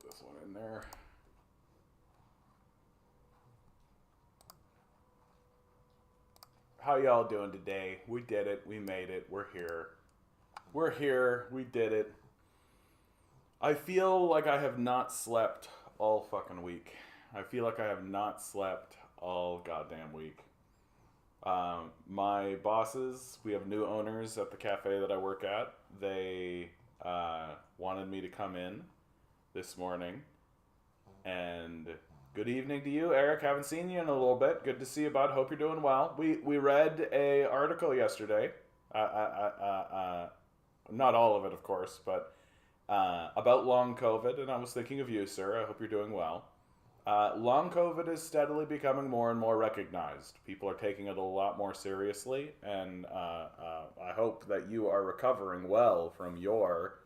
this one in there. How y'all doing today? We did it. We made it. We're here. We're here. We did it. I feel like I have not slept all fucking week. I feel like I have not slept all goddamn week. My bosses, we have new owners at the cafe that I work at. They wanted me to come in this morning. And good evening to you, Eric. Haven't seen you in a little bit. Good to see you, bud. Hope you're doing well. We read a article yesterday. Not all of it, of course, but about long COVID. And I was thinking of you, sir. I hope you're doing well. Long COVID is steadily becoming more and more recognized. People are taking it a lot more seriously, and I hope that you are recovering well from your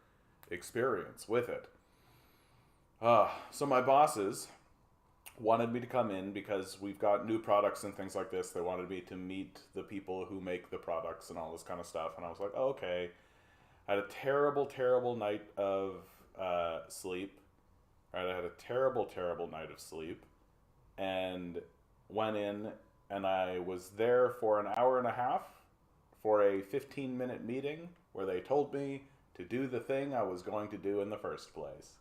experience with it. So my bosses wanted me to come in because we've got new products and things like this. They wanted me to meet the people who make the products and all this kind of stuff, and I was like, oh, okay. I had a terrible, terrible night of sleep. Right, I had a terrible, terrible night of sleep and went in, and I was there for an hour and a half for a 15-minute meeting where they told me to do the thing I was going to do in the first place.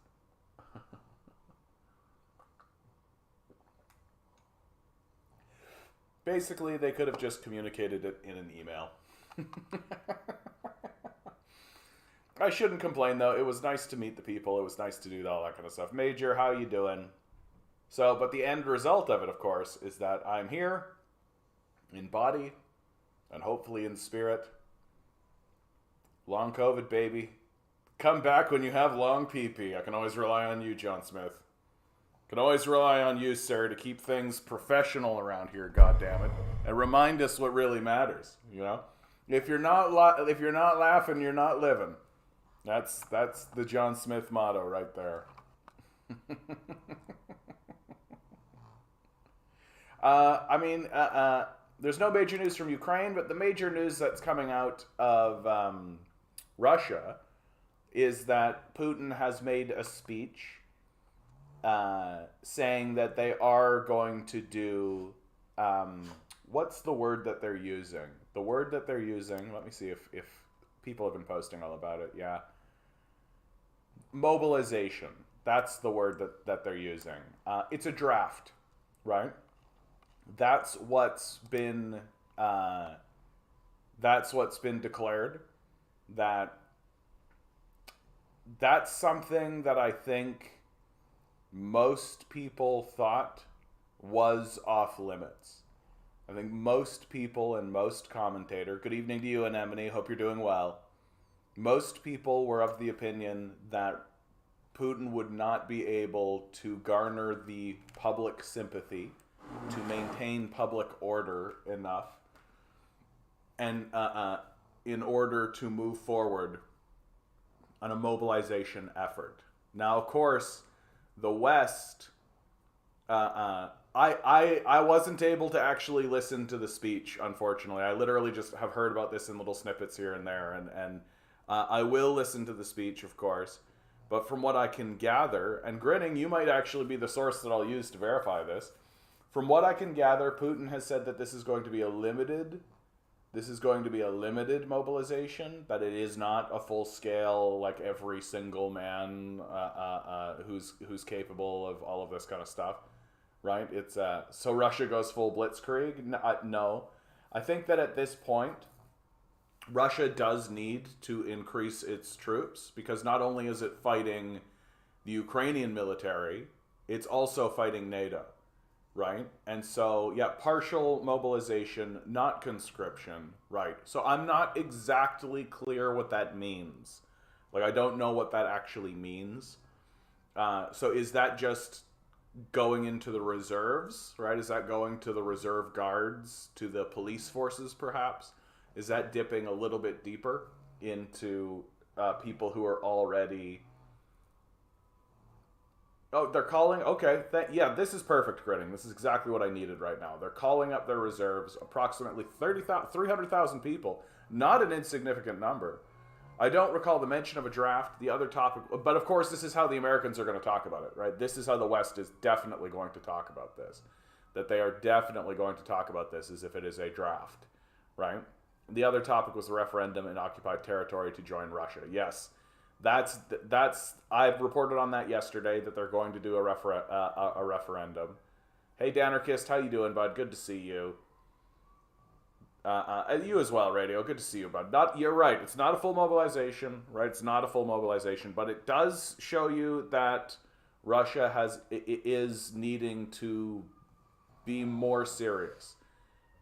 Basically, they could have just communicated it in an email. I shouldn't complain, though. It was nice to meet the people. It was nice to do all that kind of stuff. Major, how you doing? So, but the end result of it, of course, is that I'm here in body and hopefully in spirit. Long COVID, baby. Come back when you have long PP. I can always rely on you, John Smith. Can always rely on you, sir, to keep things professional around here, goddammit. And remind us what really matters, you know? If you're not laughing, you're not living. That's the John Smith motto right there. There's no major news from Ukraine, but the major news that's coming out of Russia is that Putin has made a speech saying that they are going to do, what's the word that they're using? The word that they're using, let me see if people have been posting all about it, yeah. Mobilization. That's the word that they're using. It's a draft, right? That's what's been declared. That's something that I think most people thought was off limits. I think most people and most commentator, good evening to you, Anemone, hope you're doing well. Most people were of the opinion that Putin would not be able to garner the public sympathy to maintain public order enough and in order to move forward on a mobilization effort. Now, of course, the West, I wasn't able to actually listen to the speech, unfortunately. I literally just have heard about this in little snippets here and there, and I will listen to the speech, of course. But from what I can gather, and Grinning, you might actually be the source that I'll use to verify this. From what I can gather, Putin has said that this is going to be a limited mobilization, that it is not a full scale, like every single man who's capable of all of this kind of stuff, right? It's so Russia goes full blitzkrieg. No, I think that at this point, Russia does need to increase its troops because not only is it fighting the Ukrainian military, it's also fighting NATO. Right? And so, yeah, partial mobilization, not conscription, right? So I'm not exactly clear what that means. Like, I don't know what that actually means. So is that just going into the reserves, right? Is that going to the reserve guards, to the police forces, perhaps? Is that dipping a little bit deeper into people who are already... Oh, they're calling? Okay. Yeah, this is perfect, Grinning. This is exactly what I needed right now. They're calling up their reserves, approximately 300,000 people. Not an insignificant number. I don't recall the mention of a draft. The other topic, but of course, this is how the Americans are going to talk about it, right? This is how the West is definitely going to talk about this. That they are definitely going to talk about this as if it is a draft, right? The other topic was the referendum in occupied territory to join Russia. Yes, that's I've reported on that yesterday that they're going to do a referendum. Hey, Danarchist, how you doing, bud? Good to see you. You as well, Radio. Good to see you, bud. You're right. It's not a full mobilization, right? It's not a full mobilization, but it does show you that Russia is needing to be more serious.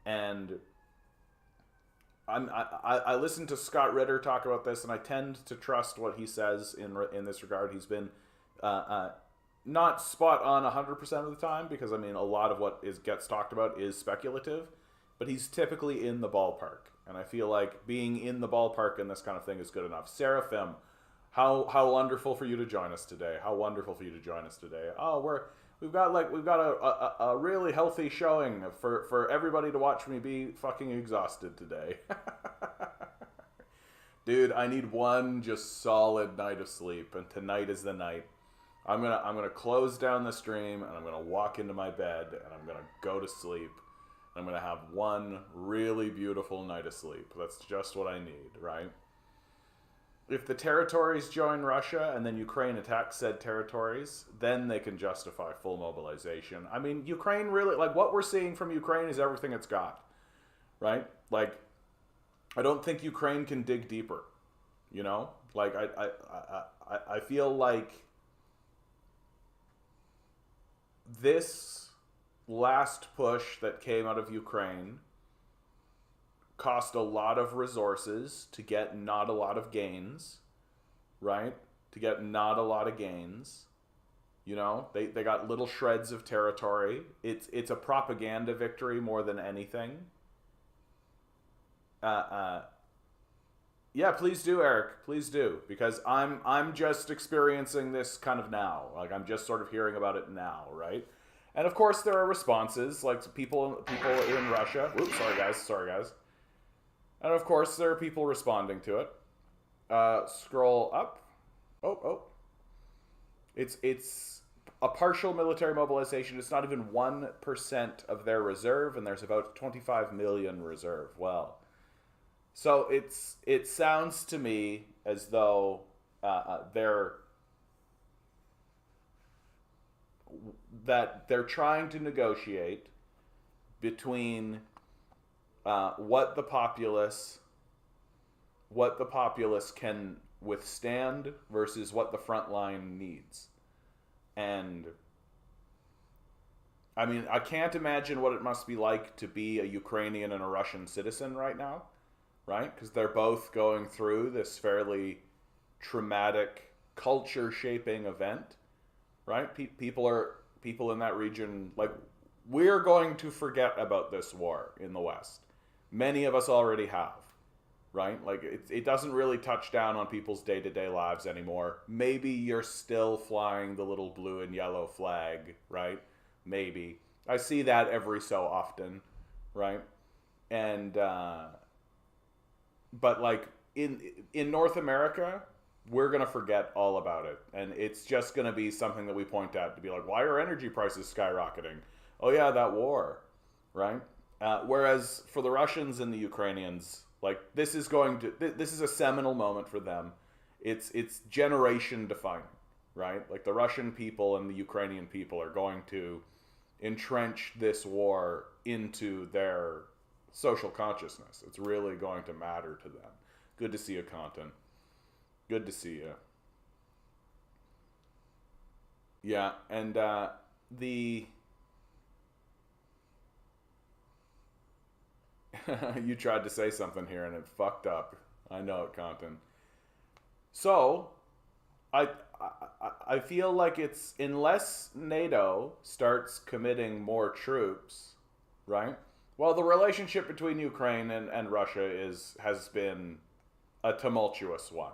And I listened to Scott Ritter talk about this, and I tend to trust what he says in this regard. He's been not spot on 100% of the time, because I mean a lot of what gets talked about is speculative. But he's typically in the ballpark. And I feel like being in the ballpark in this kind of thing is good enough. Seraphim, how wonderful for you to join us today. How wonderful for you to join us today. Oh, we've got a really healthy showing for everybody to watch me be fucking exhausted today. Dude, I need one just solid night of sleep, and tonight is the night. I'm gonna close down the stream, and I'm gonna walk into my bed, and I'm gonna go to sleep. I'm going to have one really beautiful night of sleep. That's just what I need, right? If the territories join Russia and then Ukraine attacks said territories, then they can justify full mobilization. I mean, Ukraine really, like, what we're seeing from Ukraine is everything it's got, right? Like, I don't think Ukraine can dig deeper, you know? Like, I feel like this last push that came out of Ukraine cost a lot of resources to get not a lot of gains, right? To get not a lot of gains. You know, they got little shreds of territory. It's a propaganda victory more than anything. Yeah, please do, Eric. Please do, because I'm just experiencing this kind of now. Like, I'm just sort of hearing about it now, right? And of course, there are responses, like people in Russia. Oops, sorry guys. And of course, there are people responding to it. Scroll up. Oh. It's a partial military mobilization. It's not even 1% of their reserve, and there's about 25 million reserve. Well, so it sounds to me as though they're trying to negotiate between what the populace can withstand versus what the front line needs. And I mean, I can't imagine what it must be like to be a Ukrainian and a Russian citizen right now, right? Because they're both going through this fairly traumatic culture-shaping event. Right? People in that region, like, we're going to forget about this war in the West. Many of us already have, right? Like, it doesn't really touch down on people's day-to-day lives anymore. Maybe you're still flying the little blue and yellow flag, right? Maybe. I see that every so often, right? And, but, like, in North America, we're going to forget all about it. And it's just going to be something that we point at to be like, why are energy prices skyrocketing? Oh yeah, that war, right? Whereas for the Russians and the Ukrainians, like, this is a seminal moment for them. It's generation defining, right? Like, the Russian people and the Ukrainian people are going to entrench this war into their social consciousness. It's really going to matter to them. Good to see you, Content. Good to see you. Yeah, and you tried to say something here and it fucked up. I know it, Compton. So, I feel like it's, unless NATO starts committing more troops, right? Well, the relationship between Ukraine and Russia has been a tumultuous one.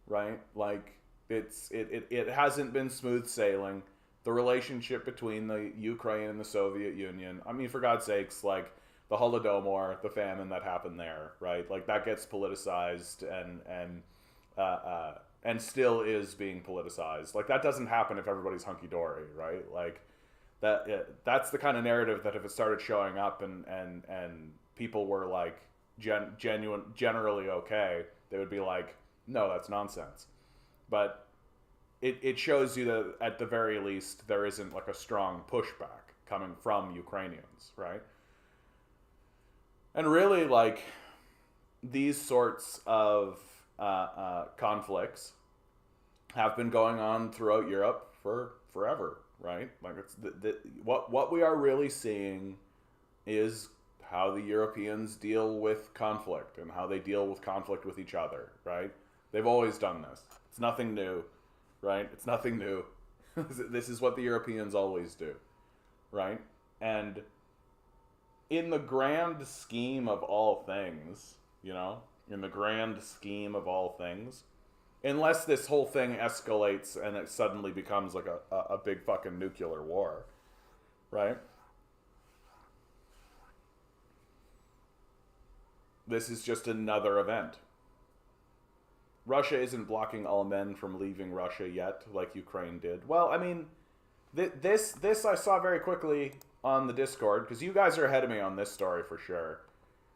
Right? Like, it hasn't been smooth sailing. The relationship between the Ukraine and the Soviet Union, I mean, for God's sakes, like, the Holodomor, the famine that happened there, right? Like that gets politicized and still is being politicized. Like that doesn't happen if everybody's hunky dory, right? Like that's the kind of narrative that if it started showing up and people were like generally okay, they would be like, no, that's nonsense. But it shows you that at the very least there isn't like a strong pushback coming from Ukrainians, right? And really, like these sorts of conflicts have been going on throughout Europe for forever, right? Like it's what we are really seeing is how the Europeans deal with conflict and how they deal with conflict with each other, right? They've always done this. It's nothing new, right? It's nothing new. This is what the Europeans always do, right? And in the grand scheme of all things, you know, in the grand scheme of all things, unless this whole thing escalates and it suddenly becomes like a big fucking nuclear war, right? This is just another event. Russia isn't blocking all men from leaving Russia yet, like Ukraine did. Well, I mean, this I saw very quickly on the Discord, because you guys are ahead of me on this story for sure.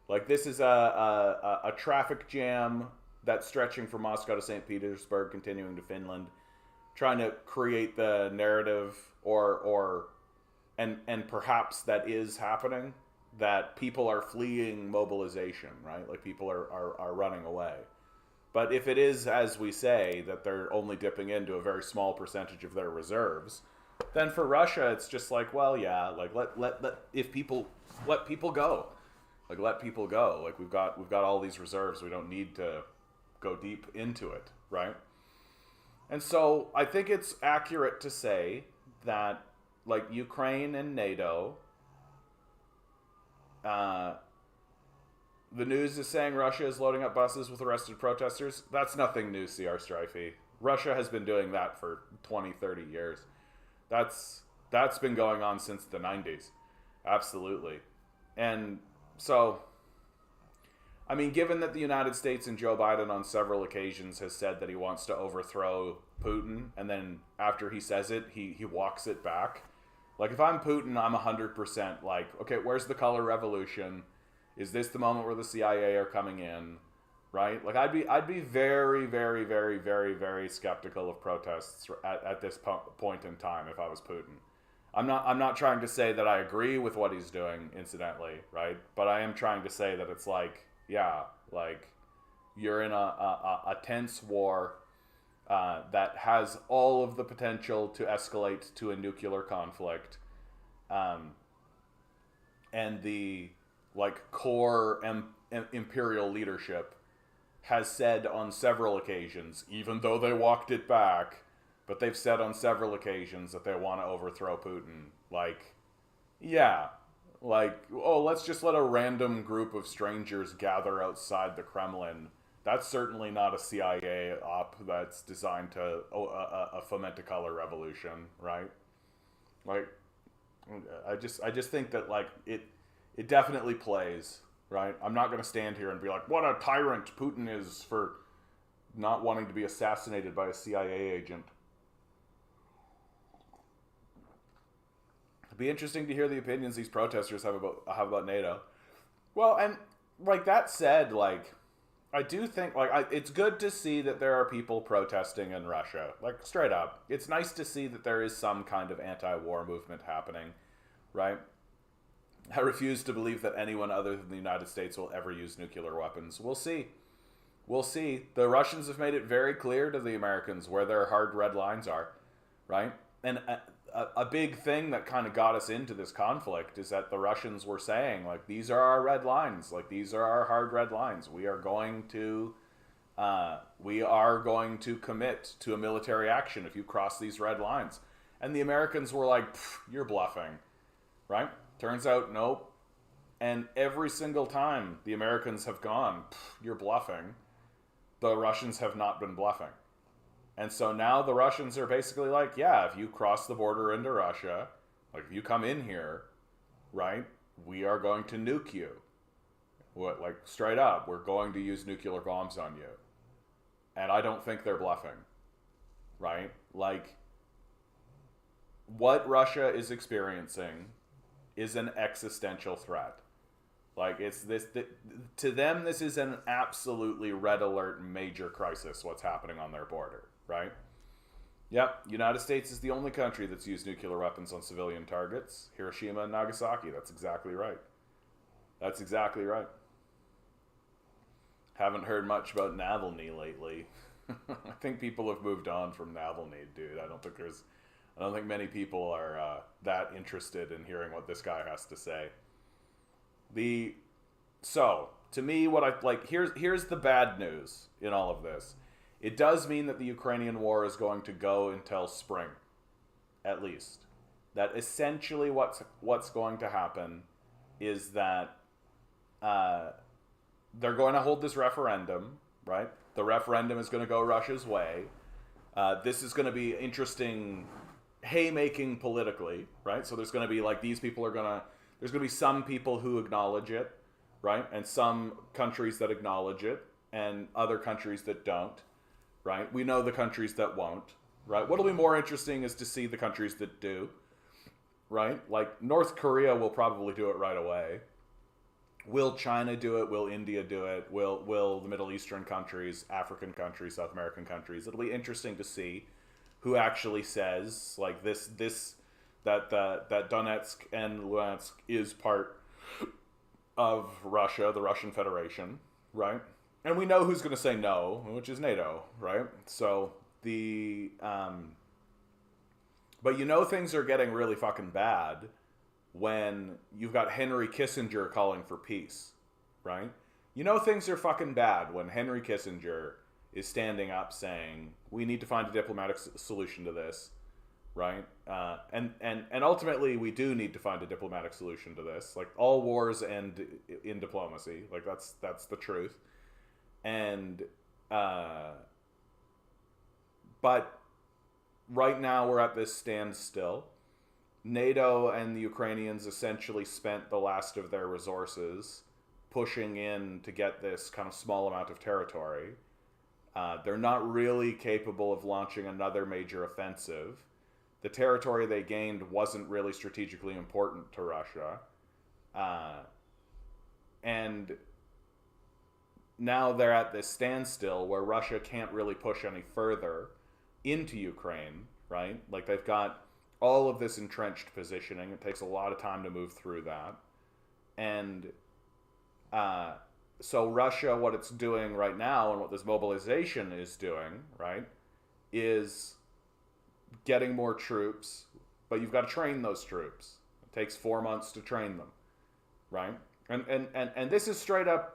Like, this is a traffic jam that's stretching from Moscow to St. Petersburg, continuing to Finland, trying to create the narrative, and perhaps that is happening, that people are fleeing mobilization, right? Like, people are running away. But if it is, as we say, that they're only dipping into a very small percentage of their reserves, then for Russia, it's just like, well, yeah, like let people go. Like, let people go. Like, we've got all these reserves. We don't need to go deep into it, right? And so I think it's accurate to say that, like, Ukraine and NATO, the news is saying Russia is loading up buses with arrested protesters. That's nothing new, CR Strifey. Russia has been doing that for 20, 30 years. That's been going on since the 90s. Absolutely. And so, I mean, given that the United States and Joe Biden on several occasions has said that he wants to overthrow Putin, and then after he says it, he walks it back. Like, if I'm Putin, I'm 100% like, okay, where's the color revolution? Is this the moment where the CIA are coming in, right? Like, I'd be very, very, very, very, very skeptical of protests at this point in time if I was Putin. I'm not trying to say that I agree with what he's doing, incidentally, right? But I am trying to say that it's like, yeah, like, you're in a tense war that has all of the potential to escalate to a nuclear conflict, and the like core imperial leadership has said on several occasions, even though they walked it back, but they've said on several occasions that they want to overthrow Putin. Like, yeah, like, oh, let's just let a random group of strangers gather outside the Kremlin. That's certainly not a CIA op that's designed to foment a color revolution, right? Like, I just think that, like, it definitely plays, right? I'm not going to stand here and be like, what a tyrant Putin is for not wanting to be assassinated by a CIA agent. It'd be interesting to hear the opinions these protesters have about NATO. Well, and like that said, like, I do think, like, it's good to see that there are people protesting in Russia. Like, straight up. It's nice to see that there is some kind of anti-war movement happening, right? I refuse to believe that anyone other than the United States will ever use nuclear weapons. We'll see. We'll see. The Russians have made it very clear to the Americans where their hard red lines are, right? And a big thing that kind of got us into this conflict is that the Russians were saying, like, these are our red lines. Like, these are our hard red lines. We are going to commit to a military action if you cross these red lines. And the Americans were like, you're bluffing, right? Turns out, nope. And every single time the Americans have gone, you're bluffing, the Russians have not been bluffing. And so now the Russians are basically like, yeah, if you cross the border into Russia, like if you come in here, right, we are going to nuke you. What, like, straight up, we're going to use nuclear bombs on you. And I don't think they're bluffing, right? Like, what Russia is experiencing is an existential threat. Like, it's this, to them, this is an absolutely red alert major crisis, what's happening on their border, right? Yep, United States is the only country that's used nuclear weapons on civilian targets. Hiroshima and Nagasaki, that's exactly right. That's exactly right. Haven't heard much about Navalny lately. I think people have moved on from Navalny, dude. I don't think many people are that interested in hearing what this guy has to say. So to me, what I like here's the bad news in all of this. It does mean that the Ukrainian war is going to go until spring, at least. That essentially what's going to happen is that they're going to hold this referendum, right? The referendum is going to go Russia's way. This is going to be interesting haymaking politically, right? So there's going to be like there's going to be some people who acknowledge it, right? And some countries that acknowledge it and other countries that don't, right? We know the countries that won't, right? What'll be more interesting is to see the countries that do, right? Like North Korea will probably do it right away. Will China do it? Will India do it? Will the Middle Eastern countries, African countries, South American countries? It'll be interesting to see who actually says like that Donetsk and Luhansk is part of Russia, the Russian Federation, right? And we know who's going to say no, which is NATO, right? So but you know things are getting really fucking bad when you've got Henry Kissinger calling for peace, right? You know things are fucking bad when Henry Kissinger is standing up saying, we need to find a diplomatic solution to this, right? And ultimately, we do need to find a diplomatic solution to this. Like, all wars end in diplomacy. Like, that's the truth. And, but right now we're at this standstill. NATO and the Ukrainians essentially spent the last of their resources pushing in to get this kind of small amount of territory. They're not really capable of launching another major offensive. The territory they gained wasn't really strategically important to Russia. And now they're at this standstill where Russia can't really push any further into Ukraine, right? Like, they've got all of this entrenched positioning. It takes a lot of time to move through that. And so Russia, what it's doing right now and what this mobilization is doing, right, is getting more troops, but you've got to train those troops. It takes 4 months to train them, right? And this is straight up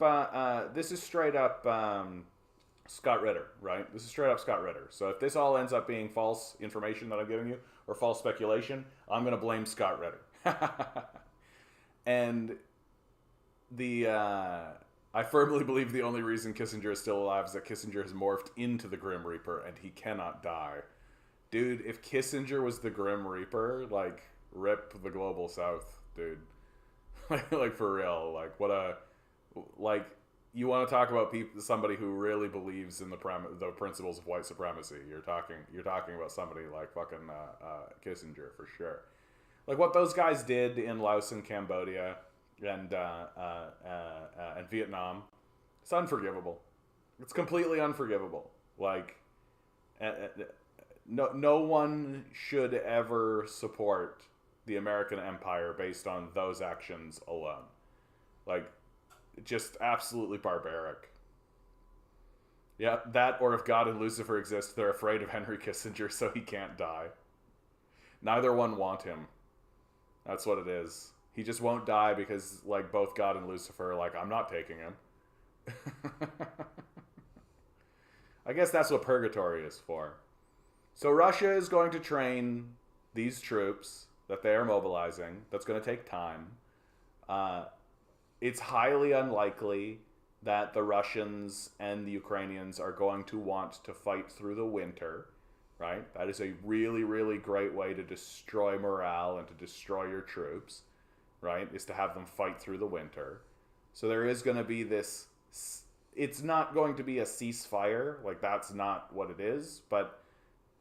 Scott Ritter, right? This is straight up Scott Ritter. So if this all ends up being false information that I'm giving you, or false speculation, I'm going to blame Scott Ritter. And I firmly believe the only reason Kissinger is still alive is that Kissinger has morphed into the Grim Reaper and he cannot die. Dude, if Kissinger was the Grim Reaper, like, rip the global south, dude. Like, for real. Like, what a... Like, you want to talk about somebody who really believes in the principles of white supremacy. You're talking about somebody like fucking Kissinger, for sure. Like, what those guys did in Laos and Cambodia and Vietnam, it's unforgivable. It's completely unforgivable. Like, no one should ever support the American empire based on those actions alone. Like, just absolutely barbaric. Yeah, that, or if God and Lucifer exist, they're afraid of Henry Kissinger, so he can't die. Neither one want him. That's what it is. He just won't die because, like, both God and Lucifer are like, I'm not taking him. I guess that's what purgatory is for. So Russia is going to train these troops that they are mobilizing. That's going to take time. It's highly unlikely that the Russians and the Ukrainians are going to want to fight through the winter, right? That is a really, really great way to destroy morale and to destroy your troops, right, is to have them fight through the winter. So there is going to be this, it's not going to be a ceasefire, like that's not what it is, but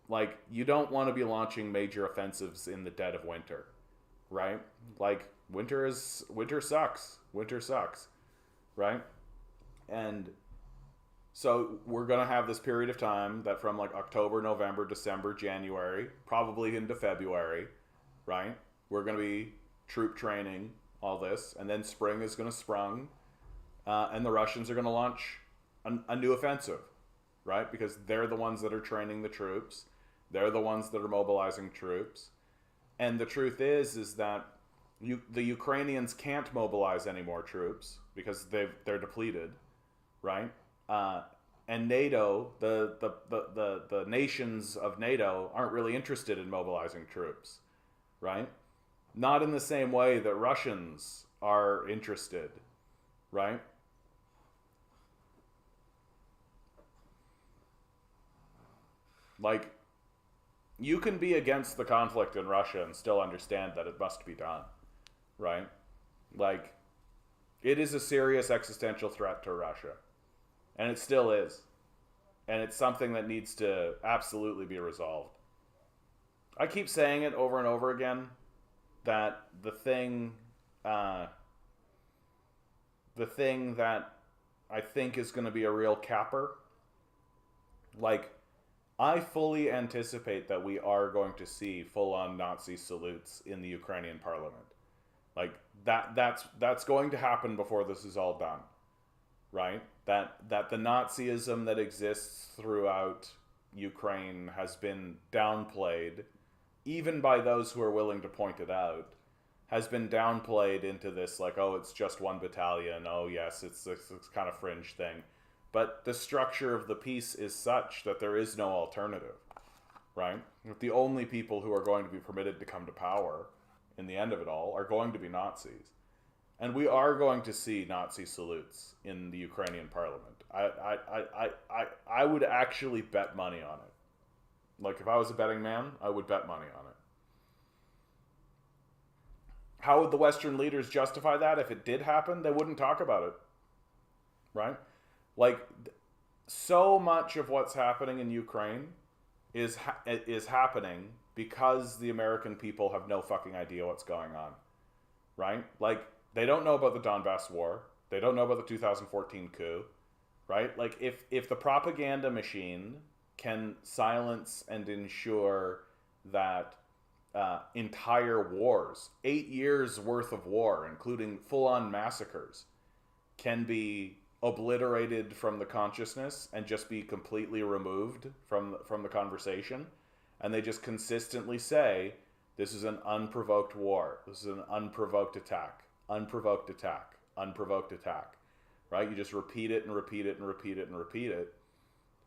like you don't want to be launching major offensives in the dead of winter, right? Like winter sucks, right? And so we're going to have this period of time that from like October, November, December, January, probably into February, right? We're going to be troop training, all this, and then spring is going to sprung, and the Russians are going to launch a new offensive, right? Because they're the ones that are training the troops. They're the ones that are mobilizing troops. And the truth is that the Ukrainians can't mobilize any more troops because they're depleted, right? And NATO, the nations of NATO aren't really interested in mobilizing troops, right? Not in the same way that Russians are interested, right? Like, you can be against the conflict in Russia and still understand that it must be done, right? Like, it is a serious existential threat to Russia. And it still is. And it's something that needs to absolutely be resolved. I keep saying it over and over again, that the thing that I think is going to be a real capper, like, I fully anticipate that we are going to see full-on Nazi salutes in the Ukrainian parliament. Like, that's going to happen before this is all done, right? That the Nazism that exists throughout Ukraine has been downplayed, even by those who are willing to point it out, has been downplayed into this, like, oh, it's just one battalion, oh yes, it's this kind of fringe thing. But the structure of the piece is such that there is no alternative, right? The only people who are going to be permitted to come to power in the end of it all are going to be Nazis. And we are going to see Nazi salutes in the Ukrainian parliament. I would actually bet money on it. Like, if I was a betting man, I would bet money on it. How would the Western leaders justify that? If it did happen, they wouldn't talk about it, right? Like, so much of what's happening in Ukraine is happening because the American people have no fucking idea what's going on, right? Like, they don't know about the Donbass war. They don't know about the 2014 coup, right? Like, if the propaganda machine can silence and ensure that entire wars, 8 years worth of war, including full-on massacres, can be obliterated from the consciousness and just be completely removed from the conversation, and they just consistently say, this is an unprovoked war, this is an unprovoked attack, unprovoked attack, unprovoked attack, right? You just repeat it and repeat it and repeat it and repeat it,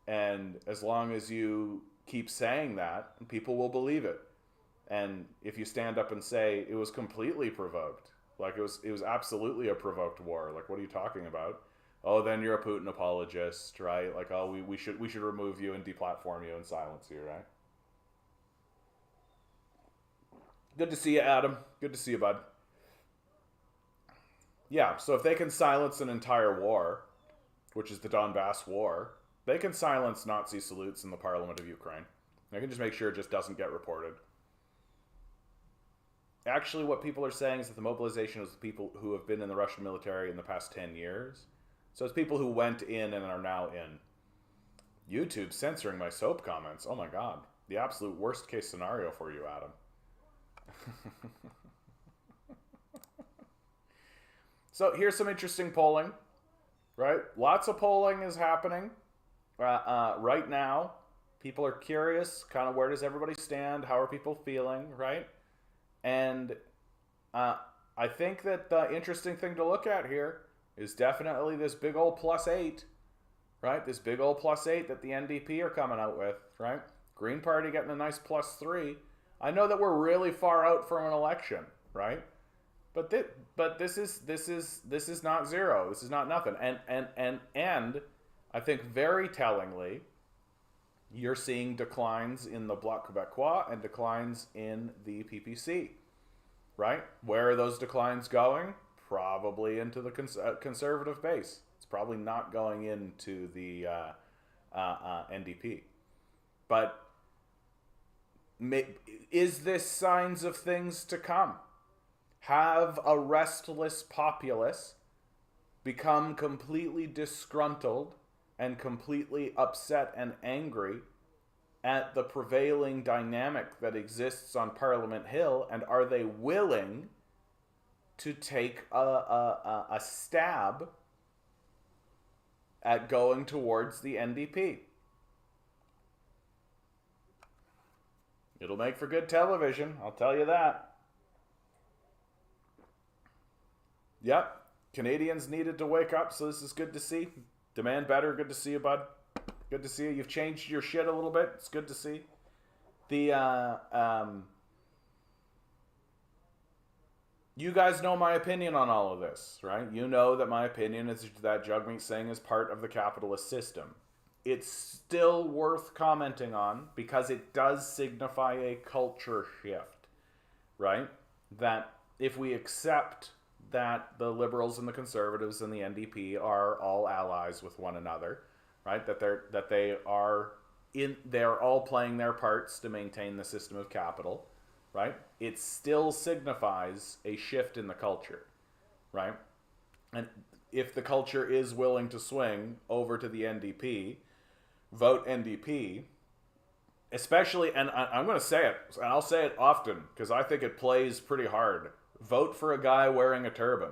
and as long as you keep saying that, people will believe it. And if you stand up and say it was completely provoked, like it was absolutely a provoked war, like what are you talking about? Oh, then you're a Putin apologist, right? Like, oh, we should remove you and deplatform you and silence you, right? Good to see you, Adam. Good to see you, bud. Yeah, so if they can silence an entire war, which is the Donbass war, they can silence Nazi salutes in the parliament of Ukraine. They can just make sure it just doesn't get reported. Actually, what people are saying is that the mobilization is the people who have been in the Russian military in the past 10 years. So it's people who went in and are now in. YouTube censoring my soap comments. Oh my god. The absolute worst case scenario for you, Adam. So here's some interesting polling, right? Lots of polling is happening right now. People are curious, kind of where does everybody stand? How are people feeling, right? And I think that the interesting thing to look at here is definitely this big old +8, right? This big old +8 that the NDP are coming out with, right? Green Party getting a nice +3. I know that we're really far out from an election, right? But this is not zero. This is not nothing. And I think very tellingly, you're seeing declines in the Bloc Québécois and declines in the PPC, right? Where are those declines going? Probably into the conservative base. It's probably not going into the NDP. But is this signs of things to come? Have a restless populace become completely disgruntled and completely upset and angry at the prevailing dynamic that exists on Parliament Hill, and are they willing to take a stab at going towards the NDP? It'll make for good television, I'll tell you that. Yep, Canadians needed to wake up, so this is good to see. Demand better, good to see you, bud. Good to see you. You've changed your shit a little bit. It's good to see. The you guys know my opinion on all of this, right? You know that my opinion is that Jagmeet Singh is part of the capitalist system. It's still worth commenting on because it does signify a culture shift, right? That if we accept that the Liberals and the Conservatives and the NDP are all allies with one another, right? That they're all playing their parts to maintain the system of capital, right? It still signifies a shift in the culture, right? And if the culture is willing to swing over to the NDP, vote NDP, especially, and I'm going to say it, and I'll say it often because I think it plays pretty hard. Vote for a guy wearing a turban,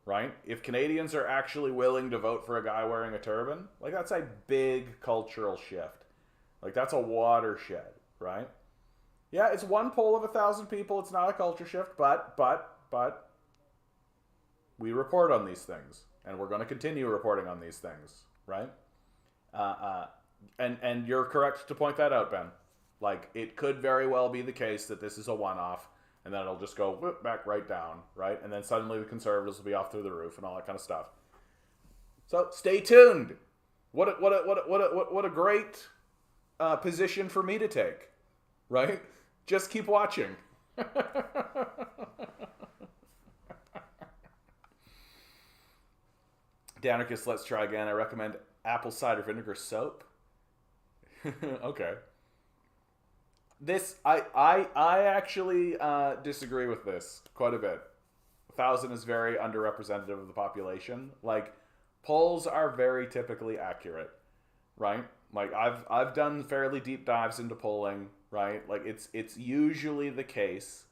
right? If Canadians are actually willing to vote for a guy wearing a turban, like that's a big cultural shift. Like that's a watershed, right? Yeah, it's one poll of 1,000 people. It's not a culture shift, but we report on these things, and we're going to continue reporting on these things, right? And you're correct to point that out, Ben. Like it could very well be the case that this is a one-off, and then it'll just go whoop, back right down, right? And then suddenly the Conservatives will be off through the roof and all that kind of stuff. So stay tuned. What a great position for me to take, right? Just keep watching. Danicus, let's try again. I recommend apple cider vinegar soap. Okay. This I actually disagree with this quite a bit. 1,000 is very underrepresentative of the population. Like polls are very typically accurate, right? Like I've done fairly deep dives into polling, right? Like it's usually the case,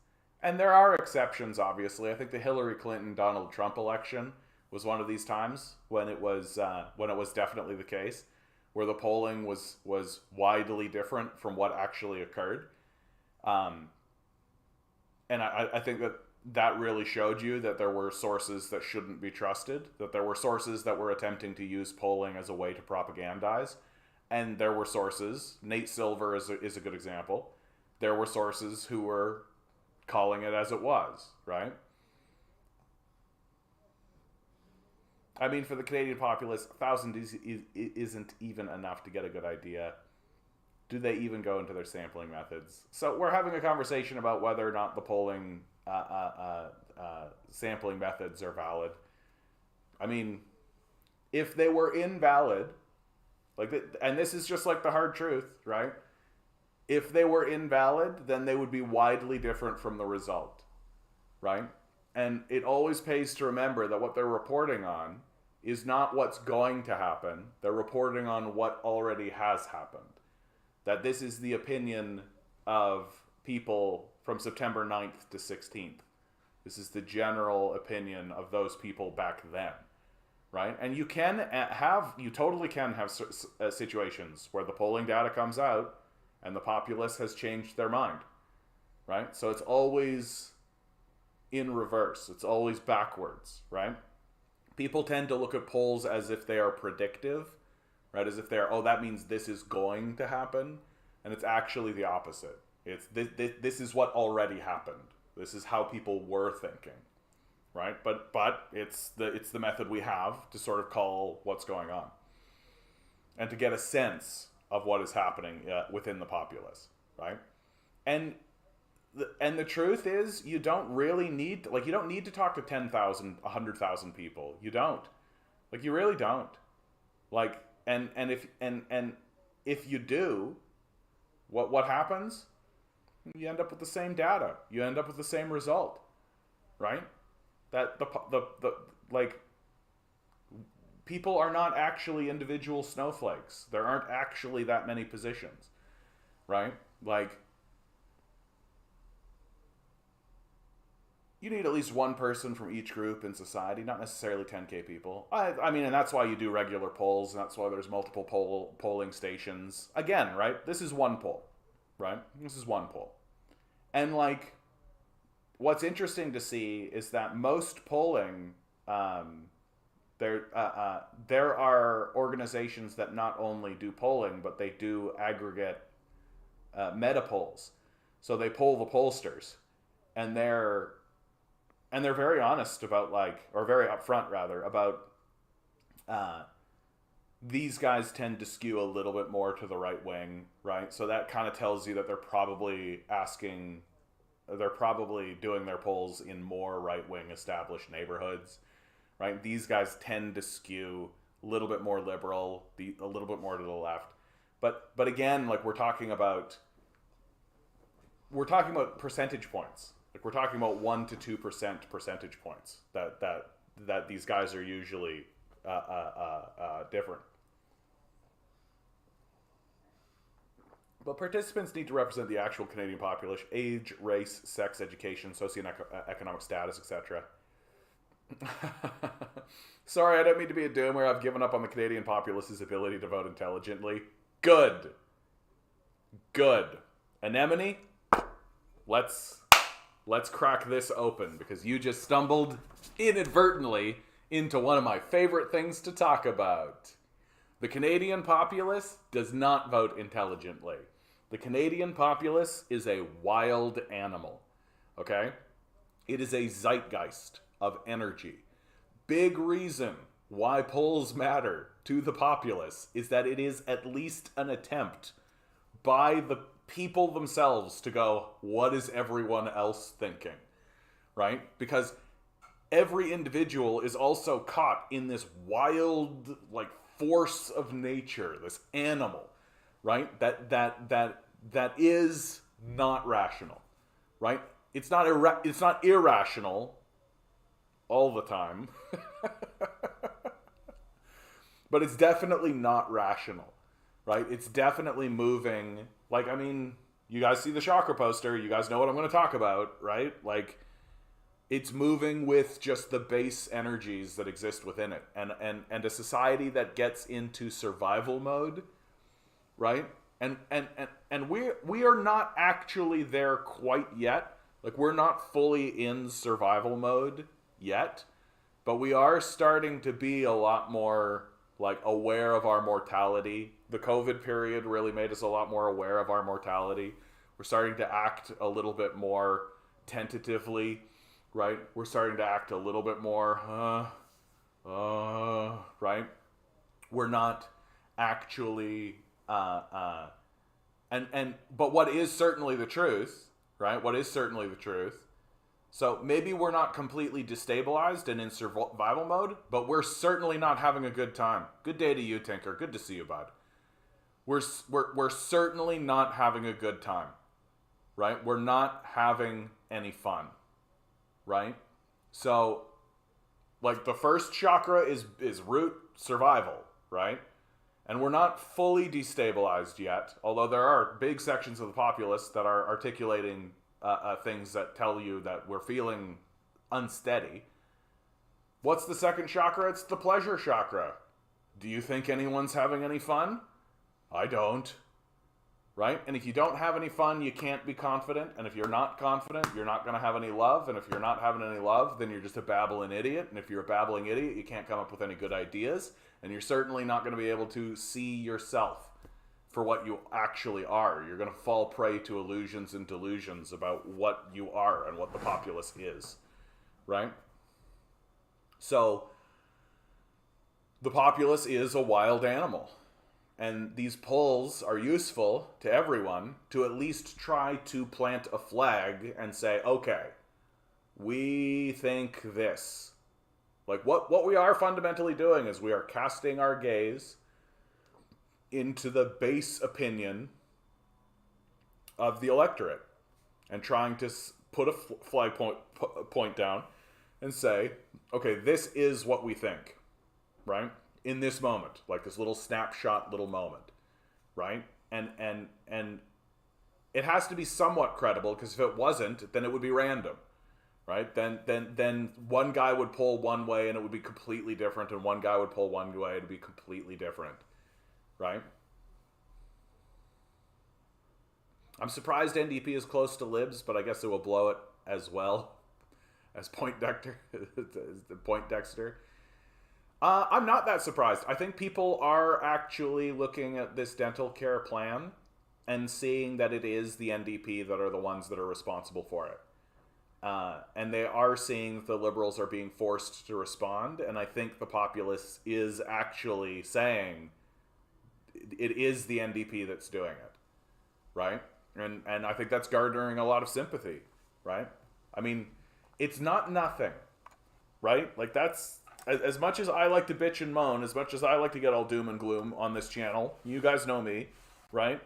and there are exceptions. Obviously, I think the Hillary Clinton Donald Trump election was one of these times when it was definitely the case, where the polling was widely different from what actually occurred. And I think that really showed you that there were sources that shouldn't be trusted, that there were sources that were attempting to use polling as a way to propagandize. And there were sources, Nate Silver is a good example, there were sources who were calling it as it was, right? I mean, for the Canadian populace, 1,000 isn't even enough to get a good idea. Do they even go into their sampling methods? So we're having a conversation about whether or not the polling sampling methods are valid. I mean, if they were invalid, and this is just like the hard truth, right? If they were invalid, then they would be widely different from the result, right? And it always pays to remember that what they're reporting on is not what's going to happen. They're reporting on what already has happened. That this is the opinion of people from September 9th to 16th. This is the general opinion of those people back then, right? And you totally can have situations where the polling data comes out and the populace has changed their mind, right? So it's always in reverse. It's always backwards, right? People tend to look at polls as if they are predictive, right? As if they're, oh, that means this is going to happen. And it's actually the opposite. It's this is what already happened. This is how people were thinking, right? But it's the method we have to sort of call what's going on and to get a sense of what is happening within the populace, right? And and the truth is, you don't really need, like, you don't need to talk to 10,000, 100,000 people. You don't. Like, you really don't. Like, and if you do, what happens? You end up with the same data. You end up with the same result, right? That the like, people are not actually individual snowflakes. There aren't actually that many positions, right? Like, you need at least one person from each group in society, not necessarily 10K people. I mean, and that's why you do regular polls, and that's why there's multiple polling stations. Again, right? This is one poll, right? This is one poll. And, like, what's interesting to see is that most polling, there are organizations that not only do polling, but they do aggregate meta polls. So they poll the pollsters, and they're very honest about, like, or very upfront rather, about these guys tend to skew a little bit more to the right wing, right? So that kind of tells you that they're probably doing their polls in more right wing established neighborhoods, right? These guys tend to skew a little bit more liberal, a little bit more to the left. But again, like, we're talking about percentage points. Like, we're talking about 1 to 2% percentage points that these guys are usually different. But participants need to represent the actual Canadian population: age, race, sex, education, socioeconomic status, etc. Sorry, I don't mean to be a doomer. I've given up on the Canadian populace's ability to vote intelligently. Good. Anemone, let's crack this open, because you just stumbled inadvertently into one of my favorite things to talk about. The Canadian populace does not vote intelligently. The Canadian populace is a wild animal, okay? It is a zeitgeist of energy. Big reason why polls matter to the populace is that it is at least an attempt by the people themselves to go, what is everyone else thinking, right? Because every individual is also caught in this wild, like, force of nature, this animal, right? That is not rational, right? It's not irrational all the time, but it's definitely not rational, right? It's definitely moving. Like, I mean, you guys see the chakra poster. You guys know what I'm going to talk about, right? Like, it's moving with just the base energies that exist within it. And a society that gets into survival mode, right? And we are not actually there quite yet. Like, we're not fully in survival mode yet, but we are starting to be a lot more, like, aware of our mortality. The COVID period really made us a lot more aware of our mortality. We're starting to act a little bit more tentatively, right? We're starting to act a little bit more, right? We're not actually, but what is certainly the truth, right? What is certainly the truth. So maybe we're not completely destabilized and in survival mode, but we're certainly not having a good time. Good day to you, Tinker. Good to see you, bud. We're certainly not having a good time, right? We're not having any fun, right? So, like, the first chakra is root survival, right? And we're not fully destabilized yet, although there are big sections of the populace that are articulating things that tell you that we're feeling unsteady. What's the second chakra? It's the pleasure chakra. Do you think anyone's having any fun? I don't. Right? And if you don't have any fun, you can't be confident. And if you're not confident, you're not going to have any love. And if you're not having any love, then you're just a babbling idiot. And if you're a babbling idiot, you can't come up with any good ideas. And you're certainly not going to be able to see yourself for what you actually are. You're going to fall prey to illusions and delusions about what you are and what the populace is. Right? So, the populace is a wild animal. And these polls are useful to everyone to at least try to plant a flag and say, okay, we think this. Like, what we are fundamentally doing is we are casting our gaze into the base opinion of the electorate and trying to put a flag point down and say, okay, this is what we think, right? In this moment, like this little snapshot, little moment, right? And it has to be somewhat credible, because if it wasn't, then it would be random, right? Then one guy would pull one way and it would be completely different, and one guy would pull one way and it would be completely different, right? I'm surprised NDP is close to Libs, but I guess it will blow it as well as Poindexter. I'm not that surprised. I think people are actually looking at this dental care plan and seeing that it is the NDP that are the ones that are responsible for it. And they are seeing that the Liberals are being forced to respond, and I think the populace is actually saying it is the NDP that's doing it, right? And I think that's garnering a lot of sympathy, right? I mean, it's not nothing, right? Like, that's, as much as I like to bitch and moan, as much as I like to get all doom and gloom on this channel, you guys know me, right?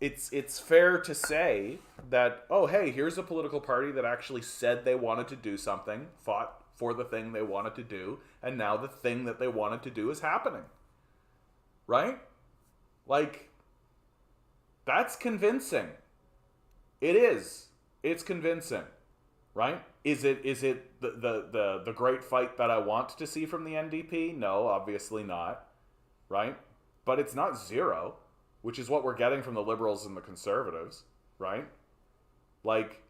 It's fair to say that, oh, hey, here's a political party that actually said they wanted to do something, fought for the thing they wanted to do, and now the thing that they wanted to do is happening, right? Like, that's convincing. It is. It's convincing, right? Is it the great fight that I want to see from the NDP? No, obviously not, right? But it's not zero, which is what we're getting from the Liberals and the Conservatives, right? Like,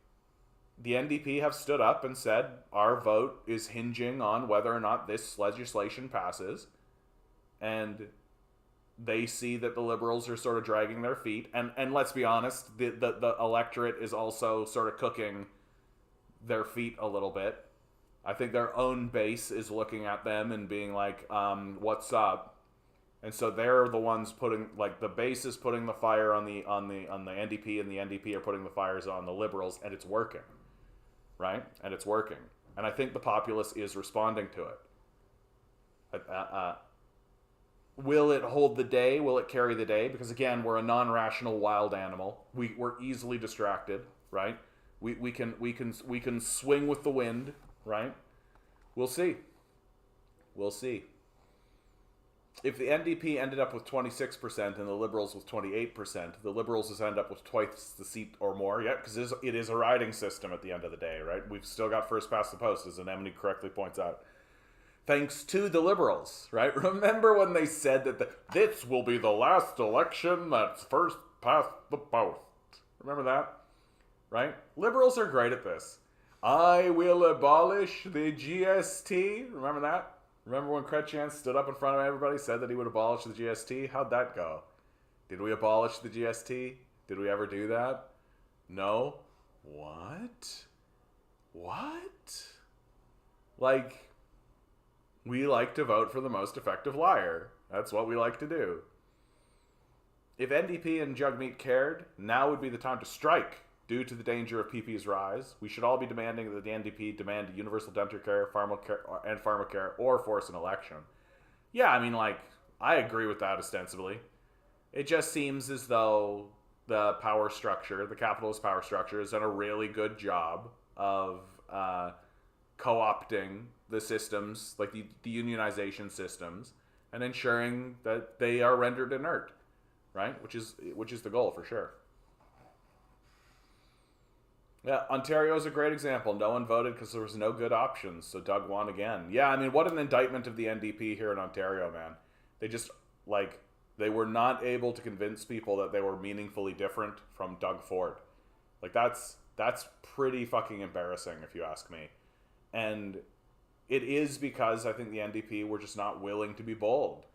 the NDP have stood up and said our vote is hinging on whether or not this legislation passes, and they see that the Liberals are sort of dragging their feet, and let's be honest, the electorate is also sort of cooking their feet a little bit. I think their own base is looking at them and being like, what's up? And so they're the ones putting, like, the base is putting the fire on the NDP, and the NDP are putting the fires on the Liberals, and it's working, right? And it's working. And I think the populace is responding to it. Will it hold the day? Will it carry the day? Because again, we're a non-rational wild animal. We're easily distracted, right? We can swing with the wind, right? We'll see. We'll see. If the NDP ended up with 26% and the Liberals with 28%, the Liberals will end up with twice the seat or more. Yeah, because it is a riding system at the end of the day, right? We've still got first past the post, as Anemone correctly points out. Thanks to the Liberals, right? Remember when they said that this will be the last election that's first past the post? Remember that? Right? Liberals are great at this. I will abolish the GST. Remember that? Remember when Chrétien stood up in front of everybody, said that he would abolish the GST? How'd that go? Did we abolish the GST? Did we ever do that? No? What? Like, we like to vote for the most effective liar. That's what we like to do. If NDP and Jagmeet cared, now would be the time to strike. Due to the danger of PP's rise, we should all be demanding that the NDP demand universal dental care, pharmacare, or force an election. Yeah, I mean, like, I agree with that ostensibly. It just seems as though the power structure, the capitalist power structure, has done a really good job of co-opting the systems, like the unionization systems, and ensuring that they are rendered inert, right? Which is the goal for sure. Yeah, Ontario is a great example. No one voted because there was no good options, so Doug won again. Yeah, I mean, what an indictment of the NDP here in Ontario, man. They just, like, they were not able to convince people that they were meaningfully different from Doug Ford. Like, that's pretty fucking embarrassing, if you ask me. And it is because I think the NDP were just not willing to be bold,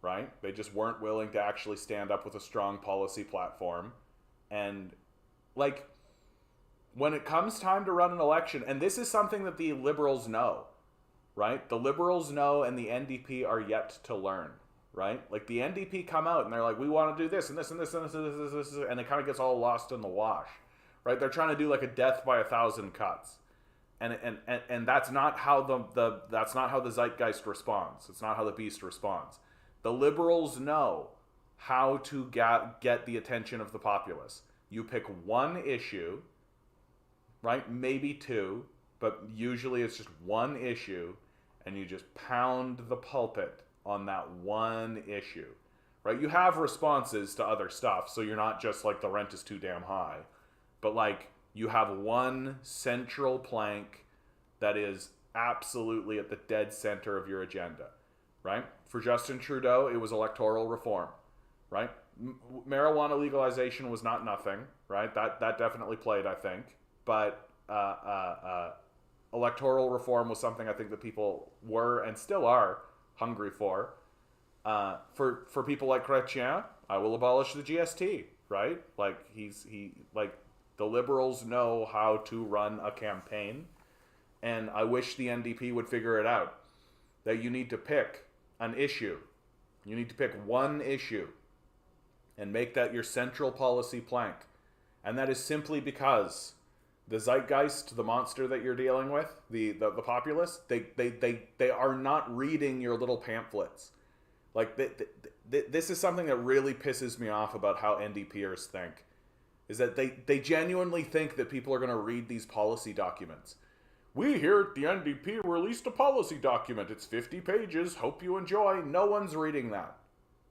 right? They just weren't willing to actually stand up with a strong policy platform. And, like, when it comes time to run an election, and this is something that the Liberals know, right? The Liberals know and the NDP are yet to learn. right? Like the NDP come out and they're like, we want to do this and this and this and this and this, and it kind of gets all lost in the wash, right? They're trying to do like a death by 1,000 cuts. And that's not how that's not how the zeitgeist responds. It's not how the beast responds. The liberals know how to get the attention of the populace. You pick one issue, right? Maybe two, but usually it's just one issue, and you just pound the pulpit on that one issue, right? You have responses to other stuff, so you're not just like the rent is too damn high, but like you have one central plank that is absolutely at the dead center of your agenda, right? For Justin Trudeau, it was electoral reform, right? Marijuana legalization was not nothing, right? That definitely played, I think, but electoral reform was something I think that people were and still are hungry for. For people like Chrétien, I will abolish the GST, right? Like the liberals know how to run a campaign, and I wish the NDP would figure it out. That you need to pick an issue. You need to pick one issue and make that your central policy plank. And that is simply because the zeitgeist, the monster that you're dealing with, the populace, they are not reading your little pamphlets. Like, this is something that really pisses me off about how NDPers think, is that they genuinely think that people are going to read these policy documents. We here at the NDP released a policy document. It's 50 pages. Hope you enjoy. No one's reading that.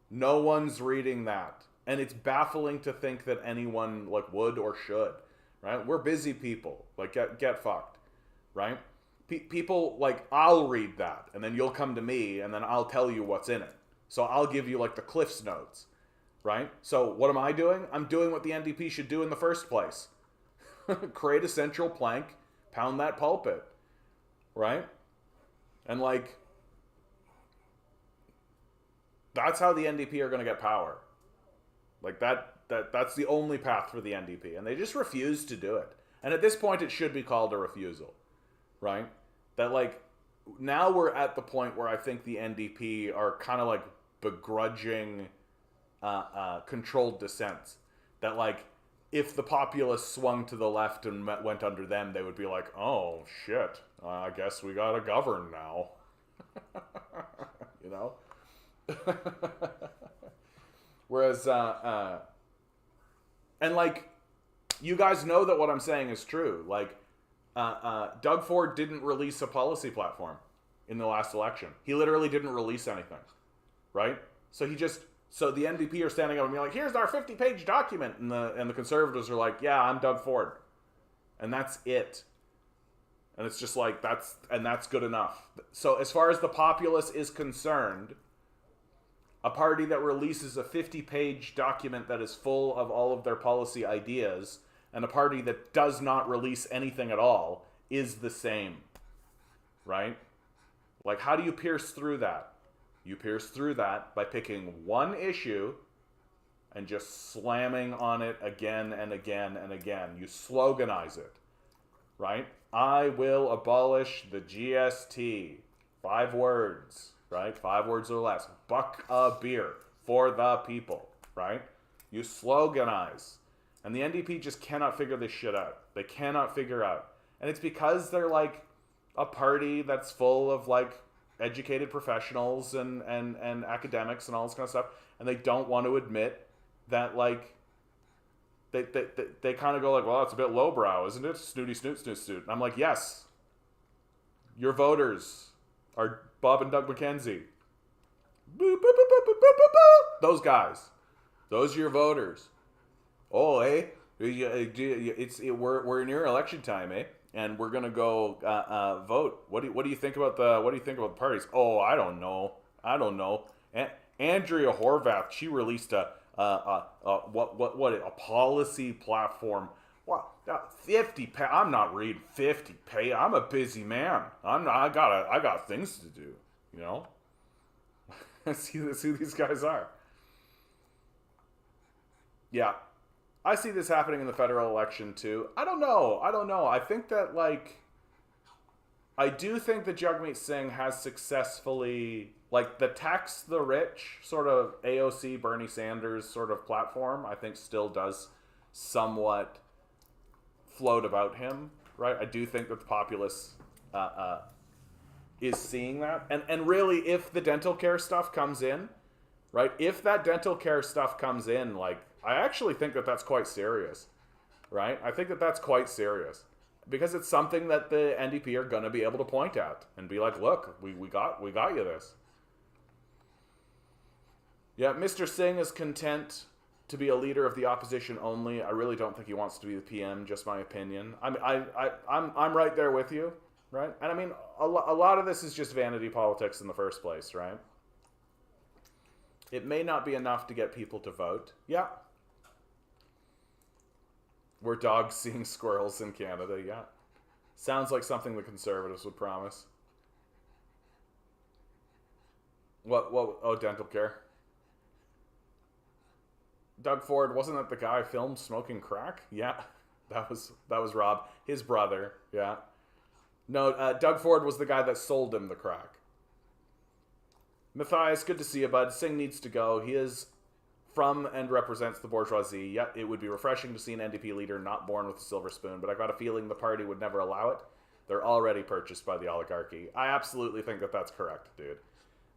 No one's reading that. And it's baffling to think that anyone like would or should, right? We're busy people. Like, get fucked, right? People, like, I'll read that, and then you'll come to me, and then I'll tell you what's in it. So I'll give you, like, the Cliff's Notes, right? So what am I doing? I'm doing what the NDP should do in the first place. Create a central plank, pound that pulpit, right? And, like, that's how the NDP are going to get power. Like, that's the only path for the NDP. And they just refuse to do it. And at this point, it should be called a refusal, right? That, like, now we're at the point where I think the NDP are kind of, like, begrudging controlled dissents. That, like, if the populace swung to the left and went under them, they would be like, oh, shit, I guess we gotta govern now. You know? Whereas, and, like, you guys know that what I'm saying is true. Like, Doug Ford didn't release a policy platform in the last election. He literally didn't release anything, right? So the NDP are standing up and being like, here's our 50-page document. And the conservatives are like, yeah, I'm Doug Ford. And that's it. And it's just like, that's good enough. So as far as the populace is concerned, a party that releases a 50-page document that is full of all of their policy ideas and a party that does not release anything at all is the same, right? Like, how do you pierce through that? You pierce through that by picking one issue and just slamming on it again and again and again. You sloganize it, right? I will abolish the GST. 5 words, right? 5 words or less. Buck a beer for the people, right? You sloganize. And the NDP just cannot figure this shit out. They cannot figure out. And it's because they're like a party that's full of like educated professionals and academics and all this kind of stuff. And they don't want to admit that like they kind of go like, well, it's a bit lowbrow, isn't it? Snooty snoot snoot snoot. And I'm like, yes. Your voters are Bob and Doug McKenzie. Boop, boop, boop, boop, boop, boop, boop. Those guys. Those are your voters. Oh, eh? We're near election time, eh? And we're gonna go vote. What do you think about the parties? Oh, I don't know. Andrea Horvath, she released a policy platform. What 50? I'm not reading 50 page. I'm a busy man. I got things to do. You know. See who these guys are. Yeah. I see this happening in the federal election too. I don't know. I think that like I do think that Jagmeet Singh has successfully, like, the tax the rich sort of AOC Bernie Sanders sort of platform, I think still does somewhat float about him, right? I do think that the populace is seeing that. And really, if the dental care stuff comes in, right? If that dental care stuff comes in, like, I actually think that that's quite serious, right? I think that that's quite serious. Because it's something that the NDP are going to be able to point at and be like, look, we got you this. Yeah, Mr. Singh is content to be a leader of the opposition only. I really don't think he wants to be the PM, just my opinion. I'm right there with you, right? And I mean, a lot of this is just vanity politics in the first place, right? It may not be enough to get people to vote. Yeah. We're dogs seeing squirrels in Canada, yeah. Sounds like something the Conservatives would promise. What, oh, dental care. Doug Ford, wasn't that the guy filmed smoking crack? Yeah, that was Rob, his brother, yeah. No, Doug Ford was the guy that sold him the crack. Matthias, good to see you, bud. Singh needs to go. He is from and represents the bourgeoisie. Yet it would be refreshing to see an NDP leader not born with a silver spoon, but I've got a feeling the party would never allow it. They're already purchased by the oligarchy. I absolutely think that that's correct, dude.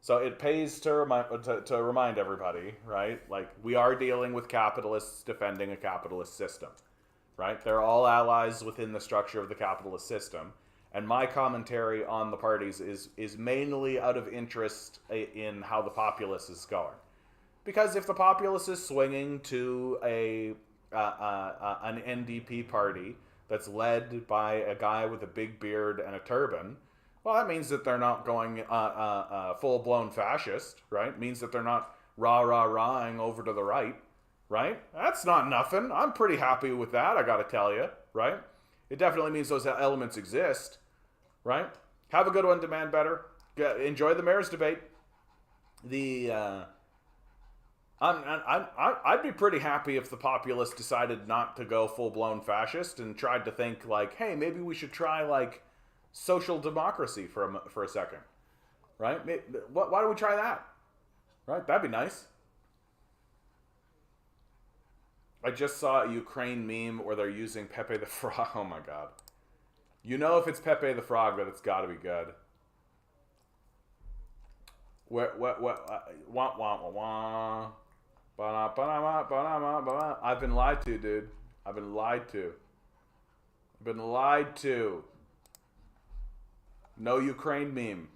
So it pays to remind everybody, right? Like, we are dealing with capitalists defending a capitalist system, right? They're all allies within the structure of the capitalist system. And my commentary on the parties is mainly out of interest in how the populace is going. Because if the populace is swinging to an NDP party that's led by a guy with a big beard and a turban, well, that means that they're not going full-blown fascist, right? It means that they're not rah-rah-rahing over to the right, right? That's not nothing. I'm pretty happy with that, I gotta tell you, right? It definitely means those elements exist, right? Have a good one, demand better. Enjoy the mayor's debate. I'd be pretty happy if the populace decided not to go full-blown fascist and tried to think like, hey, maybe we should try like social democracy for a second, right? Why don't we try that, right? That'd be nice. I just saw a Ukraine meme where they're using Pepe the Frog. Oh my god. You know if it's Pepe the Frog that it's got to be good. I've been lied to, dude. I've been lied to. I've been lied to. No Ukraine meme.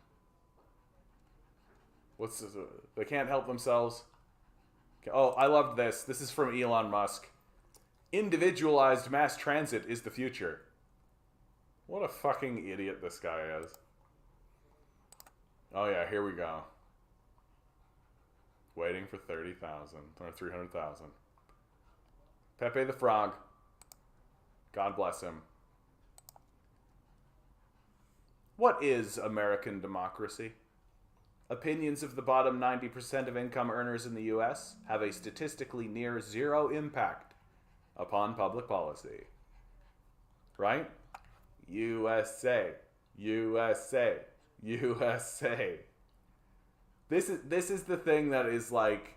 What's this? They can't help themselves. Oh, I loved this. This is from Elon Musk. Individualized mass transit is the future. What a fucking idiot this guy is. Oh yeah, here we go. Waiting for 30,000 or 300,000. Pepe the Frog. God bless him. What is American democracy? Opinions of the bottom 90% of income earners in the U.S. have a statistically near zero impact upon public policy. Right? USA. USA. USA. This is the thing that is like,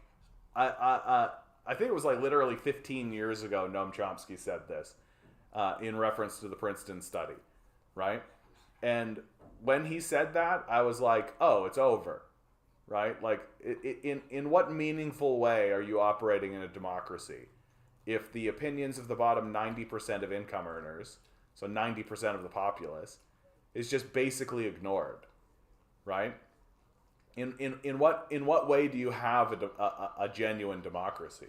I think it was like literally 15 years ago Noam Chomsky said this in reference to the Princeton study, right? And when he said that, I was like, oh, it's over, right? Like, in what meaningful way are you operating in a democracy if the opinions of the bottom 90% of income earners, so 90% of the populace, is just basically ignored, right? In what way do you have a genuine democracy?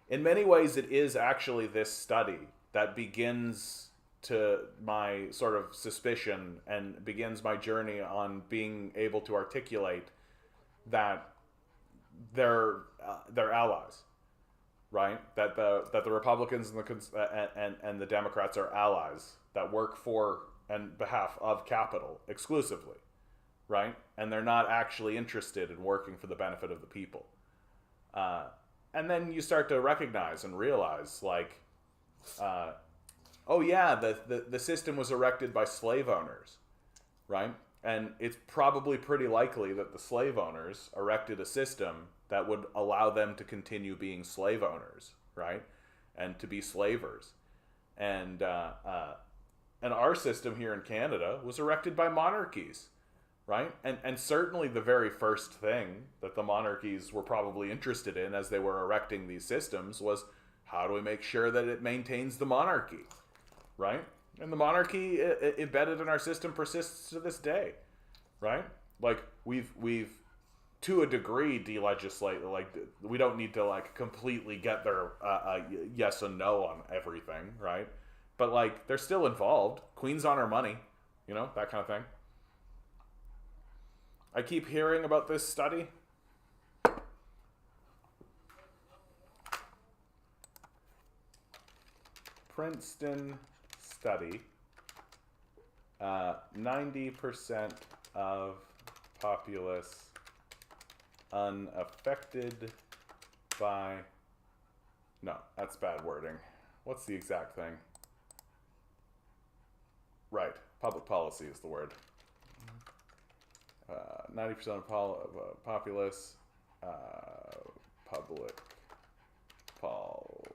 In many ways, it is actually this study that begins to my sort of suspicion and begins my journey on being able to articulate that they're allies, right? That the Republicans and the Democrats are allies that work for and behalf of capital exclusively, right? And they're not actually interested in working for the benefit of the people. And then you start to recognize and realize, like, oh yeah, the system was erected by slave owners, right? And it's probably pretty likely that the slave owners erected a system that would allow them to continue being slave owners, right? And to be slavers. And our system here in Canada was erected by monarchies, right? And certainly the very first thing that the monarchies were probably interested in as they were erecting these systems was, how do we make sure that it maintains the monarchy, right? And the monarchy embedded in our system persists to this day, right? Like we've to a degree delegislate, like we don't need to like completely get their yes and no on everything, right? But like they're still involved. Queen's on her money, you know, that kind of thing. I keep hearing about this study. Princeton study. 90% of populace unaffected by... No, that's bad wording. What's the exact thing? Right, public policy is the word. 90% of populace, public policy.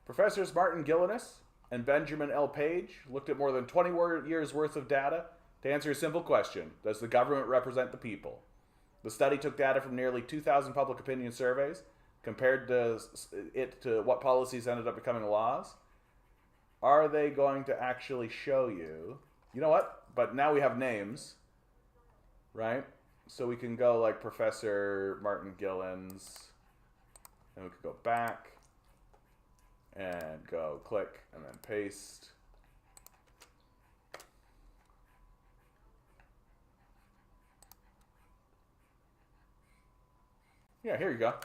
Professors Martin Gillinis and Benjamin L. Page looked at more than 20 years worth of data to answer a simple question: does the government represent the people? The study took data from nearly 2,000 public opinion surveys, compared it to what policies ended up becoming laws. Are they going to actually show you? You know what? But now we have names, right? So we can go like Professor Martin Gillens, and we could go back and go click and then paste. Yeah, here you go.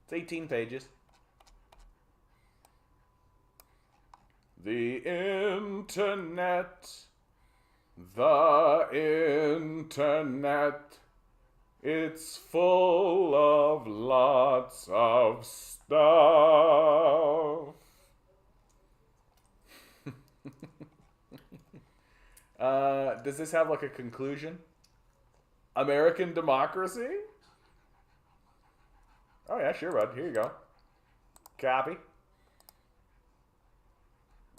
It's 18 pages. The internet, it's full of lots of stuff. Does this have like a conclusion? American democracy? Oh yeah, sure, bud. Here you go. Copy.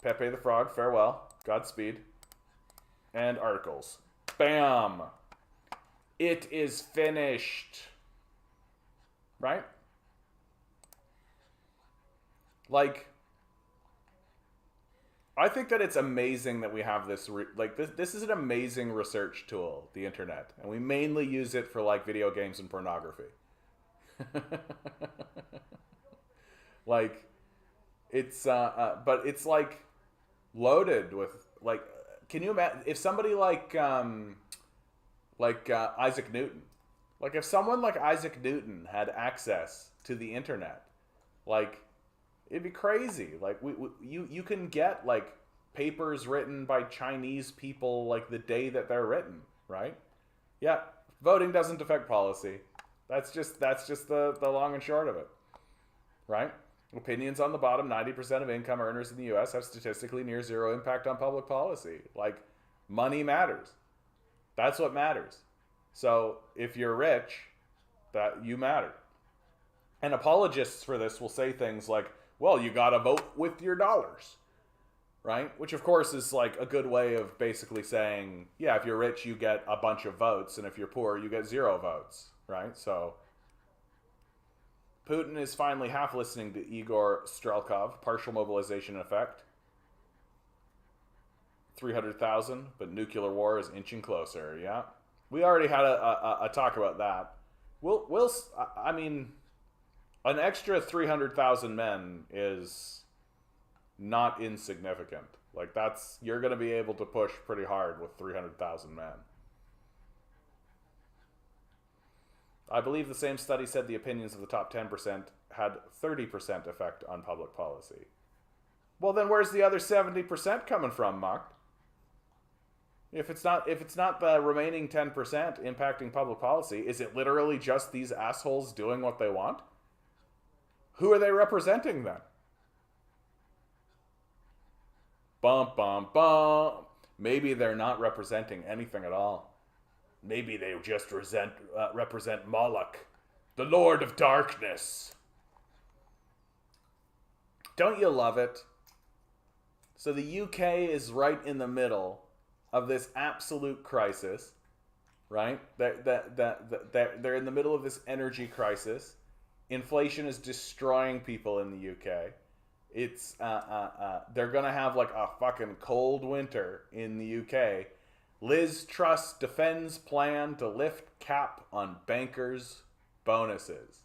Pepe the Frog, farewell. Godspeed. And articles. Bam! It is finished. Right? Like, I think that it's amazing that we have this, this is an amazing research tool, the internet. And we mainly use it for, like, video games and pornography. Like, it's, but it's, like, loaded with, like, can you imagine, if somebody like Isaac Newton, like, if someone like Isaac Newton had access to the internet, like, it'd be crazy. Like, you can get, like, papers written by Chinese people, like, the day that they're written, right? Yeah, voting doesn't affect policy. That's just the long and short of it, right? Opinions on the bottom, 90% of income earners in the U.S. have statistically near zero impact on public policy. Like, money matters. That's what matters. So if you're rich, that you matter. And apologists for this will say things like, well, you gotta vote with your dollars, right? Which, of course, is like a good way of basically saying, yeah, if you're rich, you get a bunch of votes, and if you're poor, you get 0 votes, right? So Putin is finally half listening to Igor Strelkov, partial mobilization in effect. 300,000, but nuclear war is inching closer, yeah? We already had a talk about that. I mean, an extra 300,000 men is not insignificant. Like, you're going to be able to push pretty hard with 300,000 men. I believe the same study said the opinions of the top 10% had 30% effect on public policy. Well, then where's the other 70% coming from, Mark? If it's not the remaining 10% impacting public policy, is it literally just these assholes doing what they want? Who are they representing then? Bum bum bum. Maybe they're not representing anything at all. Maybe they just represent Moloch, the Lord of Darkness. Don't you love it? So the UK is right in the middle of this absolute crisis, right? They're in the middle of this energy crisis. Inflation is destroying people in the UK. It's they're gonna have like a fucking cold winter in the UK. Liz Truss defends plan to lift cap on bankers' bonuses.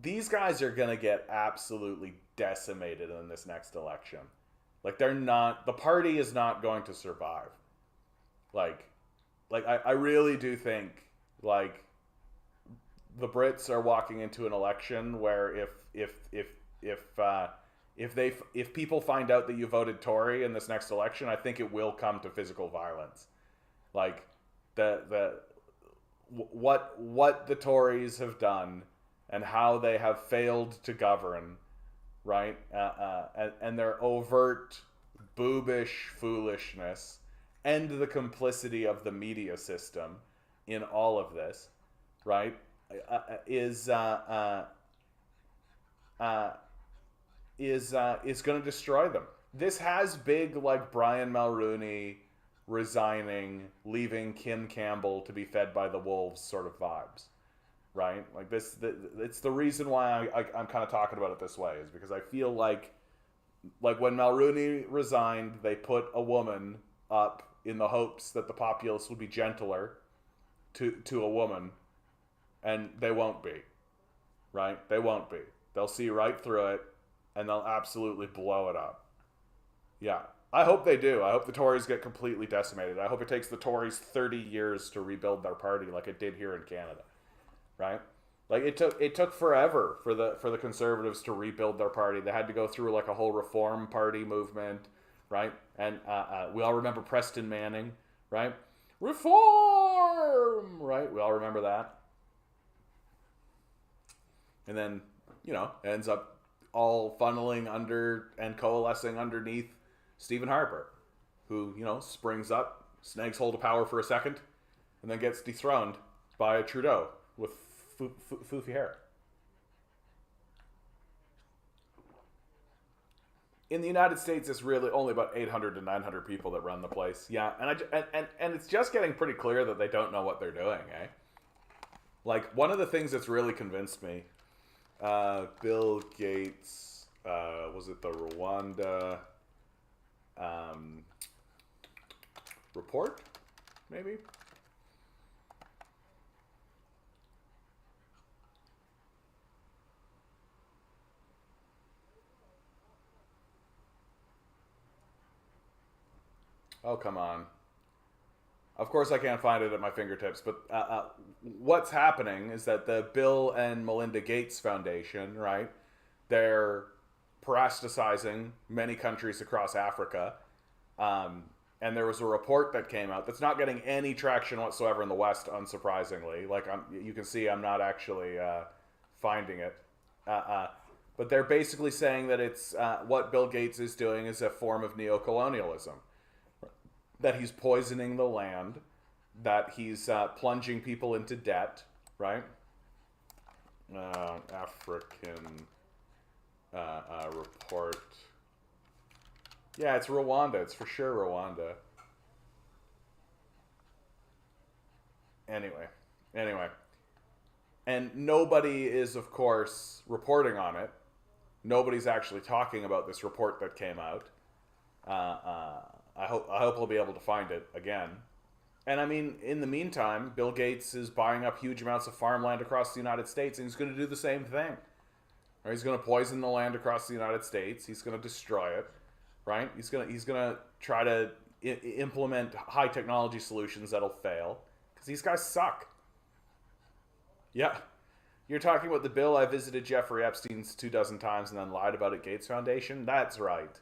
These guys are gonna get absolutely decimated in this next election. Like the party is not going to survive. Like I really do think like the Brits are walking into an election where if people find out that you voted Tory in this next election, I think it will come to physical violence. Like what the Tories have done and how they have failed to govern, right? And their overt boobish foolishness and the complicity of the media system in all of this, right? Is going to destroy them. This has big like Brian Mulroney resigning, leaving Kim Campbell to be fed by the wolves sort of vibes, right? Like it's the reason why I'm kind of talking about it this way is because I feel like when Mulroney resigned, they put a woman up in the hopes that the populace would be gentler to a woman. And they won't be, right? They won't be. They'll see right through it, and they'll absolutely blow it up. Yeah. I hope they do. I hope the Tories get completely decimated. I hope it takes the Tories 30 years to rebuild their party like it did here in Canada, right? Like it took forever for the Conservatives to rebuild their party. They had to go through like a whole Reform Party movement, right? And we all remember Preston Manning, right? Reform, right? We all remember that. And then, ends up all funneling under and coalescing underneath Stephen Harper, who, springs up, snags hold of power for a second, and then gets dethroned by Trudeau with foofy hair. In the United States, it's really only about 800 to 900 people that run the place. Yeah, and it's just getting pretty clear that they don't know what they're doing, eh? Like, one of the things that's really convinced me, Bill Gates, was it the Rwanda report, maybe? Oh, come on. Of course I can't find it at my fingertips, but what's happening is that the Bill and Melinda Gates Foundation, right, they're parasticizing many countries across Africa. And there was a report that came out that's not getting any traction whatsoever in the West, unsurprisingly. Like, you can see I'm not actually finding it. But they're basically saying that it's what Bill Gates is doing is a form of neocolonialism. That he's poisoning the land, that he's plunging people into debt, right? African report. Yeah, it's Rwanda. It's for sure Rwanda. Anyway. And nobody is, of course, reporting on it. Nobody's actually talking about this report that came out. I hope we'll be able to find it again. And I mean, in the meantime, Bill Gates is buying up huge amounts of farmland across the United States, and he's going to do the same thing. Right? He's going to poison the land across the United States. He's going to destroy it. Right? He's going to try to implement high technology solutions that'll fail because these guys suck. Yeah. You're talking about the bill I visited Jeffrey Epstein's 24 times and then lied about at Gates Foundation? That's right.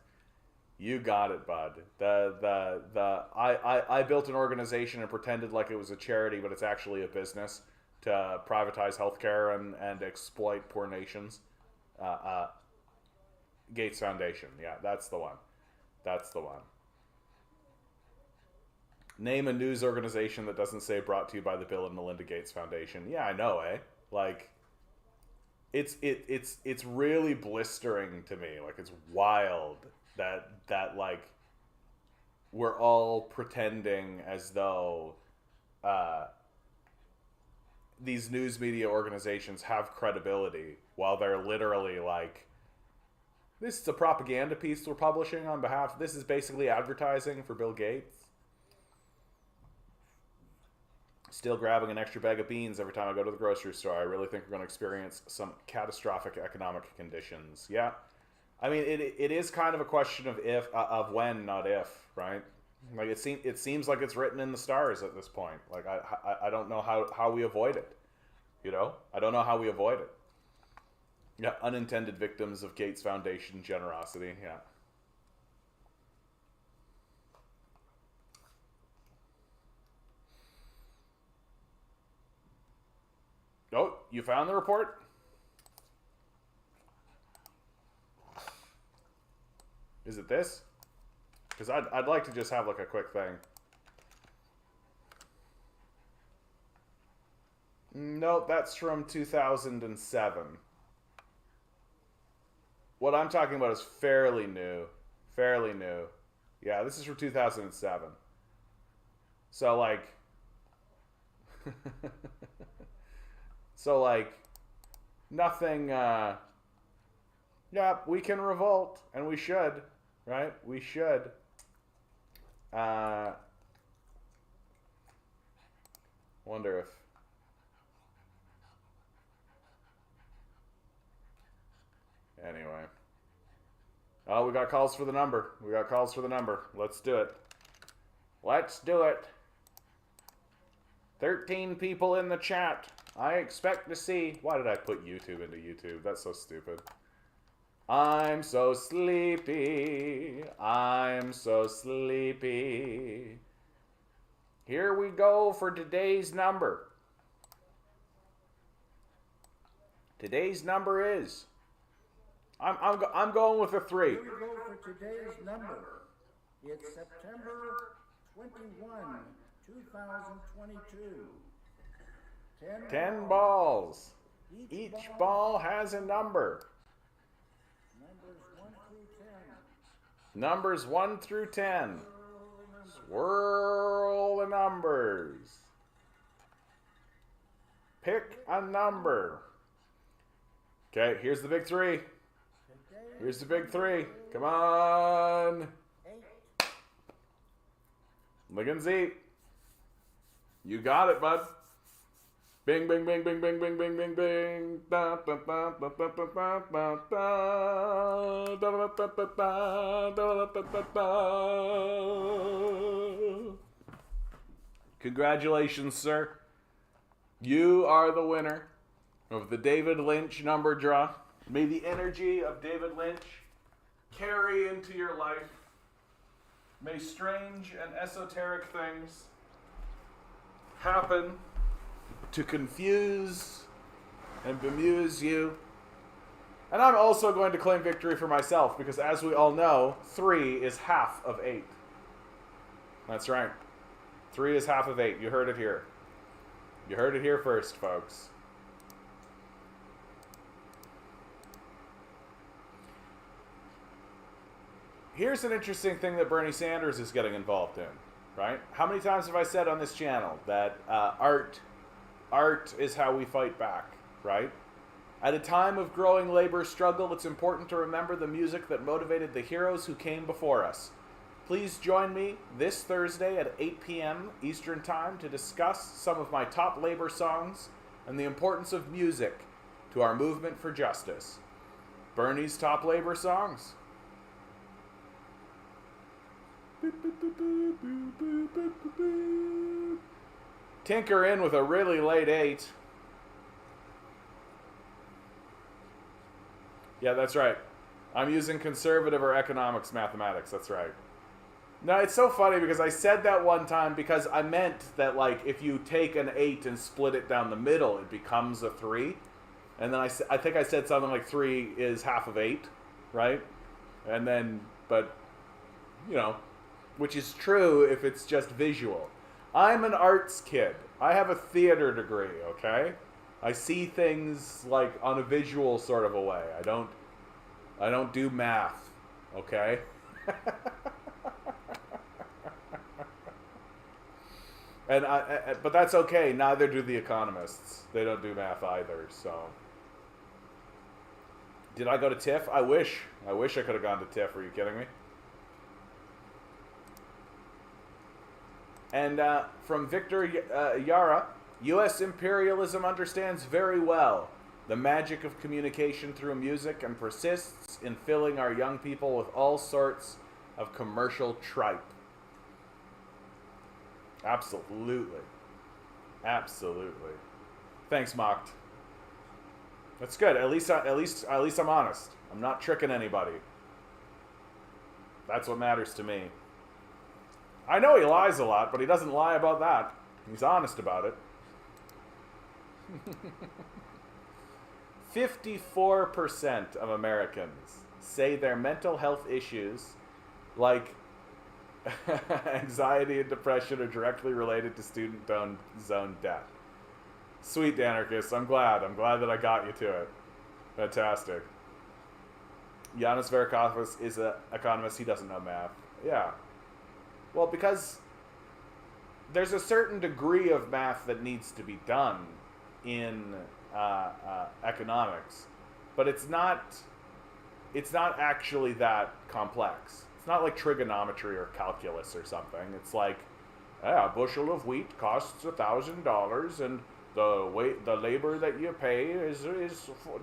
You got it, bud. I built an organization and pretended like it was a charity, but it's actually a business to privatize healthcare and exploit poor nations. Gates Foundation. Yeah, that's the one. That's the one. Name a news organization that doesn't say brought to you by the Bill and Melinda Gates Foundation. Yeah, I know, eh? Like, it's really blistering to me. Like, it's wild that like we're all pretending as though these news media organizations have credibility while they're literally like, this is a propaganda piece we're publishing on behalf. This is basically advertising for Bill Gates. Still grabbing an extra bag of beans every time I go to the grocery store. I really think we're going to experience some catastrophic economic conditions. Yeah. I mean, it is kind of a question of when, not if, right? Like it seems like it's written in the stars at this point. Like I don't know how we avoid it. You know? I don't know how we avoid it. Yeah, unintended victims of Gates Foundation generosity. Yeah. Oh, you found the report? Is it this? Because I'd like to just have like a quick thing. No, that's from 2007. What I'm talking about is fairly new. Fairly new. Yeah, this is from 2007. So like... So, like, nothing, yeah, we can revolt, and we should, right? We should. Wonder if... Anyway. Oh, we got calls for the number. We got calls for the number. Let's do it. Let's do it. 13 people in the chat. I expect to see... Why did I put YouTube into YouTube? That's so stupid. I'm so sleepy. I'm so sleepy. Here we go for today's number. Today's number is... I'm going with a 3. Here we go for today's number. It's September 21, 2022. 10 balls. Each ball has a number. Numbers 1 through 10. Numbers 1 through 10. Swirl the numbers. Pick a number. Okay, here's the big 3. Here's the big 3. Come on. 8. Mackenzie. You got it, bud. Bing, bing, bing, bing, bing, bing, bing, bing, bing. Da, da, da, da, da, da, da, da, da, da, da, da, da, da, da. Congratulations, sir. You are the winner of the David Lynch number draw. May the energy of David Lynch carry into your life. May strange and esoteric things happen to confuse and bemuse you. And I'm also going to claim victory for myself because, as we all know, 3 is half of 8. That's right. 3 is half of 8. You heard it here. You heard it here first, folks. Here's an interesting thing that Bernie Sanders is getting involved in, right? How many times have I said on this channel that art is how we fight back, right? At a time of growing labor struggle, it's important to remember the music that motivated the heroes who came before us. Please join me this Thursday at 8 p.m. Eastern Time to discuss some of my top labor songs and the importance of music to our movement for justice. Bernie's top labor songs. Tinker in with a really late 8. Yeah, that's right. I'm using conservative or economics mathematics. That's right. No, it's so funny because I said that one time because I meant that, like, if you take an 8 and split it down the middle, it becomes a 3. And then I think I said something like 3 is half of 8, right? And then, but, you know, which is true if it's just visual. I'm an arts kid. I have a theater degree, okay? I see things, like, on a visual sort of a way. I don't do math, okay? And but that's okay. Neither do the economists. They don't do math either. So, did I go to TIFF? I wish I could have gone to TIFF. Are you kidding me? And from Victor Yara, U.S. imperialism understands very well the magic of communication through music and persists in filling our young people with all sorts of commercial tripe. Absolutely. Absolutely. Thanks, Mocked. That's good. At least I'm honest. I'm not tricking anybody. That's what matters to me. I know he lies a lot, but he doesn't lie about that. He's honest about it. 54% of Americans say their mental health issues, like anxiety and depression, are directly related to student zone debt. Sweet anarchist, I'm glad that I got you to it. Fantastic. Yanis Varoufakis is an economist. He doesn't know math. Yeah. Well, because there's a certain degree of math that needs to be done in economics, but it's not actually that complex. It's not like trigonometry or calculus or something. It's like, a bushel of wheat costs $1,000, and the labor that you pay is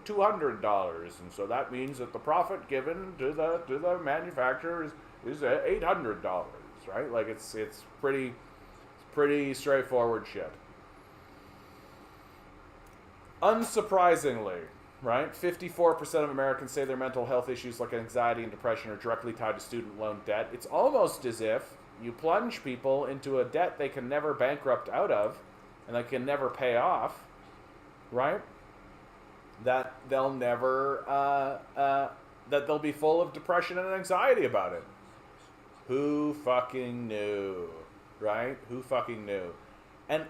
$200, and so that means that the profit given to the manufacturer is $800, right? Like it's pretty straightforward shit. Unsurprisingly, right? 54% of Americans say their mental health issues like anxiety and depression are directly tied to student loan debt. It's almost as if you plunge people into a debt they can never bankrupt out of and they can never pay off, right? That they'll never, that they'll be full of depression and anxiety about it. Who fucking knew, right? Who fucking knew? And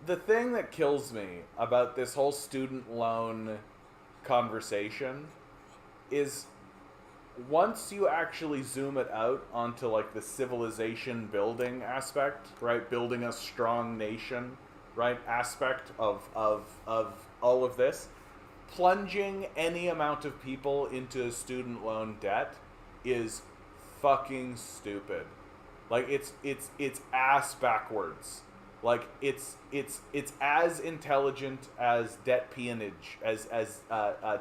the thing that kills me about this whole student loan conversation is once you actually zoom it out onto like the civilization building aspect, right? Building a strong nation, right? Aspect of all of this, plunging any amount of people into student loan debt is fucking stupid. Like it's ass backwards. Like it's as intelligent as debt peonage, as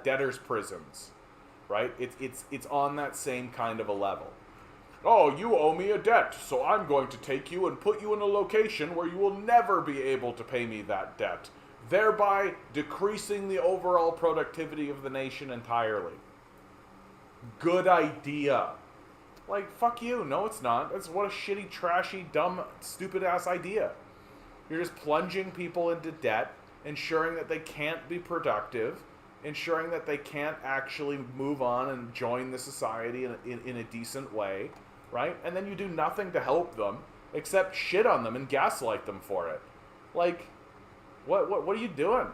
debtors' prisons, right? It's on that same kind of a level. Oh, you owe me a debt, so I'm going to take you and put you in a location where you will never be able to pay me that debt, thereby decreasing the overall productivity of the nation entirely. Good idea. Like, fuck you. No, it's not. That's what a shitty, trashy, dumb, stupid-ass idea. You're just plunging people into debt, ensuring that they can't be productive, ensuring that they can't actually move on and join the society in a decent way, right? And then you do nothing to help them except shit on them and gaslight them for it. Like, what are you doing?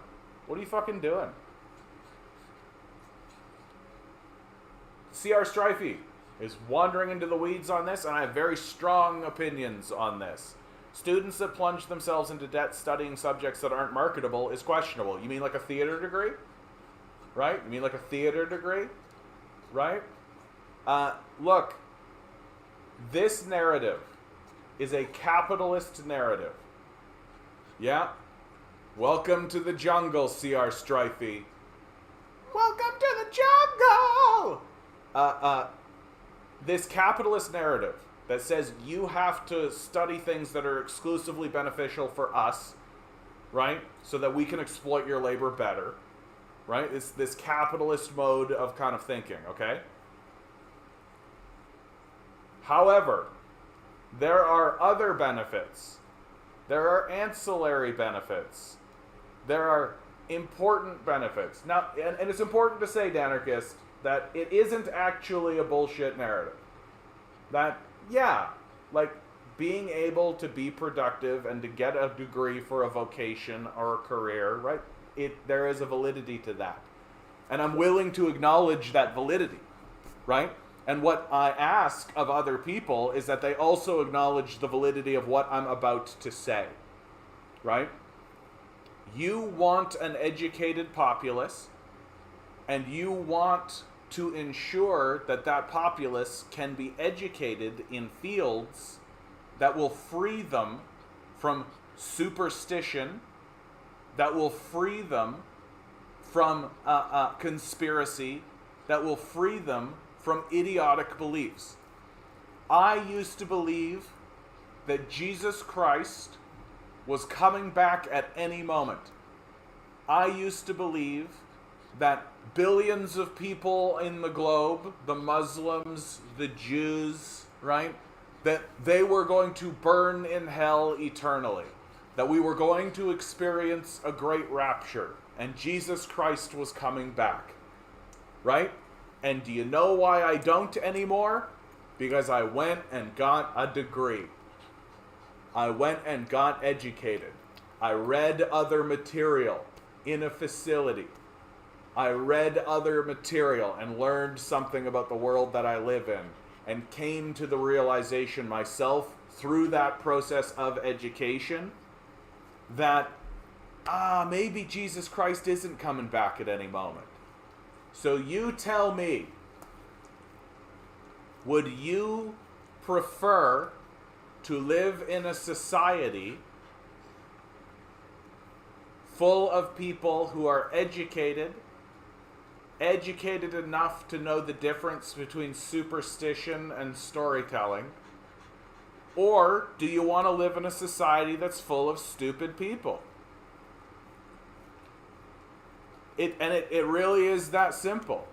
What are you fucking doing? C.R. Strifey is wandering into the weeds on this, and I have very strong opinions on this. Students that plunge themselves into debt studying subjects that aren't marketable is questionable. You mean like a theater degree? Right? You mean like a theater degree? Right? Look, this narrative is a capitalist narrative. Yeah? Welcome to the jungle, C.R. Strifey. Welcome to the jungle! This capitalist narrative that says you have to study things that are exclusively beneficial for us, right? So that we can exploit your labor better, right? It's this capitalist mode of kind of thinking, okay? However, there are other benefits. There are ancillary benefits. There are important benefits. Now, and it's important to say, Danarchist, that it isn't actually a bullshit narrative. That, yeah, like being able to be productive and to get a degree for a vocation or a career, right? There is a validity to that. And I'm willing to acknowledge that validity, right? And what I ask of other people is that they also acknowledge the validity of what I'm about to say, right? You want an educated populace, and you want to ensure that that populace can be educated in fields that will free them from superstition, that will free them from conspiracy, that will free them from idiotic beliefs. I used to believe that Jesus Christ was coming back at any moment. I used to believe that billions of people in the globe, the Muslims, the Jews, right, that they were going to burn in hell eternally, that we were going to experience a great rapture, and Jesus Christ was coming back, right? And do you know why I don't anymore? Because I went and got a degree. I went and got educated. I read other material in a facility. I read other material and learned something about the world that I live in, and came to the realization myself through that process of education that maybe Jesus Christ isn't coming back at any moment. So you tell me, would you prefer to live in a society full of people who are educated enough to know the difference between superstition and storytelling? Or do you want to live in a society that's full of stupid people? It really is that simple.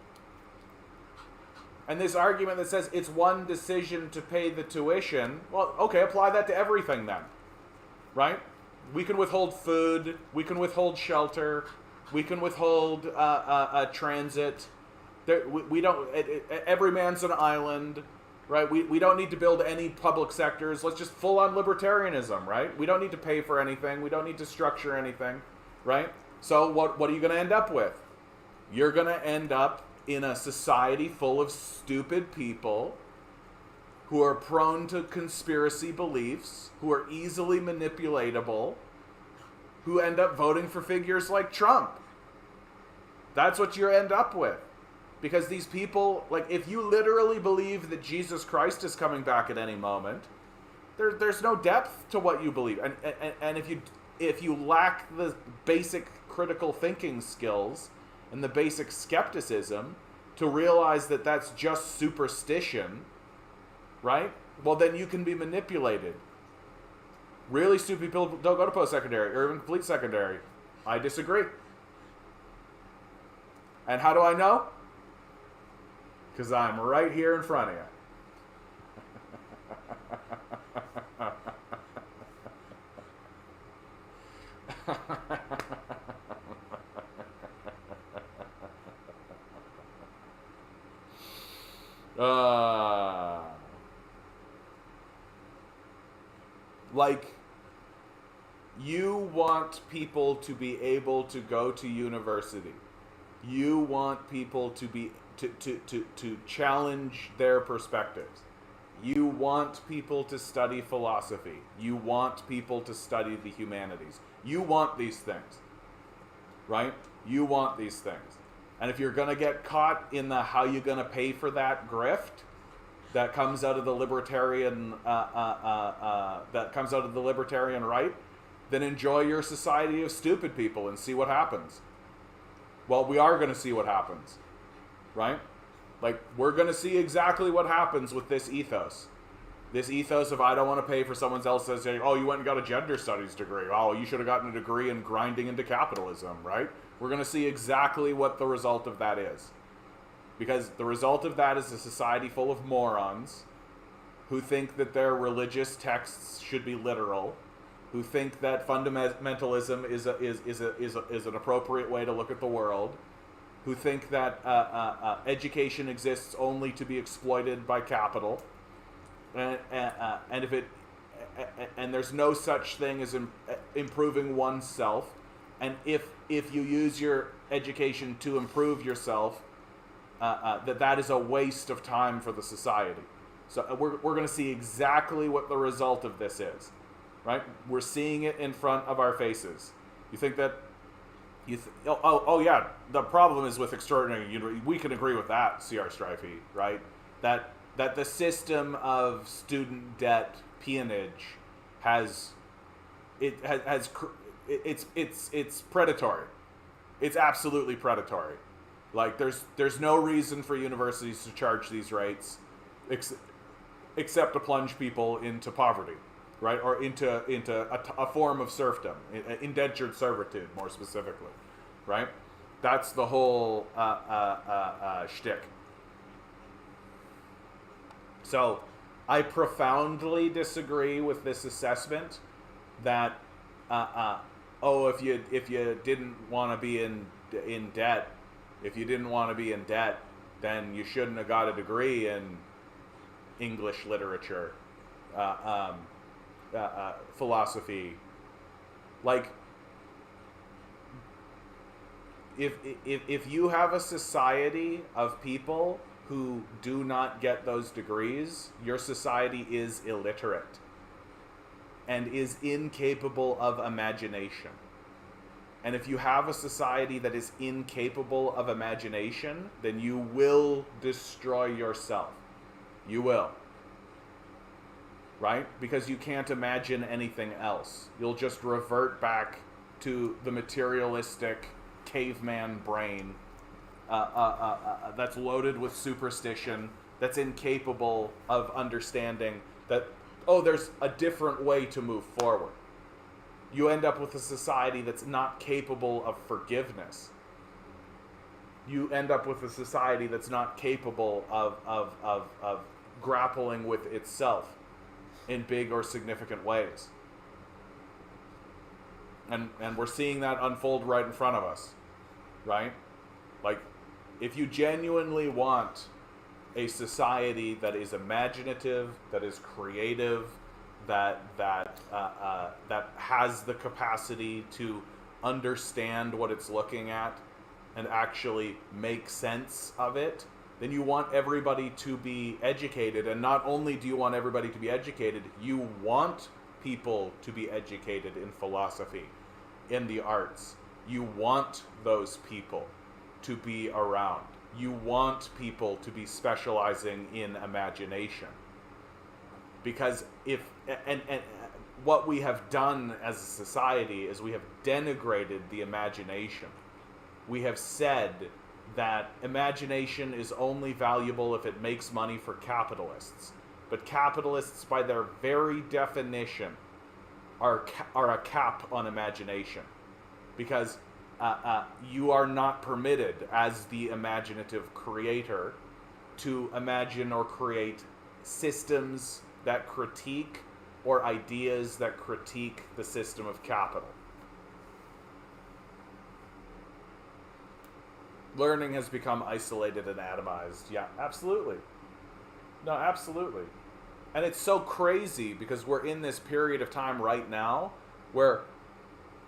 And this argument that says it's one decision to pay the tuition, well, okay, apply that to everything then, right? We can withhold food, we can withhold shelter, we can withhold transit. We don't. Every man's an island, right? We don't need to build any public sectors. Let's just full on libertarianism, right? We don't need to pay for anything. We don't need to structure anything, right? So what are you going to end up with? You're going to end up in a society full of stupid people who are prone to conspiracy beliefs, who are easily manipulatable, who end up voting for figures like Trump. That's what you end up with. Because these people, like, if you literally believe that Jesus Christ is coming back at any moment, there's no depth to what you believe. And if you lack the basic critical thinking skills and the basic skepticism to realize that that's just superstition, right? Well, then you can be manipulated. Really stupid people don't go to post-secondary or even complete secondary. I disagree. And how do I know? Because I'm right here in front of you. Like, you want people to be able to go to university. You want people to be to challenge their perspectives. You want people to study philosophy. You want people to study the humanities. You want these things, right? You want these things. And if you're going to get caught in the how you going to pay for that grift that comes out of the libertarian right, then enjoy your society of stupid people and see what happens. Well, we are going to see what happens, right? Like, we're going to see exactly what happens with this ethos. This ethos of I don't want to pay for someone else saying, oh, you went and got a gender studies degree. Oh, you should have gotten a degree in grinding into capitalism, right? We're going to see exactly what the result of that is. Because the result of that is a society full of morons who think that their religious texts should be literal, who think that fundamentalism is an appropriate way to look at the world, who think that education exists only to be exploited by capital, and there's no such thing as improving oneself, and if you use your education to improve yourself, that is a waste of time for the society. So we're going to see exactly what the result of this is, right? We're seeing it in front of our faces. You think that oh yeah, the problem is with extraordinary. We can agree with that, C.R. Strifey, right? That the system of student debt peonage it's predatory. It's absolutely predatory. Like there's no reason for universities to charge these rates, except to plunge people into poverty, right? Or into a form of serfdom, indentured servitude, more specifically, right? That's the whole shtick. So, I profoundly disagree with this assessment that, if you didn't want to be in debt, then you shouldn't have got a degree in English literature, philosophy. Like, if you have a society of people who do not get those degrees, your society is illiterate and is incapable of imagination. And if you have a society that is incapable of imagination, then you will destroy yourself. You will. Right? Because you can't imagine anything else. You'll just revert back to the materialistic caveman brain that's loaded with superstition, that's incapable of understanding that, there's a different way to move forward. You end up with a society that's not capable of forgiveness. You end up with a society that's not capable of grappling with itself in big or significant ways. And we're seeing that unfold right in front of us, right? Like, if you genuinely want a society that is imaginative, that is creative, that has the capacity to understand what it's looking at and actually make sense of it, then you want everybody to be educated. And not only do you want everybody to be educated, you want people to be educated in philosophy, in the arts. You want those people to be around. You want people to be specializing in imagination. Because what we have done as a society is we have denigrated the imagination. We have said that imagination is only valuable if it makes money for capitalists. But capitalists, by their very definition, are a cap on imagination. Because you are not permitted, as the imaginative creator, to imagine or create systems that critique or ideas that critique the system of capital. Learning has become isolated and atomized. Yeah, absolutely. No, absolutely. And it's so crazy because we're in this period of time right now where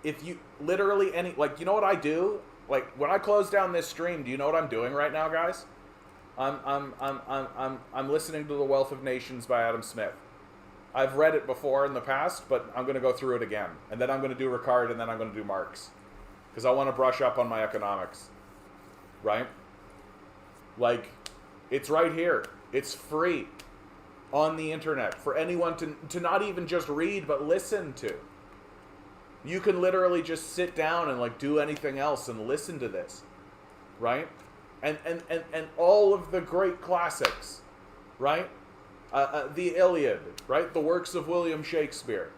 if you literally you know what I do? Like, when I close down this stream, do you know what I'm doing right now, guys? I'm listening to The Wealth of Nations by Adam Smith. I've read it before in the past, but I'm going to go through it again. And then I'm going to do Ricard, and then I'm going to do Marx. Because I want to brush up on my economics. Right? Like, it's right here. It's free on the internet for anyone to not even just read, but listen to. You can literally just sit down and like do anything else and listen to this. Right? And all of the great classics, right? The Iliad, right? The works of William Shakespeare,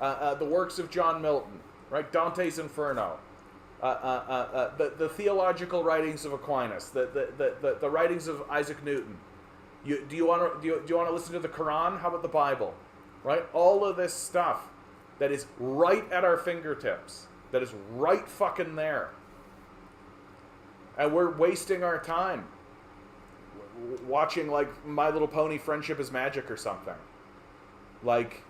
the works of John Milton, right? Dante's Inferno, the theological writings of Aquinas, the writings of Isaac Newton. Do you want to listen to the Quran? How about the Bible? Right? All of this stuff that is right at our fingertips, that is right fucking there. And we're wasting our time watching like My Little Pony Friendship is Magic or something. Like,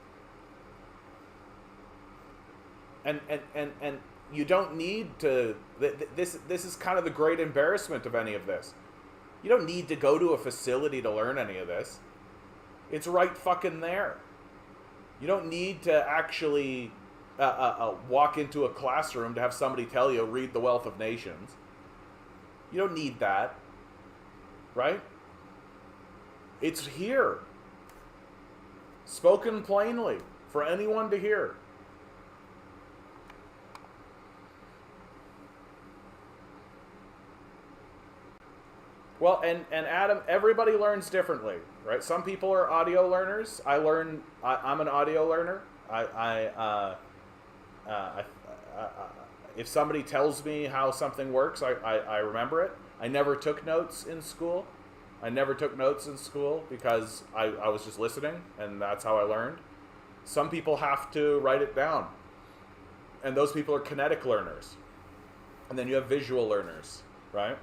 and you don't need to, this is kind of the great embarrassment of any of this. You don't need to go to a facility to learn any of this. It's right fucking there. You don't need to actually walk into a classroom to have somebody tell you, read The Wealth of Nations. You don't need that. Right? It's here. Spoken plainly for anyone to hear. Well, and Adam, everybody learns differently, right? Some people are audio learners. I'm an audio learner. If somebody tells me how something works, I remember it. I never took notes in school. Because I was just listening, and that's how I learned. Some people have to write it down. And those people are kinetic learners. And then you have visual learners, right?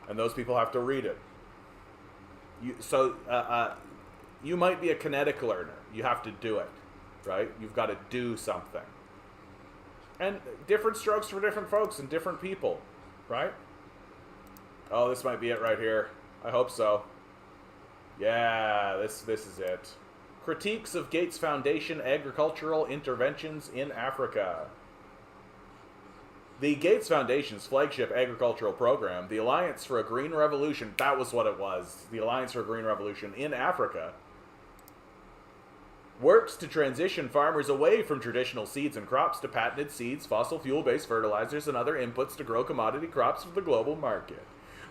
And those people have to read it. You might be a kinetic learner. You have to do it, right? You've got to do something. And different strokes for different folks and different people, right? Oh, this might be it right here. I hope so. Yeah, this is it. Critiques of Gates Foundation agricultural interventions in Africa. The Gates Foundation's flagship agricultural program, the Alliance for a Green Revolution, that was what it was, the Alliance for a Green Revolution in Africa, works to transition farmers away from traditional seeds and crops to patented seeds, fossil fuel-based fertilizers, and other inputs to grow commodity crops for the global market.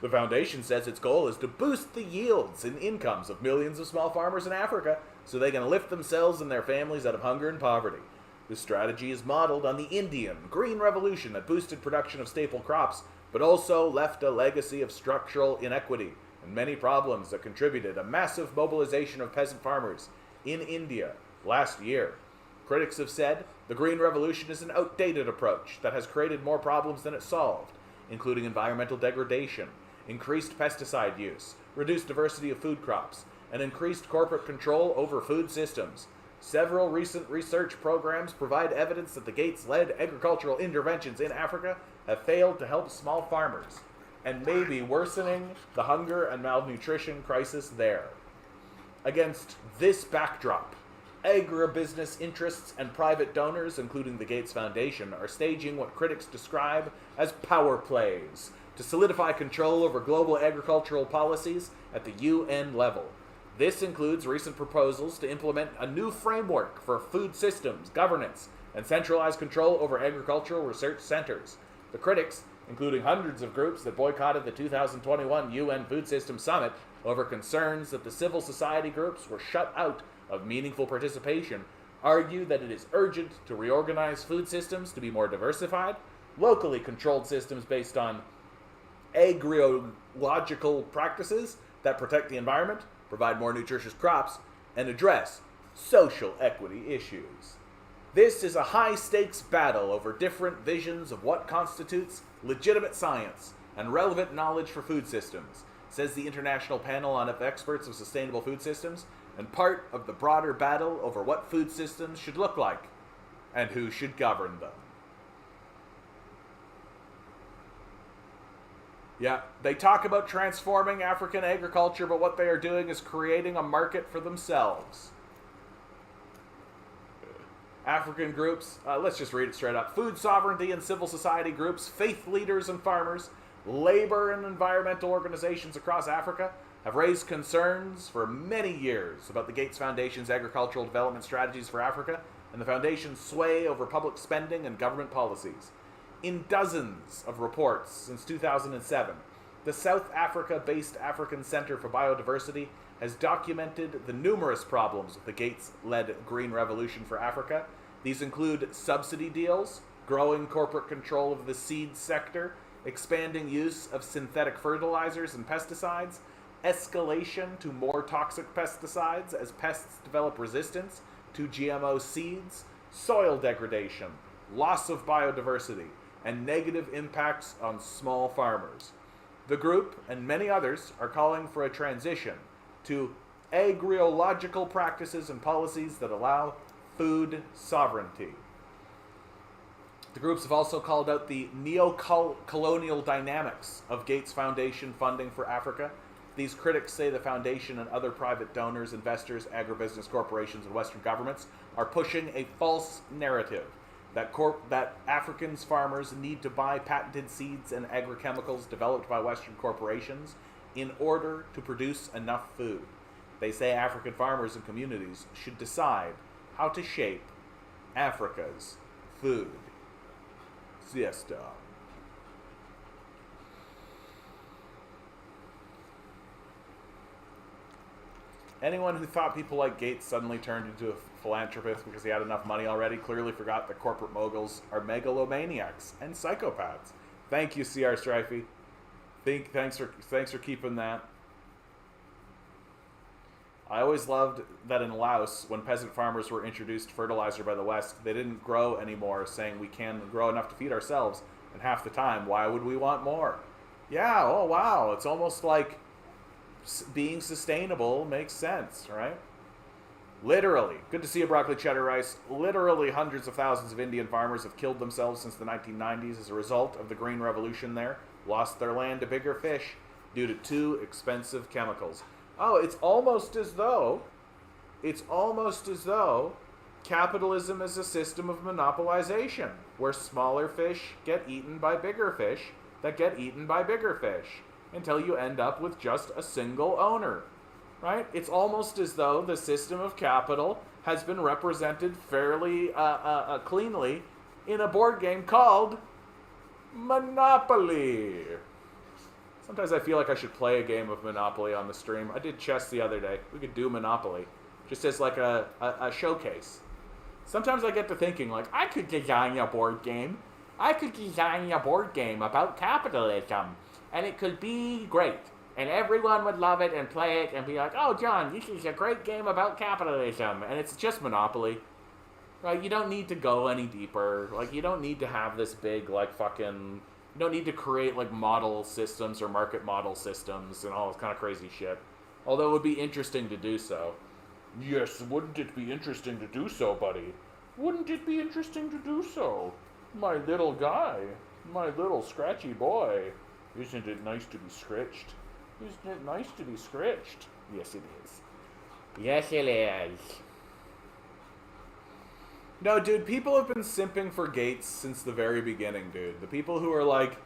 The foundation says its goal is to boost the yields and incomes of millions of small farmers in Africa so they can lift themselves and their families out of hunger and poverty. This strategy is modeled on the Indian Green Revolution that boosted production of staple crops, but also left a legacy of structural inequity and many problems that contributed a massive mobilization of peasant farmers in India last year. Critics have said the Green Revolution is an outdated approach that has created more problems than it solved, including environmental degradation, increased pesticide use, reduced diversity of food crops, and increased corporate control over food systems. Several recent research programs provide evidence that the Gates-led agricultural interventions in Africa have failed to help small farmers, and may be worsening the hunger and malnutrition crisis there. Against this backdrop, agribusiness interests and private donors, including the Gates Foundation, are staging what critics describe as power plays to solidify control over global agricultural policies at the UN level. This includes recent proposals to implement a new framework for food systems, governance, and centralized control over agricultural research centers. The critics, including hundreds of groups that boycotted the 2021 UN Food Systems Summit over concerns that the civil society groups were shut out of meaningful participation, argue that it is urgent to reorganize food systems to be more diversified, locally controlled systems based on agroecological practices that protect the environment, provide more nutritious crops, and address social equity issues. This is a high-stakes battle over different visions of what constitutes legitimate science and relevant knowledge for food systems, says the International Panel on Experts of Sustainable Food Systems, and part of the broader battle over what food systems should look like and who should govern them. Yeah, they talk about transforming African agriculture, but what they are doing is creating a market for themselves. African groups, let's just read it straight up. Food sovereignty and civil society groups, faith leaders and farmers, labor and environmental organizations across Africa have raised concerns for many years about the Gates Foundation's agricultural development strategies for Africa and the Foundation's sway over public spending and government policies. In dozens of reports since 2007, the South Africa-based African Center for Biodiversity has documented the numerous problems with the Gates-led Green Revolution for Africa. These include subsidy deals, growing corporate control of the seed sector, expanding use of synthetic fertilizers and pesticides, escalation to more toxic pesticides as pests develop resistance to GMO seeds, soil degradation, loss of biodiversity, and negative impacts on small farmers. The group, and many others, are calling for a transition to agriological practices and policies that allow food sovereignty. The groups have also called out the neo-colonial dynamics of Gates Foundation funding for Africa. These critics say the foundation and other private donors, investors, agribusiness corporations, and Western governments are pushing a false narrative that Africans' farmers need to buy patented seeds and agrochemicals developed by Western corporations in order to produce enough food. They say African farmers and communities should decide how to shape Africa's food siesta. Anyone who thought people like Gates suddenly turned into a philanthropist because he had enough money already clearly forgot that corporate moguls are megalomaniacs and psychopaths. Thank you, CR Strifey. Thanks for keeping that. I always loved that in Laos, when peasant farmers were introduced fertilizer by the West, they didn't grow anymore, saying we can grow enough to feed ourselves, and half the time, why would we want more? Yeah, oh wow, it's almost like being sustainable makes sense, right? Literally, good to see you, broccoli cheddar rice. Literally hundreds of thousands of Indian farmers have killed themselves since the 1990s as a result of the Green Revolution there, lost their land to bigger fish due to too expensive chemicals. Oh, it's almost as though capitalism is a system of monopolization, where smaller fish get eaten by bigger fish that get eaten by bigger fish, until you end up with just a single owner, right? It's almost as though the system of capital has been represented fairly cleanly in a board game called Monopoly. Sometimes I feel like I should play a game of Monopoly on the stream. I did chess the other day. We could do Monopoly, just as like a showcase. Sometimes I get to thinking, like, I could design a board game. I could design a board game about capitalism, and it could be great. And everyone would love it and play it and be like, oh, John, this is a great game about capitalism. And it's just Monopoly. Right? You don't need to go any deeper. Like, you don't need to have this big, like, fucking... You don't need to create, like, model systems or market model systems and all this kind of crazy shit. Although it would be interesting to do so. Yes, wouldn't it be interesting to do so, buddy? Wouldn't it be interesting to do so? My little guy. My little scratchy boy. Isn't it nice to be scratched? Isn't it nice to be scratched? Yes, it is. Yes, it is. No, dude, people have been simping for Gates since the very beginning, dude. The people who are like,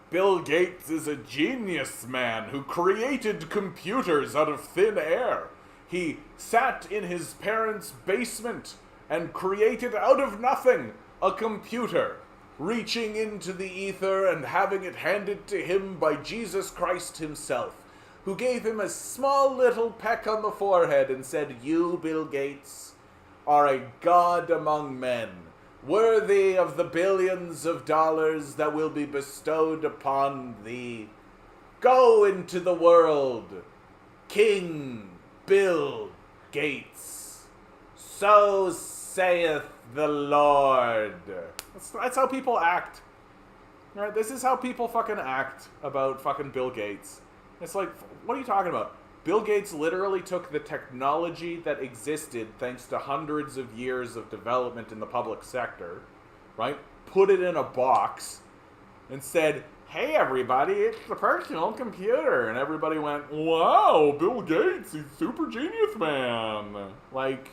Bill Gates is a genius man who created computers out of thin air. He sat in his parents' basement and created out of nothing a computer, reaching into the ether and having it handed to him by Jesus Christ himself, who gave him a small little peck on the forehead and said, you, Bill Gates, are a god among men, worthy of the billions of dollars that will be bestowed upon thee. Go into the world, King Bill Gates. So saith the Lord. That's how people act. Right? This is how people fucking act about fucking Bill Gates. It's like, what are you talking about? Bill Gates literally took the technology that existed thanks to hundreds of years of development in the public sector, right? Put it in a box and said, hey everybody, it's the personal computer. And everybody went, wow, Bill Gates, he's super genius man. Like,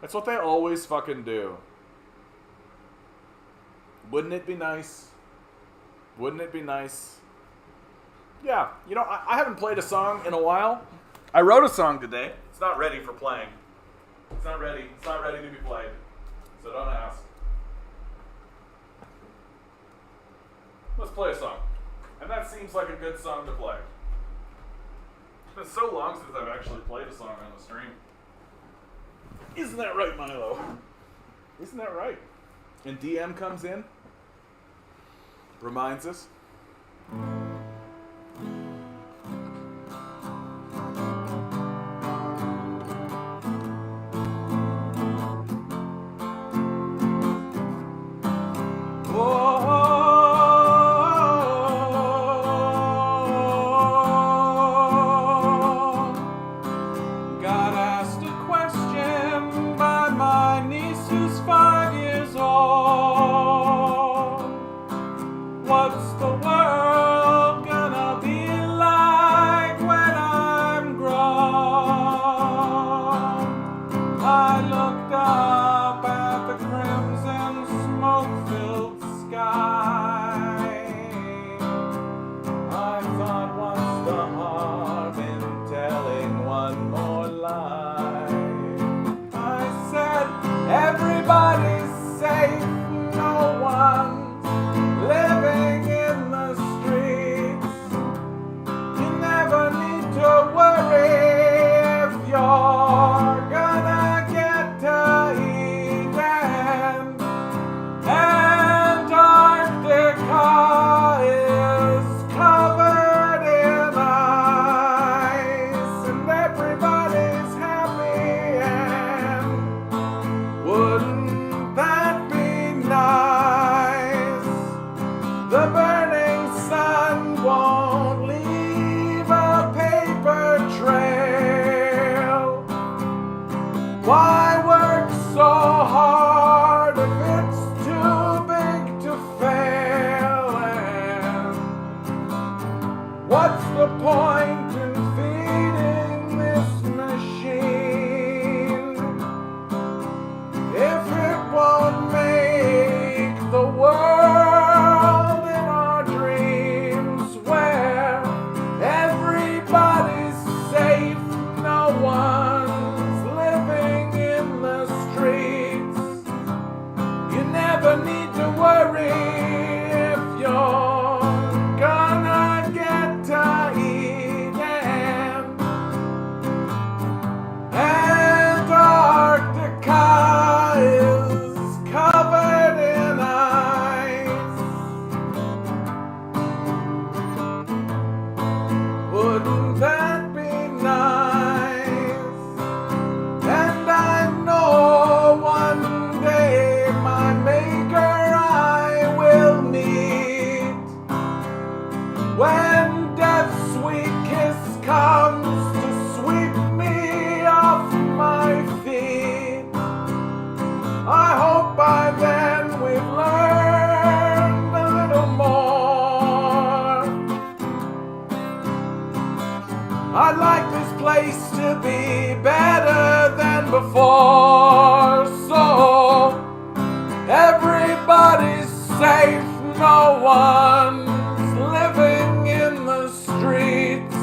that's what they always fucking do. Wouldn't it be nice? Wouldn't it be nice? Yeah, you know, I haven't played a song in a while. I wrote a song today. It's not ready for playing. It's not ready. It's not ready to be played. So don't ask. Let's play a song. And that seems like a good song to play. It's been so long since I've actually played a song on the stream. Isn't that right, Milo? Isn't that right? And DM comes in, reminds us. I said, everybody's safe, no one's living in the streets. You never need to worry if you're gonna get to Eden. Antarctica is covered in ice, and everybody's happy, and wouldn't that be nice? The burning sun won't leave a paper trail. Why work so hard if it's too big to fail? And what's the point in feeding this machine if it won't make the world in our dreams where everybody's safe, no one's living in the streets? You never need to worry if you're gonna get to Eden. Antarctica is covered in ice. Wouldn't that be nice? And I know one day my maker I will meet. When death's sweet kiss comes to sweep me off my feet, I hope by then we've learned a little more. I'd like this place to be better than before, so everybody's safe, no one's living in the streets.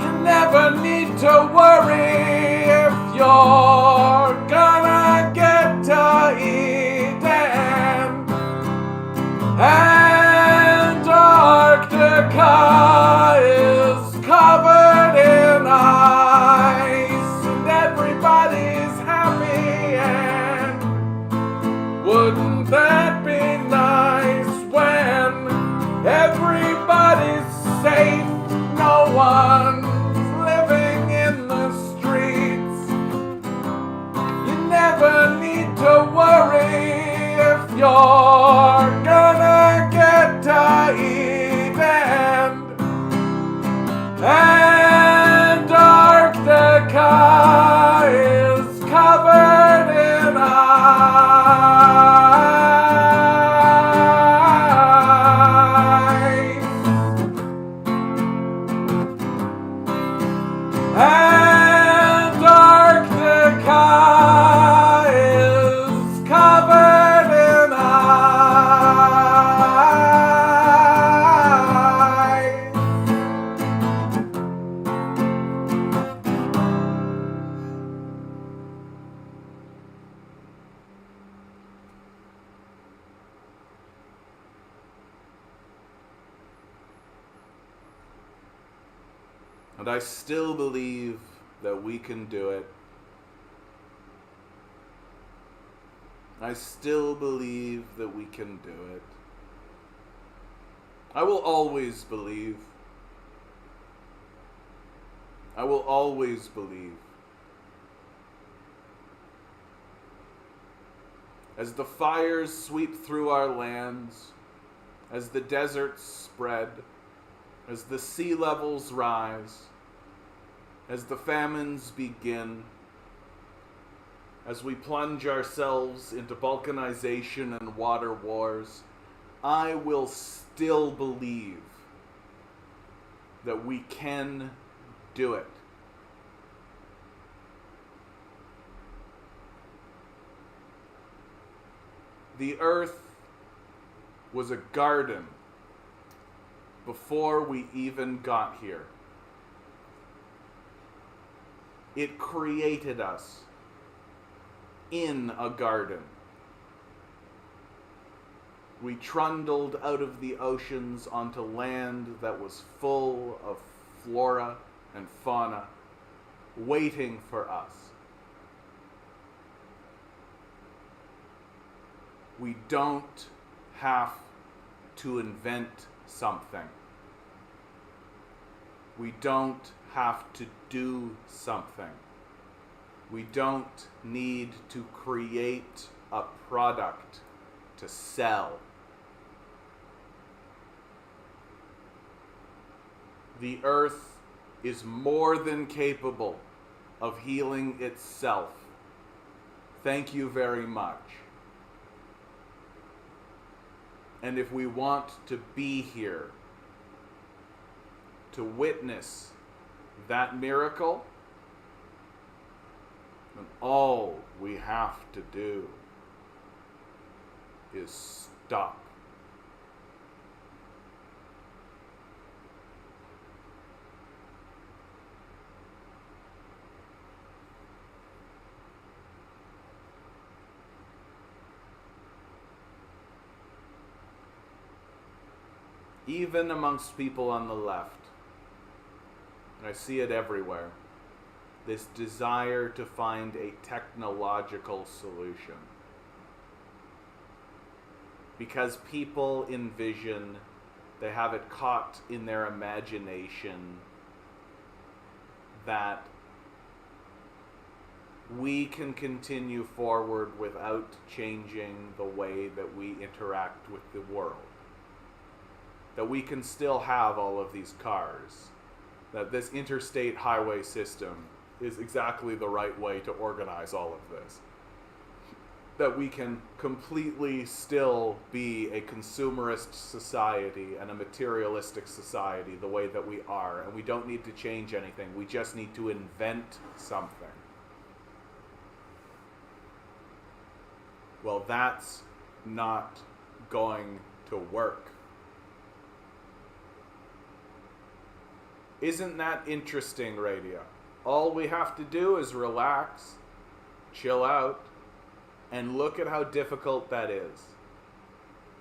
You never need to worry if you're gonna get to Eden. Antarctica is covered in ice, and everybody's happy, and wouldn't that be nice when everybody's safe, no one's living in the streets? You never need to worry if you're gonna get to Eden. Antarctica is covered in ice. Antarctica is covered in ice. And I still believe that we can do it. I still believe that we can do it. I will always believe. I will always believe. As the fires sweep through our lands, as the deserts spread, as the sea levels rise, as the famines begin, as we plunge ourselves into balkanization and water wars, I will still believe that we can do it. The earth was a garden before we even got here. It created us in a garden. We trundled out of the oceans onto land that was full of flora and fauna, waiting for us. We don't have to invent something. We don't have to do something. We don't need to create a product to sell. The earth is more than capable of healing itself. Thank you very much. And if we want to be here to witness that miracle, then all we have to do is stop. Even amongst people on the left, and I see it everywhere, this desire to find a technological solution. Because people envision, they have it caught in their imagination that we can continue forward without changing the way that we interact with the world. That we can still have all of these cars, that this interstate highway system is exactly the right way to organize all of this, that we can completely still be a consumerist society and a materialistic society the way that we are, and we don't need to change anything, we just need to invent something. Well, that's not going to work. Isn't that interesting, radio? All we have to do is relax, chill out, and look at how difficult that is.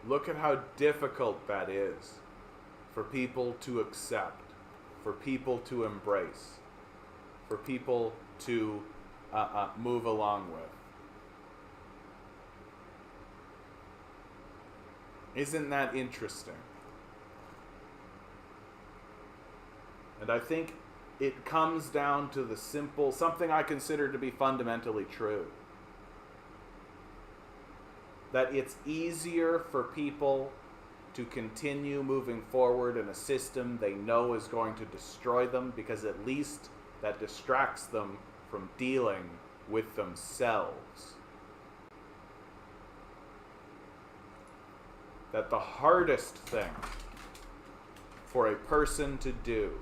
Look at how difficult that is for people to accept, for people to embrace, for people to move along with. Isn't that interesting? And I think it comes down to the simple, something I consider to be fundamentally true. That it's easier for people to continue moving forward in a system they know is going to destroy them, because at least that distracts them from dealing with themselves. That the hardest thing for a person to do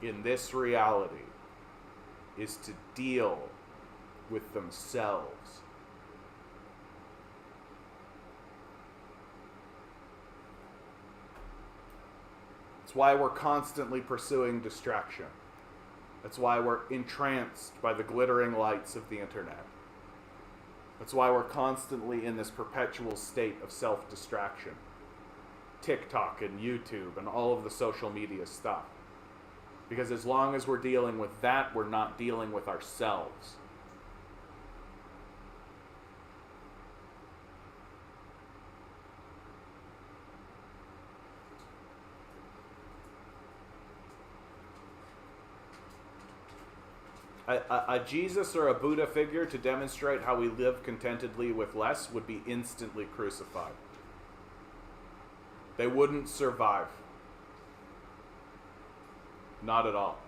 in this reality is to deal with themselves. It's why we're constantly pursuing distraction. That's why we're entranced by the glittering lights of the internet. That's why we're constantly in this perpetual state of self-distraction. TikTok and YouTube and all of the social media stuff. Because as long as we're dealing with that, we're not dealing with ourselves. A Jesus or a Buddha figure to demonstrate how we live contentedly with less would be instantly crucified. They wouldn't survive. Not at all.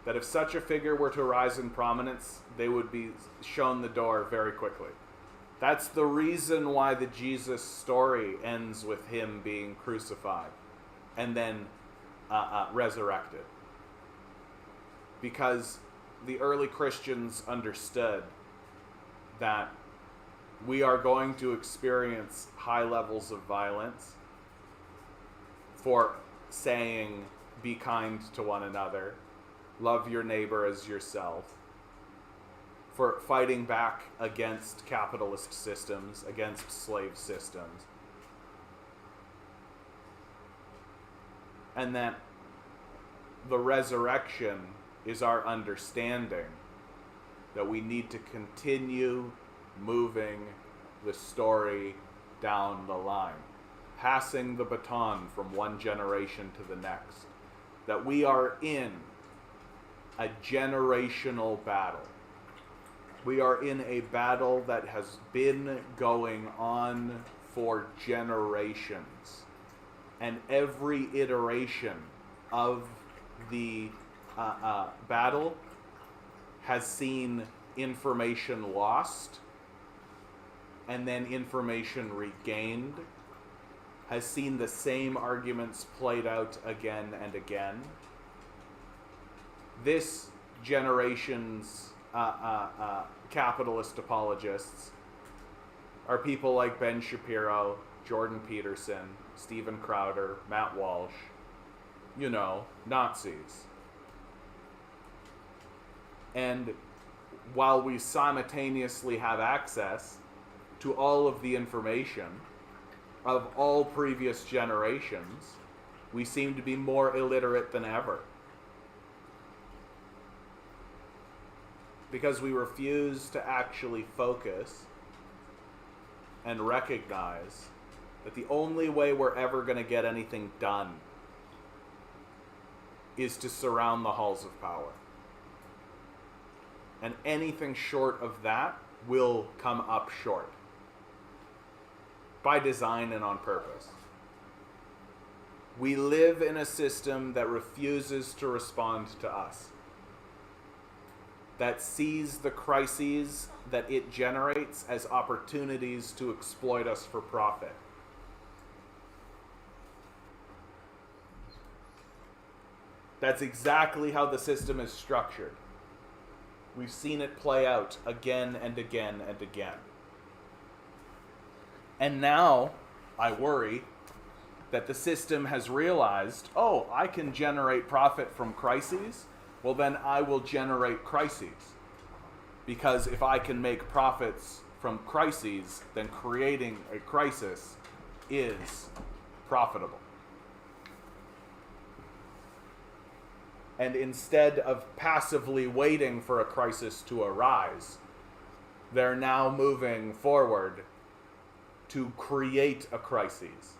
That if such a figure were to rise in prominence, they would be shown the door very quickly. That's the reason why the Jesus story ends with him being crucified and then resurrected. Because the early Christians understood that we are going to experience high levels of violence for saying, be kind to one another, love your neighbor as yourself, for fighting back against capitalist systems, against slave systems. And that the resurrection is our understanding that we need to continue moving the story down the line, passing the baton from one generation to the next, that we are in a generational battle. We are in a battle that has been going on for generations. And every iteration of the battle has seen information lost and then information regained, has seen the same arguments played out again and again. This generation's capitalist apologists are people like Ben Shapiro, Jordan Peterson, Steven Crowder, Matt Walsh, you know, Nazis. And while we simultaneously have access to all of the information of all previous generations, we seem to be more illiterate than ever. Because we refuse to actually focus and recognize that the only way we're ever going to get anything done is to surround the halls of power. And anything short of that will come up short. By design and on purpose. We live in a system that refuses to respond to us, that sees the crises that it generates as opportunities to exploit us for profit. That's exactly how the system is structured. We've seen it play out again and again and again. And now, I worry that the system has realized, oh, I can generate profit from crises, well then I will generate crises. Because if I can make profits from crises, then creating a crisis is profitable. And instead of passively waiting for a crisis to arise, they're now moving forward to create a crisis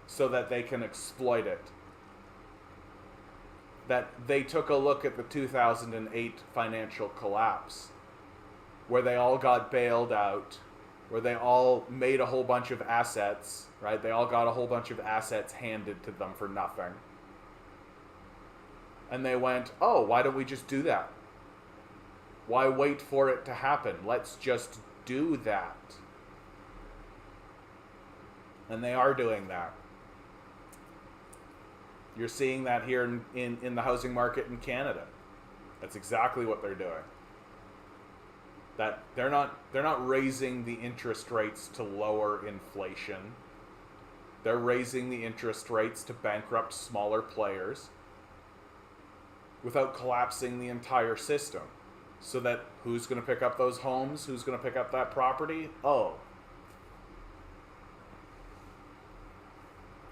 so that they can exploit it. That they took a look at the 2008 financial collapse, where they all got bailed out, where they all made a whole bunch of assets, right? They all got a whole bunch of assets handed to them for nothing. And they went, oh, why don't we just do that? Why wait for it to happen? Let's just do that. And they are doing that. You're seeing that here in the housing market in Canada. That's exactly what they're doing. That they're not raising the interest rates to lower inflation. They're raising the interest rates to bankrupt smaller players without collapsing the entire system. So that who's going to pick up those homes? Who's going to pick up that property? Oh.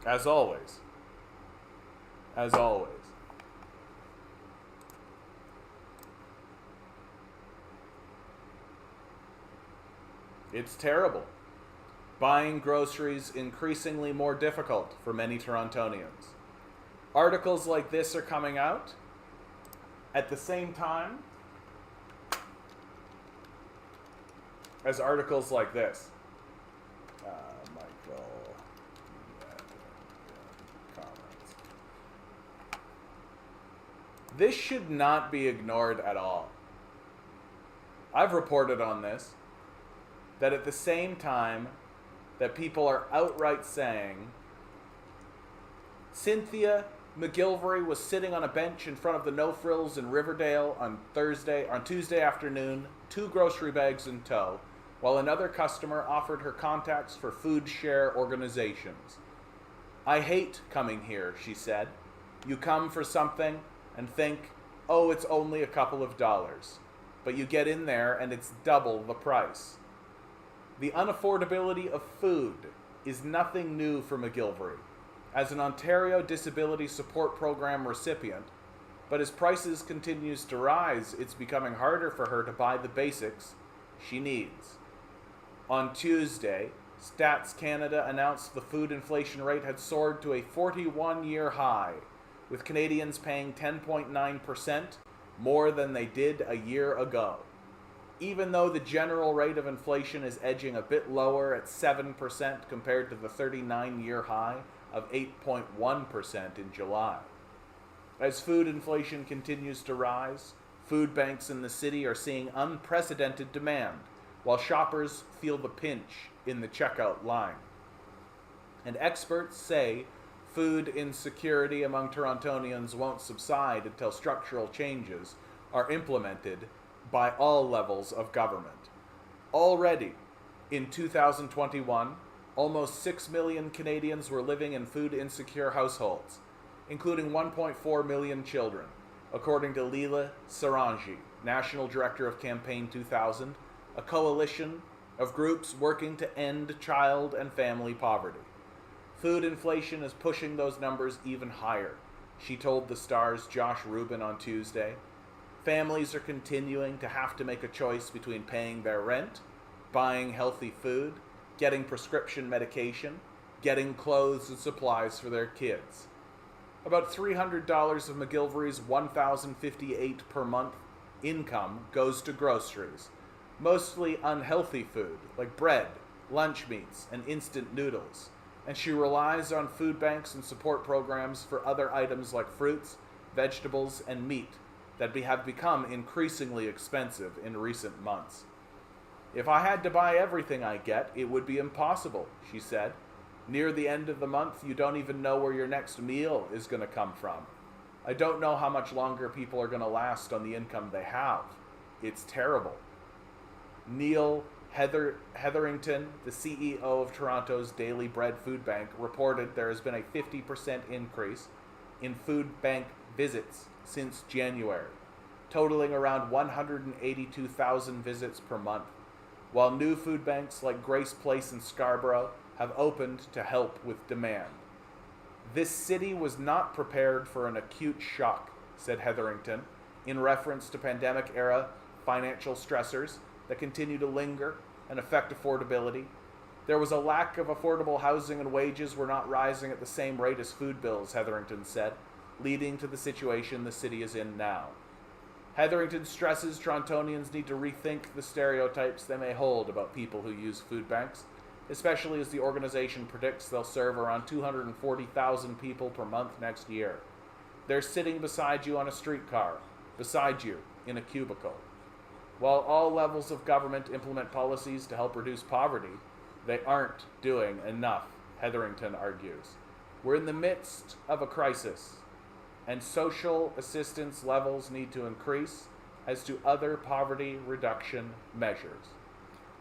As always. As always. It's terrible. Buying groceries increasingly more difficult for many Torontonians. Articles like this are coming out at the same time as articles like this. Michael. Comments. This should not be ignored at all. I've reported on this, that at the same time that people are outright saying Cynthia McGilvery was sitting on a bench in front of the No Frills in Riverdale on Tuesday afternoon, 2 grocery bags in tow, while another customer offered her contacts for food share organizations. I hate coming here, she said. You come for something, and think, oh, it's only a couple of dollars. But you get in there and it's double the price. The unaffordability of food is nothing new for McGilvery. As an Ontario Disability Support Program recipient, but as prices continues to rise, it's becoming harder for her to buy the basics she needs. On Tuesday, Stats Canada announced the food inflation rate had soared to a 41-year high, with Canadians paying 10.9% more than they did a year ago. Even though the general rate of inflation is edging a bit lower at 7% compared to the 39-year high of 8.1% in July. As food inflation continues to rise, food banks in the city are seeing unprecedented demand, while shoppers feel the pinch in the checkout line. And experts say food insecurity among Torontonians won't subside until structural changes are implemented by all levels of government. Already, in 2021, almost 6 million Canadians were living in food insecure households, including 1.4 million children, according to Leela Sarangi, National Director of Campaign 2000, a coalition of groups working to end child and family poverty. Food inflation is pushing those numbers even higher, she told the Star's Josh Rubin on Tuesday. Families are continuing to have to make a choice between paying their rent, buying healthy food, getting prescription medication, getting clothes and supplies for their kids. About $300 of McGilvery's $1,058 per month income goes to groceries, mostly unhealthy food like bread, lunch meats, and instant noodles, and she relies on food banks and support programs for other items like fruits, vegetables, and meat that have become increasingly expensive in recent months. If I had to buy everything I get, it would be impossible, she said. Near the end of the month, you don't even know where your next meal is going to come from. I don't know how much longer people are going to last on the income they have. It's terrible. Neil Hetherington, the CEO of Toronto's Daily Bread Food Bank, reported there has been a 50% increase in food bank visits since January, totaling around 182,000 visits per month, while new food banks like Grace Place in Scarborough have opened to help with demand. This city was not prepared for an acute shock, said Hetherington, in reference to pandemic-era financial stressors that continue to linger and affect affordability. There was a lack of affordable housing and wages were not rising at the same rate as food bills, Hetherington said, leading to the situation the city is in now. Hetherington stresses Torontonians need to rethink the stereotypes they may hold about people who use food banks, especially as the organization predicts they'll serve around 240,000 people per month next year. They're sitting beside you on a streetcar, beside you in a cubicle. While all levels of government implement policies to help reduce poverty, they aren't doing enough, Hetherington argues. We're in the midst of a crisis, and social assistance levels need to increase, as do other poverty reduction measures.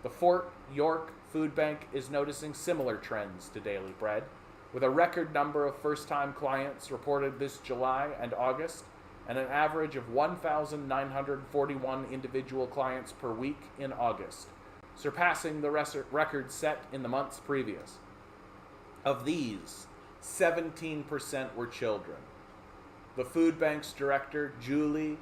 The Fort York Food Bank is noticing similar trends to Daily Bread, with a record number of first-time clients reported this July and August, and an average of 1,941 individual clients per week in August, surpassing the record set in the months previous. Of these, 17% were children. The food bank's director, Julie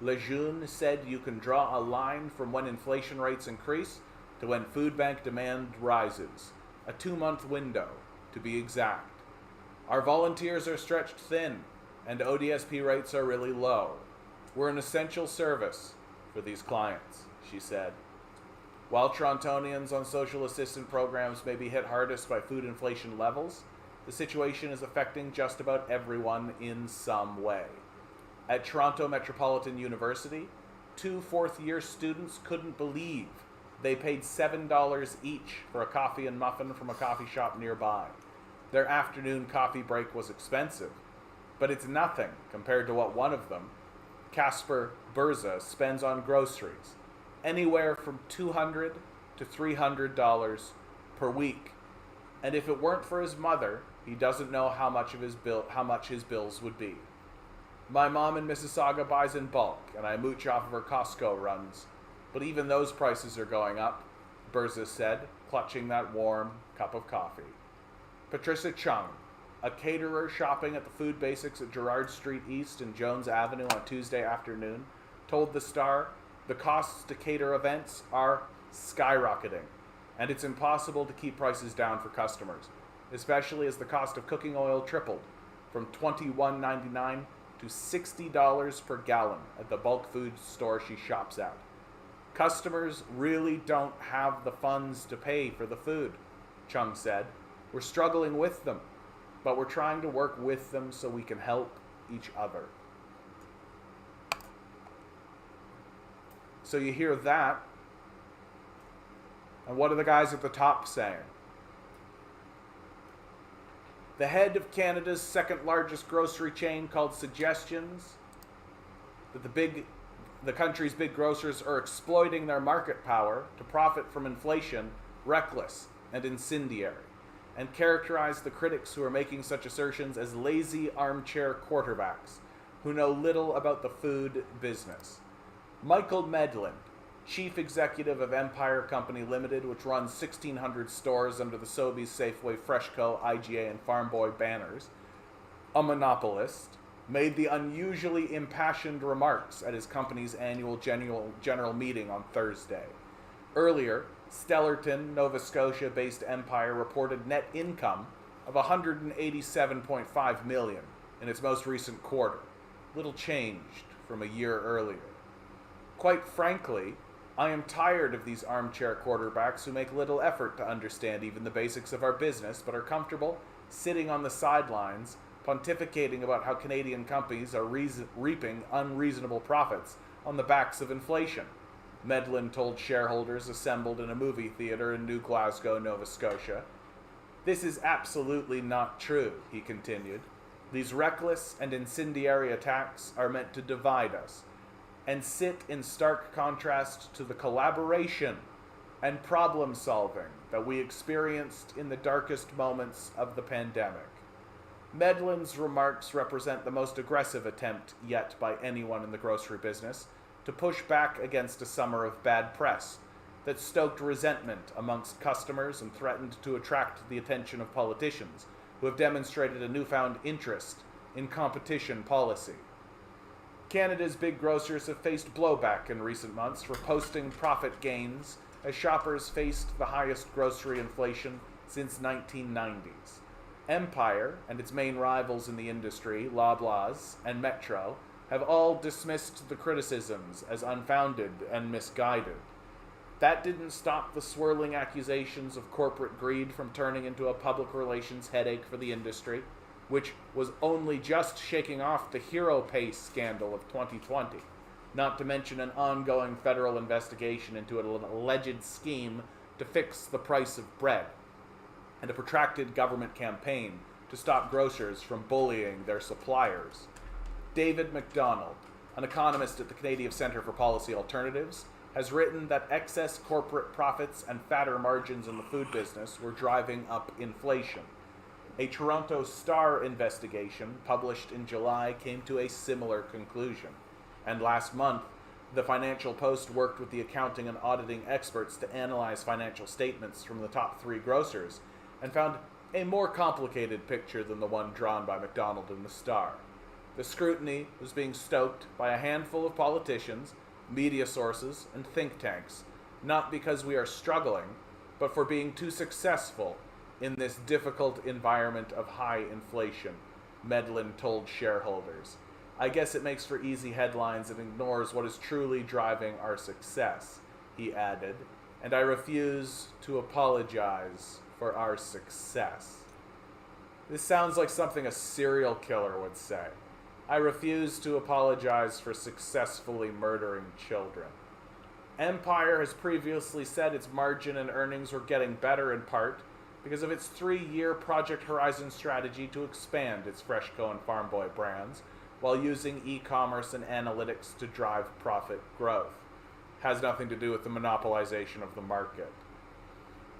Lejeune, said you can draw a line from when inflation rates increase to when food bank demand rises, a 2-month window, to be exact. Our volunteers are stretched thin, and ODSP rates are really low. We're an essential service for these clients, she said. While Torontonians on social assistance programs may be hit hardest by food inflation levels, the situation is affecting just about everyone in some way. At Toronto Metropolitan University, 2 fourth-year students couldn't believe they paid $7 each for a coffee and muffin from a coffee shop nearby. Their afternoon coffee break was expensive, but it's nothing compared to what one of them, Casper Berza, spends on groceries, anywhere from $200 to $300 per week. And if it weren't for his mother, he doesn't know how much his bills would be. My mom in Mississauga buys in bulk, and I mooch off of her Costco runs. But even those prices are going up, Berza said, clutching that warm cup of coffee. Patricia Chung, a caterer shopping at the Food Basics at Gerrard Street East and Jones Avenue on Tuesday afternoon, told the Star the costs to cater events are skyrocketing, and it's impossible to keep prices down for customers, especially as the cost of cooking oil tripled from $21.99 to $60 per gallon at the bulk food store she shops at. Customers really don't have the funds to pay for the food, Chung said. We're struggling with them, but we're trying to work with them so we can help each other. So you hear that, and what are the guys at the top saying? The head of Canada's second largest grocery chain called Suggestions that the country's big grocers are exploiting their market power to profit from inflation, reckless and incendiary, and characterized the critics who are making such assertions as lazy armchair quarterbacks who know little about the food business. Michael Medland, chief executive of Empire Company Limited, which runs 1,600 stores under the Sobeys, Safeway, Freshco, IGA, and Farm Boy banners, a monopolist, made the unusually impassioned remarks at his company's annual general meeting on Thursday. Earlier, Stellarton, Nova Scotia-based Empire reported net income of $187.5 million in its most recent quarter, little changed from a year earlier. Quite frankly, I am tired of these armchair quarterbacks who make little effort to understand even the basics of our business, but are comfortable sitting on the sidelines, pontificating about how Canadian companies are reaping unreasonable profits on the backs of inflation, Medland told shareholders assembled in a movie theater in New Glasgow, Nova Scotia. This is absolutely not true, he continued. These reckless and incendiary attacks are meant to divide us, and sit in stark contrast to the collaboration and problem solving that we experienced in the darkest moments of the pandemic. Medland's remarks represent the most aggressive attempt yet by anyone in the grocery business to push back against a summer of bad press that stoked resentment amongst customers and threatened to attract the attention of politicians who have demonstrated a newfound interest in competition policy. Canada's big grocers have faced blowback in recent months for posting profit gains as shoppers faced the highest grocery inflation since 1990s. Empire and its main rivals in the industry, Loblaws and Metro, have all dismissed the criticisms as unfounded and misguided. That didn't stop the swirling accusations of corporate greed from turning into a public relations headache for the industry, which was only just shaking off the hero pay scandal of 2020, not to mention an ongoing federal investigation into an alleged scheme to fix the price of bread, and a protracted government campaign to stop grocers from bullying their suppliers. David MacDonald, an economist at the Canadian Centre for Policy Alternatives, has written that excess corporate profits and fatter margins in the food business were driving up inflation. A Toronto Star investigation published in July came to a similar conclusion, and last month, the Financial Post worked with the accounting and auditing experts to analyze financial statements from the top 3 grocers and found a more complicated picture than the one drawn by MacDonald in the Star. The scrutiny was being stoked by a handful of politicians, media sources, and think tanks, not because we are struggling, but for being too successful in this difficult environment of high inflation, Medland told shareholders. I guess it makes for easy headlines and ignores what is truly driving our success, he added, and I refuse to apologize for our success. This sounds like something a serial killer would say. I refuse to apologize for successfully murdering children. Empire has previously said its margin and earnings were getting better in part because of its 3-year Project Horizon strategy to expand its Freshco and Farm Boy brands while using e-commerce and analytics to drive profit growth. Has nothing to do with the monopolization of the market.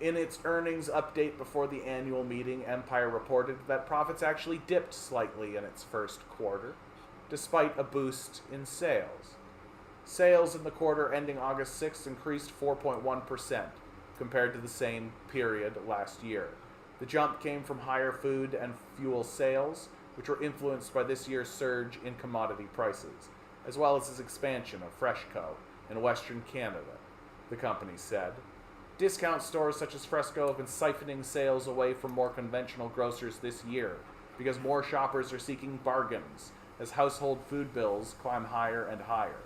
In its earnings update before the annual meeting, Empire reported that profits actually dipped slightly in its first quarter. despite a boost in sales. Sales in the quarter ending August 6th increased 4.1% compared to the same period last year. The jump came from higher food and fuel sales, which were influenced by this year's surge in commodity prices, as well as its expansion of Freshco in Western Canada, the company said. Discount stores such as Fresco have been siphoning sales away from more conventional grocers this year because more shoppers are seeking bargains as household food bills climb higher and higher.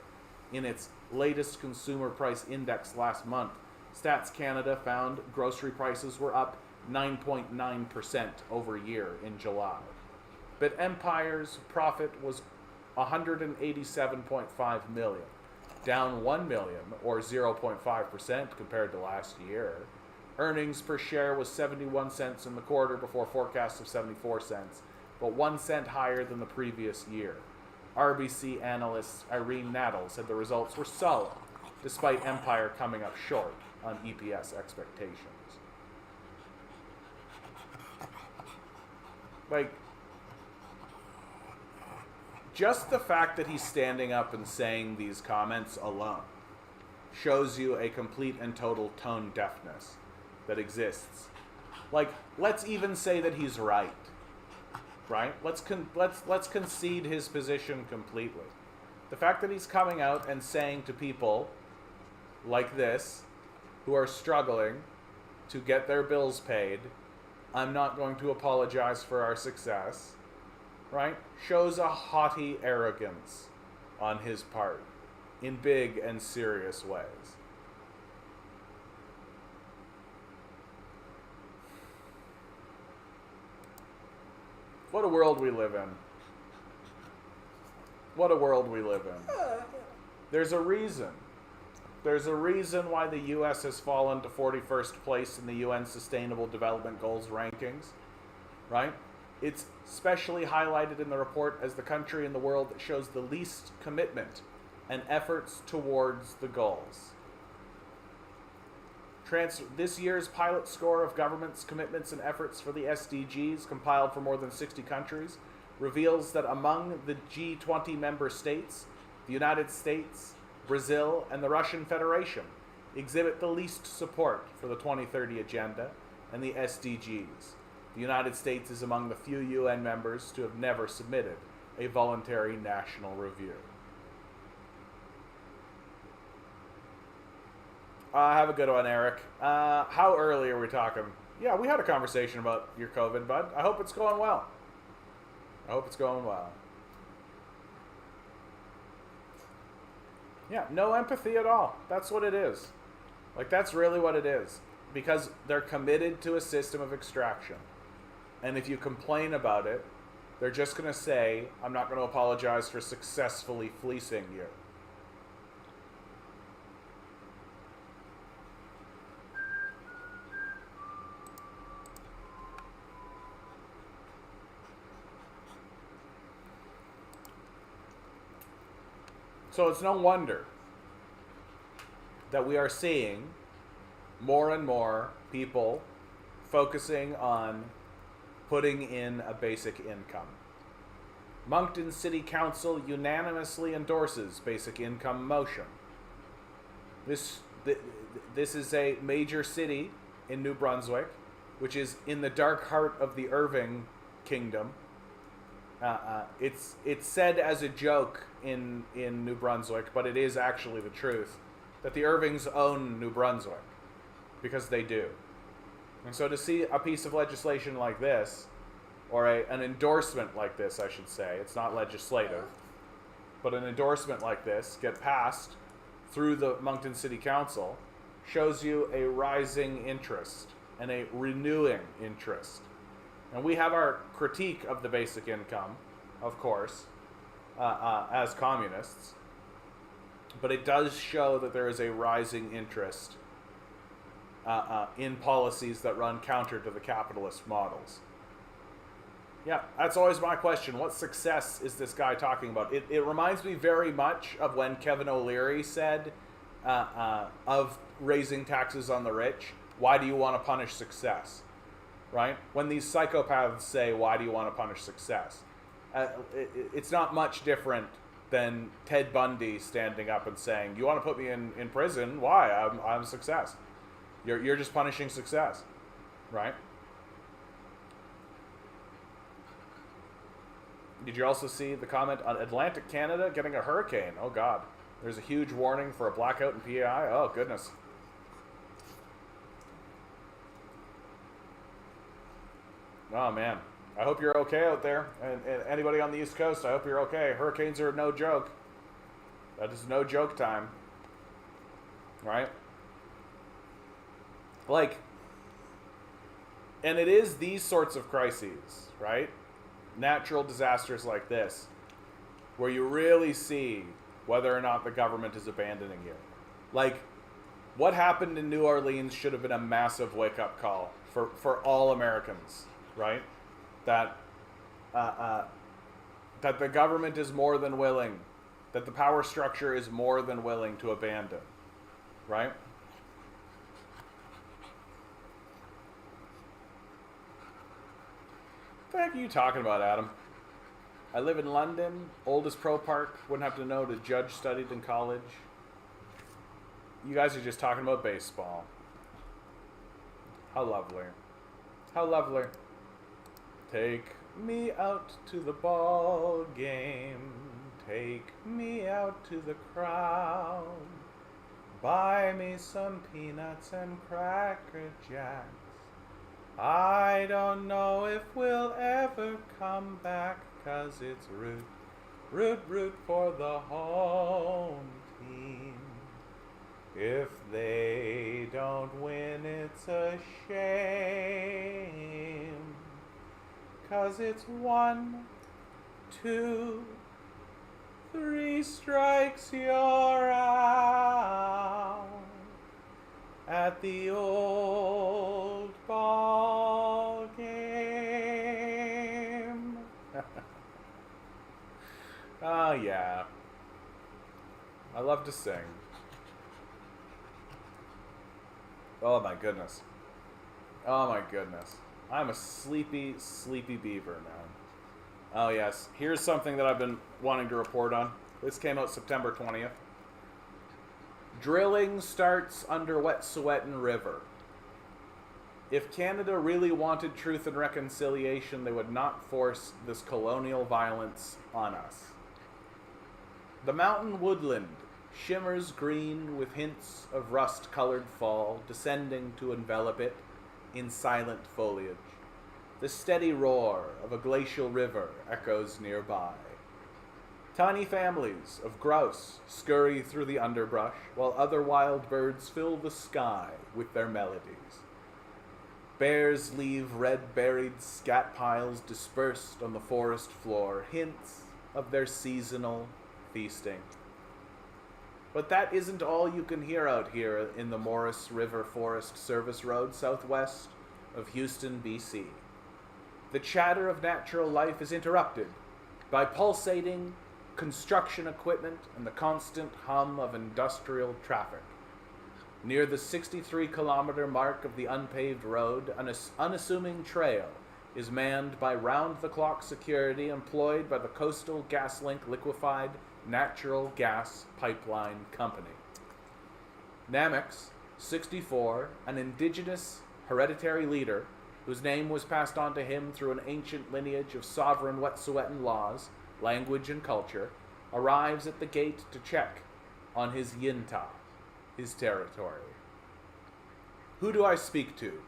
In its latest consumer price index last month, Stats Canada found grocery prices were up 9.9% over year in July. But Empire's profit was $187.5 million, down $1 million or 0.5% compared to last year. Earnings per share was 71 cents in the quarter before forecasts of 74 cents, but 1 cent higher than the previous year. RBC analyst Irene Naddle said the results were solid, despite Empire coming up short on EPS expectations. Just the fact that he's standing up and saying these comments alone shows you a complete and total tone deafness that exists. Let's even say that he's right. Right? Let's concede his position completely. The fact that he's coming out and saying to people like this, who are struggling to get their bills paid, I'm not going to apologize for our success, right, shows a haughty arrogance on his part in big and serious ways. What a world we live in. What a world we live in. There's a reason. There's a reason why the U.S. has fallen to 41st place in the UN Sustainable Development Goals rankings, right? It's specially highlighted in the report as the country in the world that shows the least commitment and efforts towards the goals. This year's pilot score of government's commitments and efforts for the SDGs, compiled for more than 60 countries, reveals that among the G20 member states, the United States, Brazil, and the Russian Federation exhibit the least support for the 2030 Agenda and the SDGs. The United States is among the few UN members to have never submitted a voluntary national review. Have a good one, Eric. How early are we talking? Yeah, we had a conversation about your COVID, bud. I hope it's going well. I hope it's going well. Yeah, no empathy at all. That's what it is. That's really what it is. Because they're committed to a system of extraction. And if you complain about it, they're just going to say, I'm not going to apologize for successfully fleecing you. So it's no wonder that we are seeing more and more people focusing on putting in a basic income. Moncton City Council unanimously endorses basic income motion. This is a major city in New Brunswick, which is in the dark heart of the Irving Kingdom. It's said as a joke in New Brunswick, but it is actually the truth, that the Irvings own New Brunswick, because they do. And so to see a piece of legislation like this, or an endorsement like this, I should say, it's not legislative, but an endorsement like this get passed through the Moncton City Council, shows you a rising interest and a renewing interest. And we have our critique of the basic income, of course, as communists, but it does show that there is a rising interest in policies that run counter to the capitalist models. Yeah, that's always my question. What success is this guy talking about? It reminds me very much of when Kevin O'Leary said of raising taxes on the rich, why do you want to punish success? Right? When these psychopaths say, why do you want to punish success? It's not much different than Ted Bundy standing up and saying, "You want to put me in prison? Why? I'm a success." You're just punishing success, right? Did you also see the comment on Atlantic Canada getting a hurricane? Oh God, there's a huge warning for a blackout in PEI. Oh goodness. Oh man, I hope you're okay out there, and anybody on the East Coast, I hope you're okay. Hurricanes are no joke. That is no joke time, right? Like, and it is these sorts of crises, right? Natural disasters like this, where you really see whether or not the government is abandoning you. Like, what happened in New Orleans should have been a massive wake-up call for all Americans, right? That that the government is more than willing, that the power structure is more than willing to abandon, right? What the heck are you talking about, Adam? I live in London, oldest pro park, wouldn't have to know the judge studied in college. You guys are just talking about baseball. How lovely. How lovely. Take me out to the ball game. Take me out to the crowd. Buy me some peanuts and Cracker Jacks. I don't know if we'll ever come back, 'cause it's root, root, root for the home team. If they don't win, it's a shame, 'cause it's 1, 2, 3 strikes, you're out at the old ball game. Oh yeah, I love to sing. Oh my goodness. Oh my goodness. I'm a sleepy, sleepy beaver now. Oh yes, here's something that I've been wanting to report on. This came out September 20th. Drilling starts under Wet'suwet'en River. If Canada really wanted truth and reconciliation, they would not force this colonial violence on us. The mountain woodland shimmers green with hints of rust-colored fall descending to envelop it in silent foliage. The steady roar of a glacial river echoes nearby. Tiny families of grouse scurry through the underbrush, while other wild birds fill the sky with their melodies. Bears leave red-berried scat piles dispersed on the forest floor, hints of their seasonal feasting. But that isn't all you can hear out here in the Morris River Forest Service Road, southwest of Houston, BC. The chatter of natural life is interrupted by pulsating construction equipment and the constant hum of industrial traffic. Near the 63-kilometer mark of the unpaved road, an unassuming trail is manned by round-the-clock security employed by the Coastal GasLink Liquefied Natural Gas Pipeline Company. Namex, 64, an indigenous hereditary leader whose name was passed on to him through an ancient lineage of sovereign Wet'suwet'en laws, language, and culture, arrives at the gate to check on his Yintah, his territory. Who do I speak to?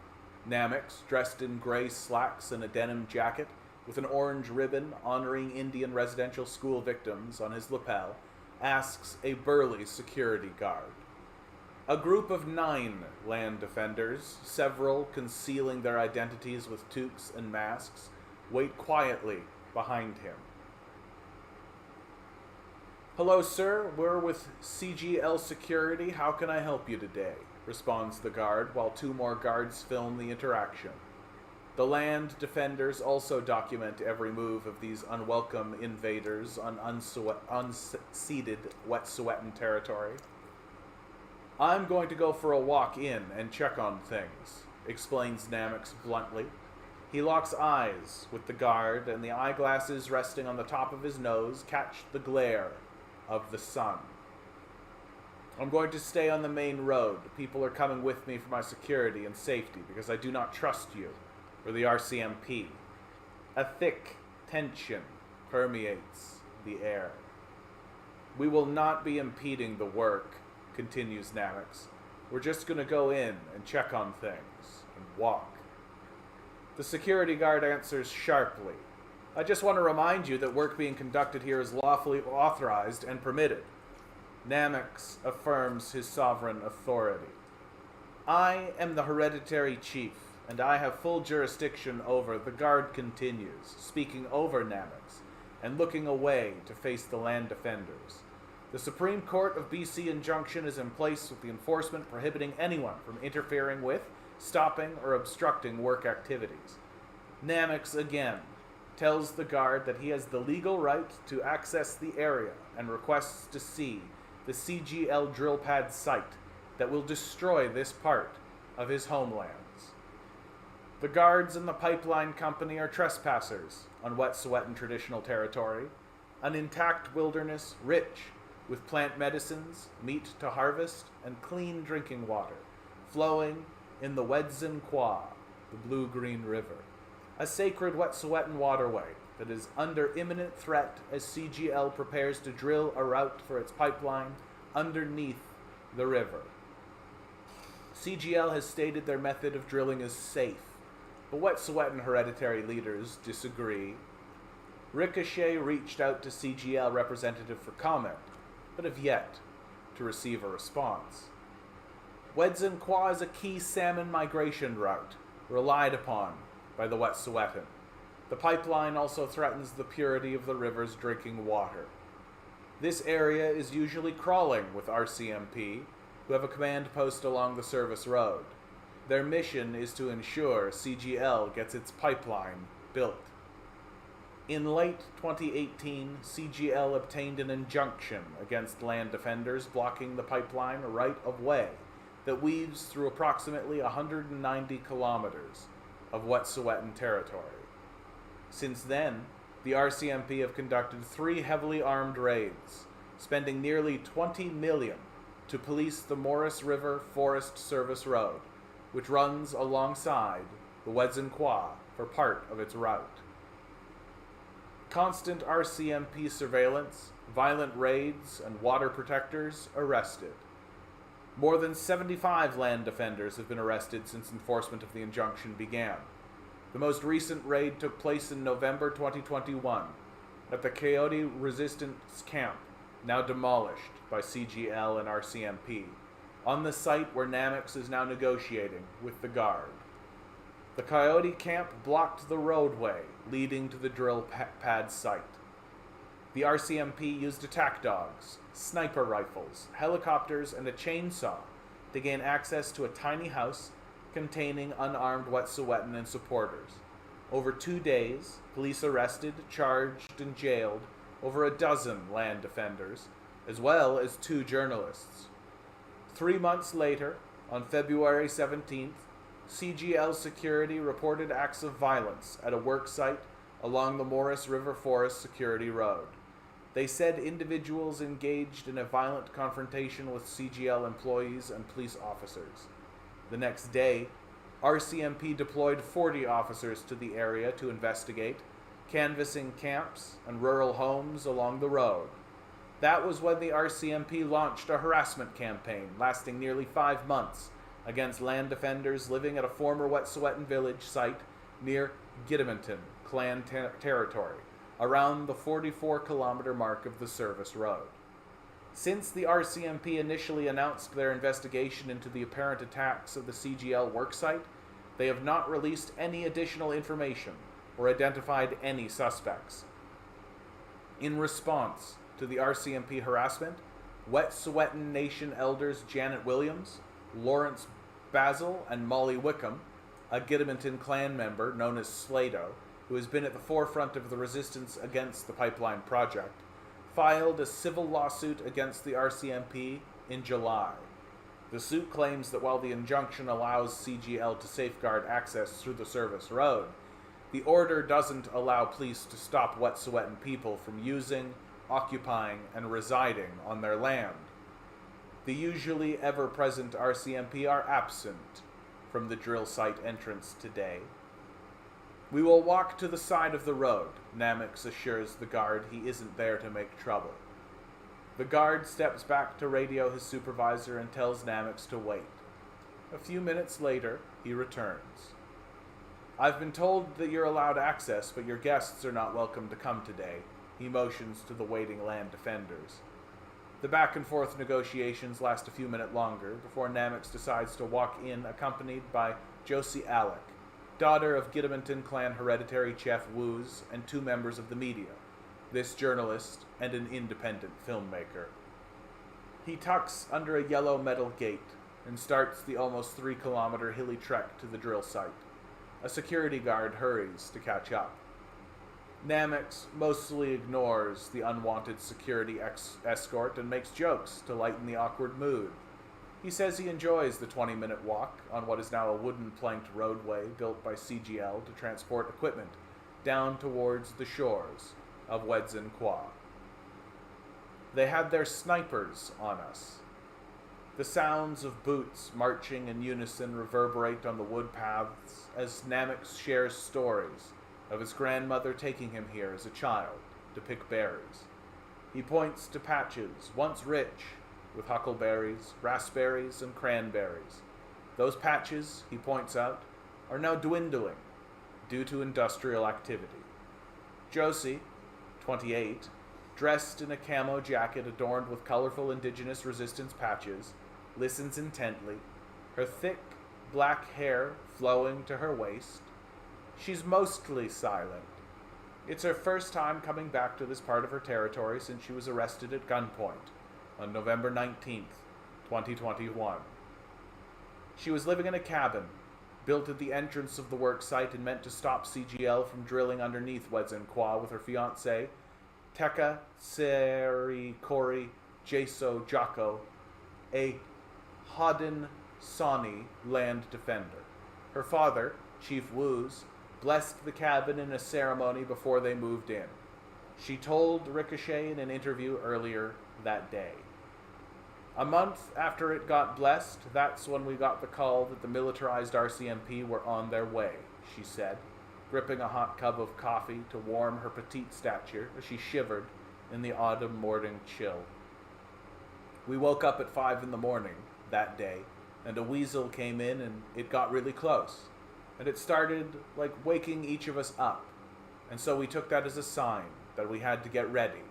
Namex, dressed in gray slacks and a denim jacket, with an orange ribbon honoring Indian residential school victims on his lapel, asks a burly security guard. A group of 9 land defenders, several concealing their identities with toques and masks, wait quietly behind him. "Hello, sir. We're with CGL Security. How can I help you today?" responds the guard, while 2 more guards film the interaction. The land defenders also document every move of these unwelcome invaders on unceded Wet'suwet'en territory. "I'm going to go for a walk in and check on things," explains Namex bluntly. He locks eyes with the guard, and the eyeglasses resting on the top of his nose catch the glare of the sun. I'm going to stay on the main road. People are coming with me for my security and safety because I do not trust you or the RCMP. A thick tension permeates the air. We will not be impeding the work, continues Namix. We're just going to go in and check on things and walk. The security guard answers sharply. I just want to remind you that work being conducted here is lawfully authorized and permitted. Namix affirms his sovereign authority. I am the hereditary chief, and I have full jurisdiction over, the guard continues, speaking over Namix and looking away to face the land defenders. The Supreme Court of BC injunction is in place with the enforcement prohibiting anyone from interfering with, stopping, or obstructing work activities. Namix again tells the guard that he has the legal right to access the area and requests to see the CGL drill pad site that will destroy this part of his homelands. The guards and the pipeline company are trespassers on Wet'suwet'en traditional territory, an intact wilderness rich with plant medicines, meat to harvest, and clean drinking water, flowing in the Wedzin Kwa, the blue-green river, a sacred Wet'suwet'en waterway that is under imminent threat as CGL prepares to drill a route for its pipeline underneath the river. CGL has stated their method of drilling is safe, but Wet'suwet'en hereditary leaders disagree. Ricochet reached out to CGL representative for comment, but have yet to receive a response. Wedzin Kwa is a key salmon migration route relied upon by the Wet'suwet'en. The pipeline also threatens the purity of the river's drinking water. This area is usually crawling with RCMP, who have a command post along the service road. Their mission is to ensure CGL gets its pipeline built. In late 2018, CGL obtained an injunction against land defenders blocking the pipeline right of way that weaves through approximately 190 kilometers of Wet'suwet'en territory. Since then, the RCMP have conducted 3 heavily armed raids, spending nearly $20 million to police the Morris River Forest Service Road, which runs alongside the Wedzin Kwa for part of its route. Constant RCMP surveillance, violent raids, and water protectors arrested. More than 75 land defenders have been arrested since enforcement of the injunction began. The most recent raid took place in November 2021 at the Coyote Resistance Camp, now demolished by CGL and RCMP, on the site where Namix is now negotiating with the Guard. The Coyote Camp blocked the roadway leading to the drill pad site. The RCMP used attack dogs, sniper rifles, helicopters, and a chainsaw to gain access to a tiny house containing unarmed Wet'suwet'en and supporters. Over 2 days, police arrested, charged, and jailed over a dozen land defenders, as well as 2 journalists. 3 months later, on February 17th, CGL security reported acts of violence at a work site along the Morris River Forest Security Road. They said individuals engaged in a violent confrontation with CGL employees and police officers. The next day, RCMP deployed 40 officers to the area to investigate, canvassing camps and rural homes along the road. That was when the RCMP launched a harassment campaign lasting nearly 5 months against land defenders living at a former Wet'suwet'en village site near Gidimint'en clan territory, around the 44-kilometer mark of the service road. Since the RCMP initially announced their investigation into the apparent attacks of the CGL worksite, they have not released any additional information or identified any suspects. In response to the RCMP harassment, Wet'suwet'en Nation elders Janet Williams, Lawrence Basil, and Molly Wickham, a Gidimint'en clan member known as Slado, who has been at the forefront of the resistance against the pipeline project, filed a civil lawsuit against the RCMP in July. The suit claims that while the injunction allows CGL to safeguard access through the service road, The order doesn't allow police to stop Wet'suwet'en people from using, occupying, and residing on their land. The usually ever-present RCMP are absent from the drill site entrance today. We will walk to the side of the road, Namix assures the guard he isn't there to make trouble. The guard steps back to radio his supervisor and tells Namix to wait. A few minutes later, he returns. I've been told that you're allowed access, but your guests are not welcome to come today, he motions to the waiting land defenders. The back-and-forth negotiations last a few minutes longer before Namix decides to walk in accompanied by Josie Alec, daughter of Giddaminton clan hereditary chef Woos and 2 members of the media, this journalist and an independent filmmaker. He tucks under a yellow metal gate and starts the almost 3-kilometer hilly trek to the drill site. A security guard hurries to catch up. Namix mostly ignores the unwanted security escort and makes jokes to lighten the awkward mood. He says he enjoys the 20-minute walk on what is now a wooden planked roadway built by CGL to transport equipment down towards the shores of Wedzen Kwa. They had their snipers on us. The sounds of boots marching in unison reverberate on the wood paths as Namix shares stories of his grandmother taking him here as a child to pick berries. He points to patches, once rich with huckleberries, raspberries, and cranberries. Those patches, he points out, are now dwindling due to industrial activity. Josie, 28, dressed in a camo jacket adorned with colorful indigenous resistance patches, listens intently, her thick black hair flowing to her waist. She's mostly silent. It's her first time coming back to this part of her territory since she was arrested at gunpoint on November 19th, 2021. She was living in a cabin, built at the entrance of the work site and meant to stop CGL from drilling underneath Wedzen Kwa with her fiancé, Teka Seri Kori Jeso Jocko, a Haudenosaunee land defender. Her father, Chief Woos, blessed the cabin in a ceremony before they moved in. She told Ricochet in an interview earlier that day. A month after it got blessed, that's when we got the call that the militarized RCMP were on their way, she said, gripping a hot cup of coffee to warm her petite stature as she shivered in the autumn morning chill. We woke up at 5 in the morning that day, and a weasel came in and it got really close. And it started like waking each of us up. And so we took that as a sign that we had to get ready,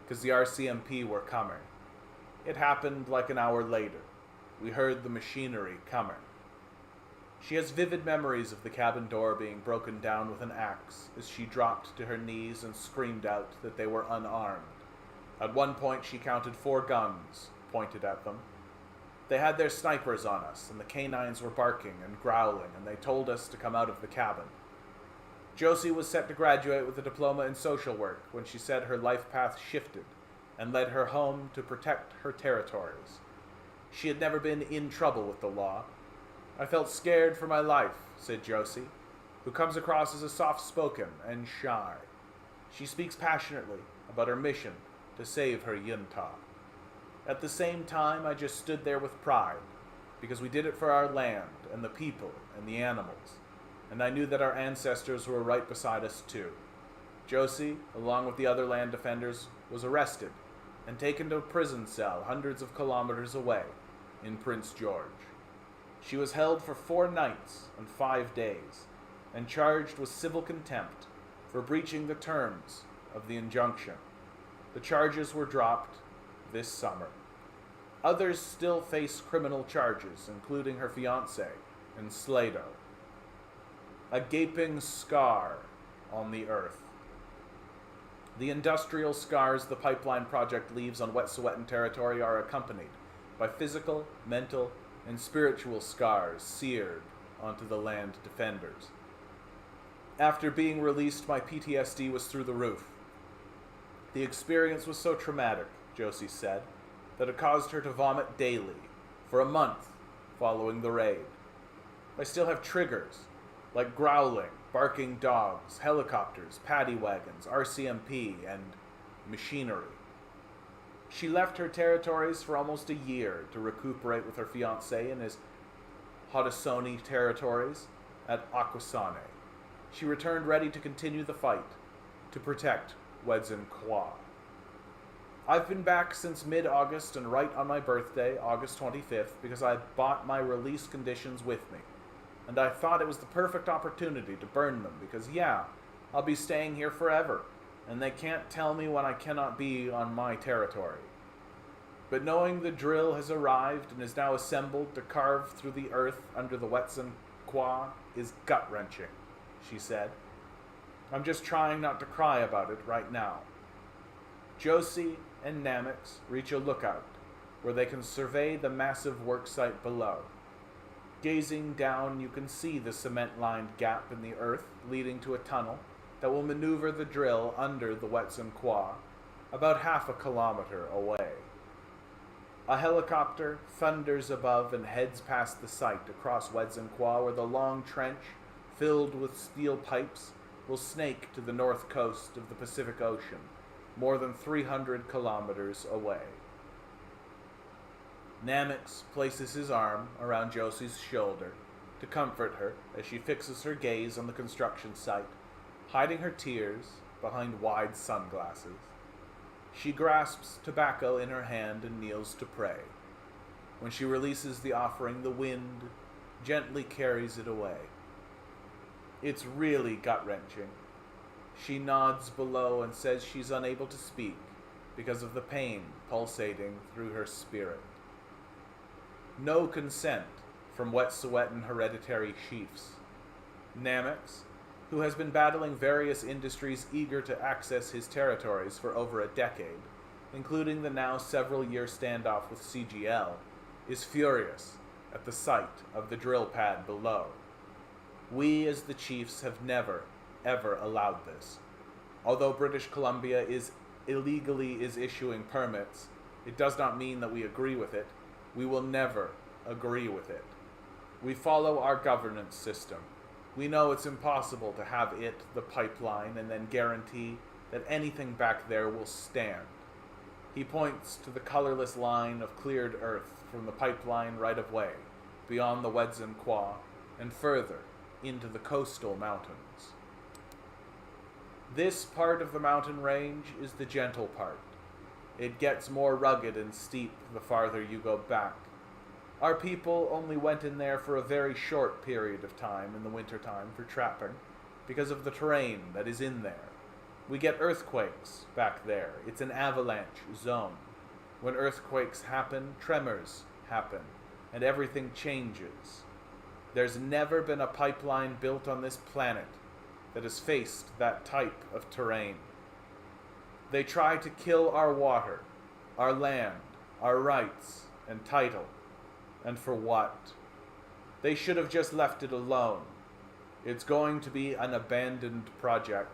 because the RCMP were coming. It happened like an hour later. We heard the machinery coming. She has vivid memories of the cabin door being broken down with an axe as she dropped to her knees and screamed out that they were unarmed. At one point she counted 4 guns pointed at them. They had their snipers on us, and the canines were barking and growling, and they told us to come out of the cabin. Josie was set to graduate with a diploma in social work when she said her life path shifted and led her home to protect her territories. She had never been in trouble with the law. I felt scared for my life, said Josie, who comes across as a soft-spoken and shy. She speaks passionately about her mission to save her Yunta. At the same time, I just stood there with pride, because we did it for our land and the people and the animals, and I knew that our ancestors were right beside us too. Josie, along with the other land defenders, was arrested and taken to a prison cell hundreds of kilometers away in Prince George. She was held for 4 nights and 5 days, and charged with civil contempt for breaching the terms of the injunction. The charges were dropped this summer. Others still face criminal charges, including her fiancé and Slado. A gaping scar on the earth. The industrial scars the pipeline project leaves on Wet'suwet'en territory are accompanied by physical, mental, and spiritual scars seared onto the land defenders. After being released, my PTSD was through the roof. The experience was so traumatic, Josie said, that it caused her to vomit daily for a month following the raid. I still have triggers like growling, barking dogs, helicopters, paddy wagons, RCMP, and machinery. She left her territories for almost a year to recuperate with her fiancé in his Haudenosaunee territories at Akwesasne. She returned ready to continue the fight, to protect Wedzin-Kwa. I've been back since mid-August and right on my birthday, August 25th, because I bought my release conditions with me. And I thought it was the perfect opportunity to burn them, because yeah, I'll be staying here forever, and they can't tell me when I cannot be on my territory. But knowing the drill has arrived and is now assembled to carve through the earth under the Wedzin-Kwa is gut-wrenching, she said. I'm just trying not to cry about it right now. Josie and Namix reach a lookout where they can survey the massive worksite below. Gazing down, you can see the cement-lined gap in the earth leading to a tunnel that will maneuver the drill under the Wedzin-Kwa, about half a kilometer away. A helicopter thunders above and heads past the site across Wedzin-Kwa, where the long trench, filled with steel pipes, will snake to the north coast of the Pacific Ocean, more than 300 kilometers away. Namix places his arm around Josie's shoulder to comfort her as she fixes her gaze on the construction site, hiding her tears behind wide sunglasses. She grasps tobacco in her hand and kneels to pray. When she releases the offering, the wind gently carries it away. It's really gut-wrenching. She nods below and says she's unable to speak because of the pain pulsating through her spirit. No consent from Wet'suwet'en hereditary chiefs. Namix, who has been battling various industries eager to access his territories for over a decade, including the now several-year standoff with CGL, is furious at the sight of the drill pad below. We as the chiefs have never, ever allowed this. Although British Columbia is illegally issuing permits, it does not mean that we agree with it. We will never agree with it. We follow our governance system. We know it's impossible to have it, the pipeline, and then guarantee that anything back there will stand. He points to the colorless line of cleared earth from the pipeline right of way, beyond the Wedzin-Kwa, and further into the coastal mountains. This part of the mountain range is the gentle part. It gets more rugged and steep the farther you go back. Our people only went in there for a very short period of time in the wintertime for trapping, because of the terrain that is in there. We get earthquakes back there. It's an avalanche zone. When earthquakes happen, tremors happen, and everything changes. There's never been a pipeline built on this planet that has faced that type of terrain. They try to kill our water, our land, our rights and title. And for what? They should have just left it alone. It's going to be an abandoned project.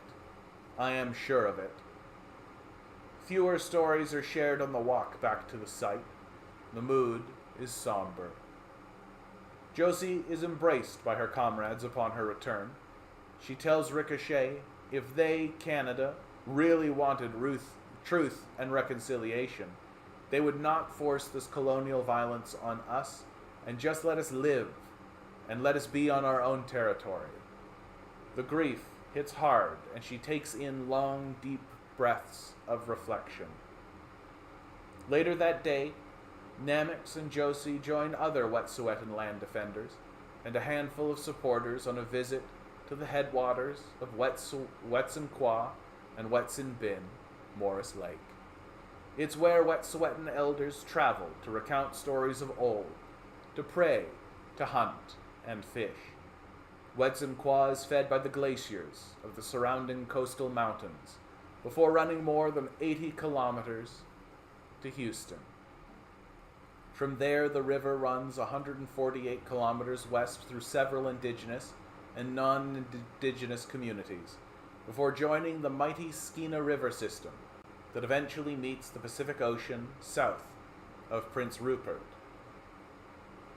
I am sure of it. Fewer stories are shared on the walk back to the site. The mood is somber. Josie is embraced by her comrades upon her return. She tells Ricochet if they, Canada, really wanted truth and reconciliation, they would not force this colonial violence on us and just let us live and let us be on our own territory. The grief hits hard, and she takes in long, deep breaths of reflection. Later that day, Namix and Josie join other Wet'suwet'en land defenders and a handful of supporters on a visit to the headwaters of Wedzin-Kwa and Wet'suwet'en, Morris Lake. It's where Wet'suwet'en elders travel to recount stories of old, to pray, to hunt, and fish. Wedzin-Kwa is fed by the glaciers of the surrounding coastal mountains before running more than 80 kilometers to Houston. From there, the river runs 148 kilometers west through several indigenous and non-indigenous communities before joining the mighty Skeena River system that eventually meets the Pacific Ocean south of Prince Rupert.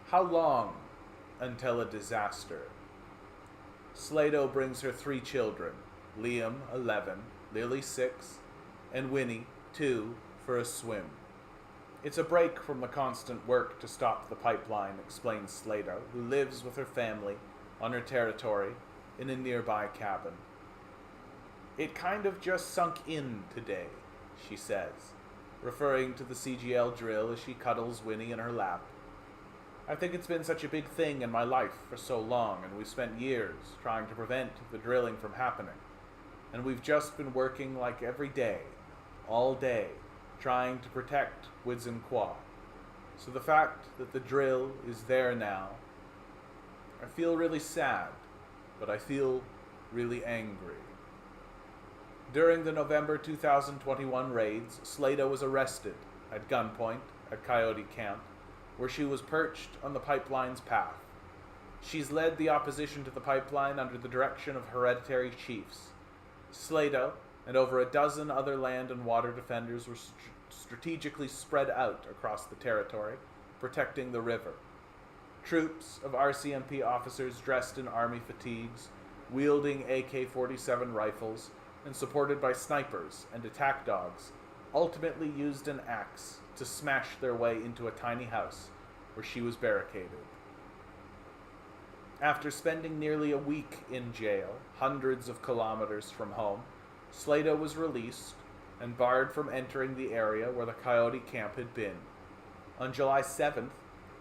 How long until a disaster? Slato brings her 3 children, Liam, 11, Lily, 6, and Winnie, 2, for a swim. It's a break from the constant work to stop the pipeline, explains Slato, who lives with her family on her territory in a nearby cabin. It kind of just sunk in today, she says, referring to the CGL drill as she cuddles Winnie in her lap. I think it's been such a big thing in my life for so long, and we've spent years trying to prevent the drilling from happening. And we've just been working like every day, all day, trying to protect Wids and Qua. So the fact that the drill is there now, I feel really sad, but I feel really angry. During the November 2021 raids, Slato was arrested at gunpoint at Coyote Camp, where she was perched on the pipeline's path. She's led the opposition to the pipeline under the direction of hereditary chiefs. Slato and over a dozen other land and water defenders were strategically spread out across the territory, protecting the river. Troops of RCMP officers dressed in army fatigues, wielding AK-47 rifles, and supported by snipers and attack dogs, ultimately used an axe to smash their way into a tiny house where she was barricaded. After spending nearly a week in jail, hundreds of kilometers from home, Slato was released and barred from entering the area where the Coyote Camp had been. On July 7th,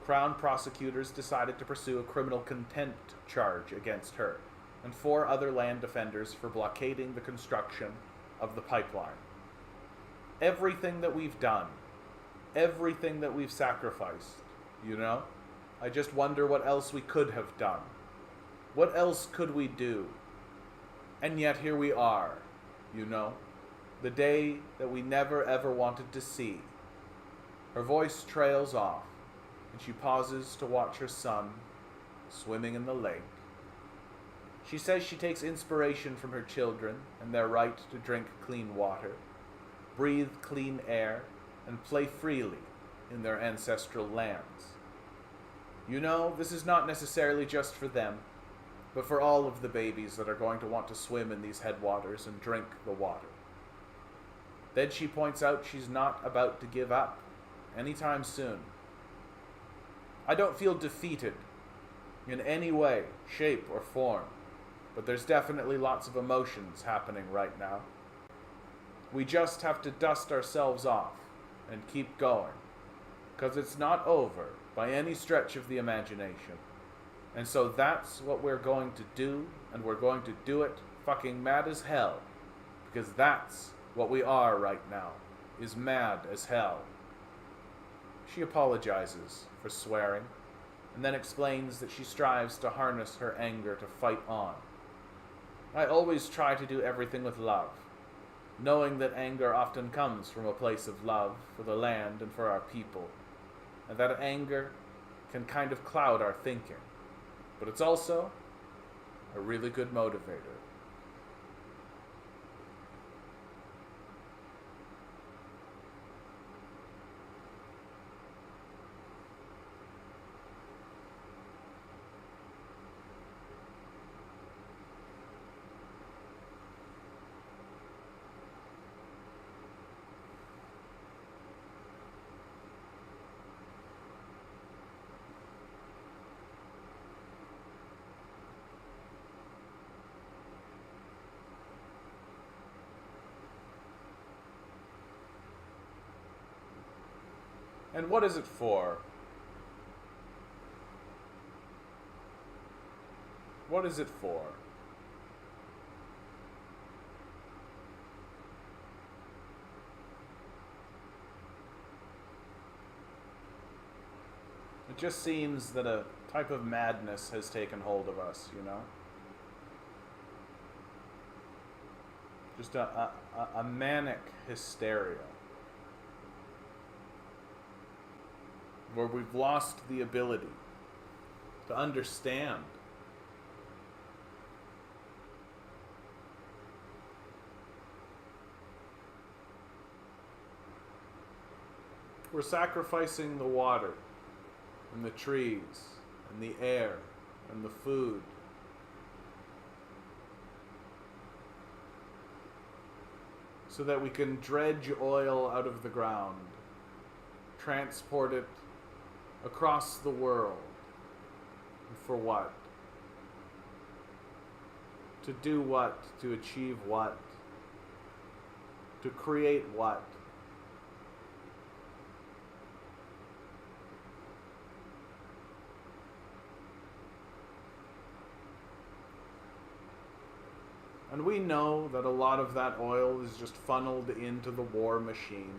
Crown prosecutors decided to pursue a criminal contempt charge against her and 4 other land defenders for blockading the construction of the pipeline. Everything that we've done, everything that we've sacrificed, I just wonder what else we could have done. What else could we do? And yet here we are, the day that we never ever wanted to see. Her voice trails off, and she pauses to watch her son swimming in the lake. She says she takes inspiration from her children and their right to drink clean water, breathe clean air, and play freely in their ancestral lands. This is not necessarily just for them, but for all of the babies that are going to want to swim in these headwaters and drink the water. Then she points out she's not about to give up anytime soon. I don't feel defeated in any way, shape, or form, but there's definitely lots of emotions happening right now. We just have to dust ourselves off and keep going, because it's not over by any stretch of the imagination. And so that's what we're going to do, and we're going to do it fucking mad as hell, because that's what we are right now, is mad as hell. She apologizes for swearing, and then explains that she strives to harness her anger to fight on. I always try to do everything with love, knowing that anger often comes from a place of love for the land and for our people, and that anger can kind of cloud our thinking, but it's also a really good motivator. And what is it for? What is it for? It just seems that a type of madness has taken hold of us, Just a manic hysteria, where we've lost the ability to understand. We're sacrificing the water and the trees and the air and the food so that we can dredge oil out of the ground, transport it across the world. And for what? To do what? To achieve what? To create what? And we know that a lot of that oil is just funneled into the war machine.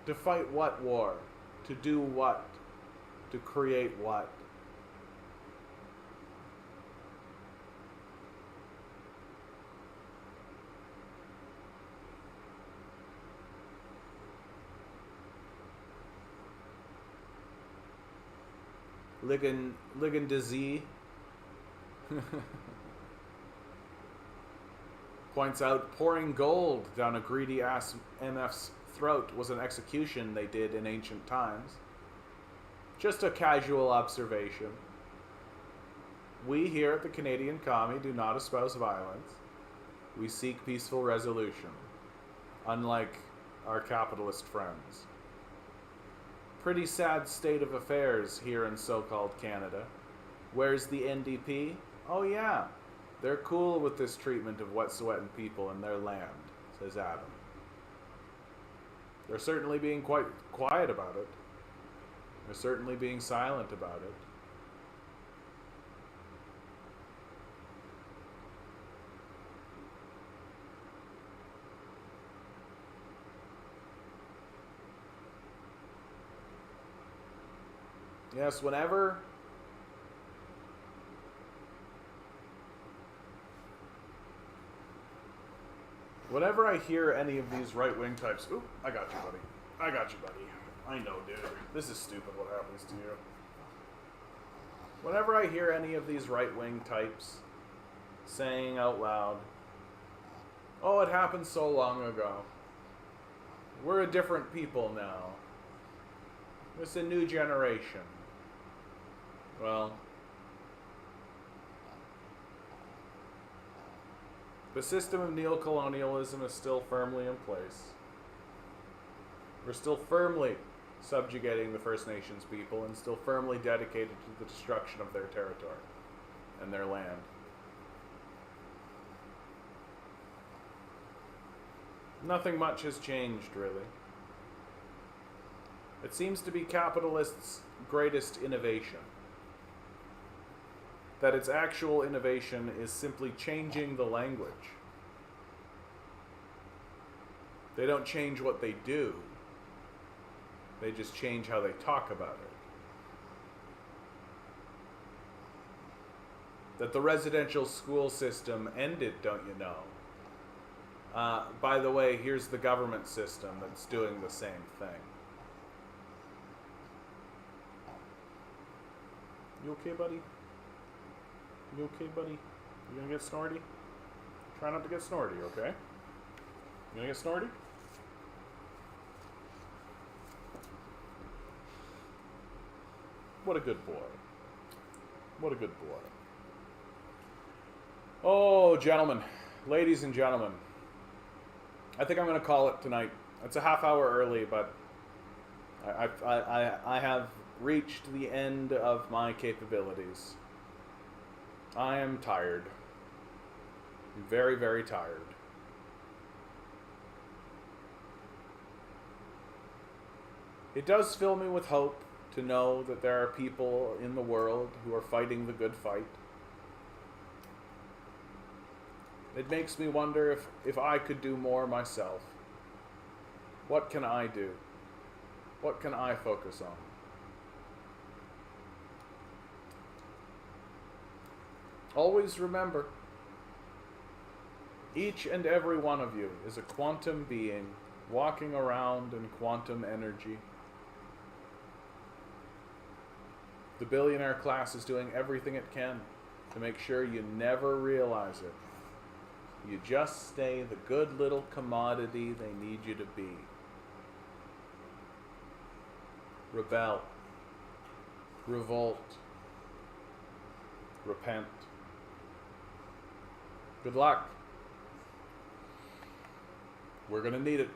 To fight what war? To do what? To create what? Ligon Disease points out pouring gold down a greedy ass MF's throat was an execution they did in ancient times. Just a casual observation. We here at the Canadian Commie do not espouse violence. We seek peaceful resolution, unlike our capitalist friends. Pretty sad state of affairs here in so-called Canada. Where's the NDP? Oh yeah, they're cool with this treatment of wet'suwet'en people in their land, says Adam. They're certainly being quite quiet about it. They're certainly being silent about it. Yes, whenever I hear any of these right-wing types, oop, I got you, buddy. I got you, buddy. I know, dude. This is stupid what happens to you. Whenever I hear any of these right-wing types saying out loud, oh, it happened so long ago. We're a different people now. It's a new generation. Well, the system of neocolonialism is still firmly in place. We're still firmly subjugating the First Nations people and still firmly dedicated to the destruction of their territory and their land. Nothing much has changed, really. It seems to be capitalists' greatest innovation. That its actual innovation is simply changing the language. They don't change what they do. They just change how they talk about it. That the residential school system ended, don't you know? By the way, here's the government system that's doing the same thing. You okay, buddy? You okay, buddy? You gonna get snorty? Try not to get snorty, okay? You gonna get snorty? What a good boy. What a good boy. Oh, gentlemen. Ladies and gentlemen. I think I'm gonna call it tonight. It's a half hour early, but I have reached the end of my capabilities. I am tired. I'm very, very tired. It does fill me with hope to know that there are people in the world who are fighting the good fight. It makes me wonder if I could do more myself. What can I do? What can I focus on? Always remember, each and every one of you is a quantum being walking around in quantum energy. The billionaire class is doing everything it can to make sure you never realize it. You just stay the good little commodity they need you to be. Rebel. Revolt. Repent. Good luck. We're going to need it.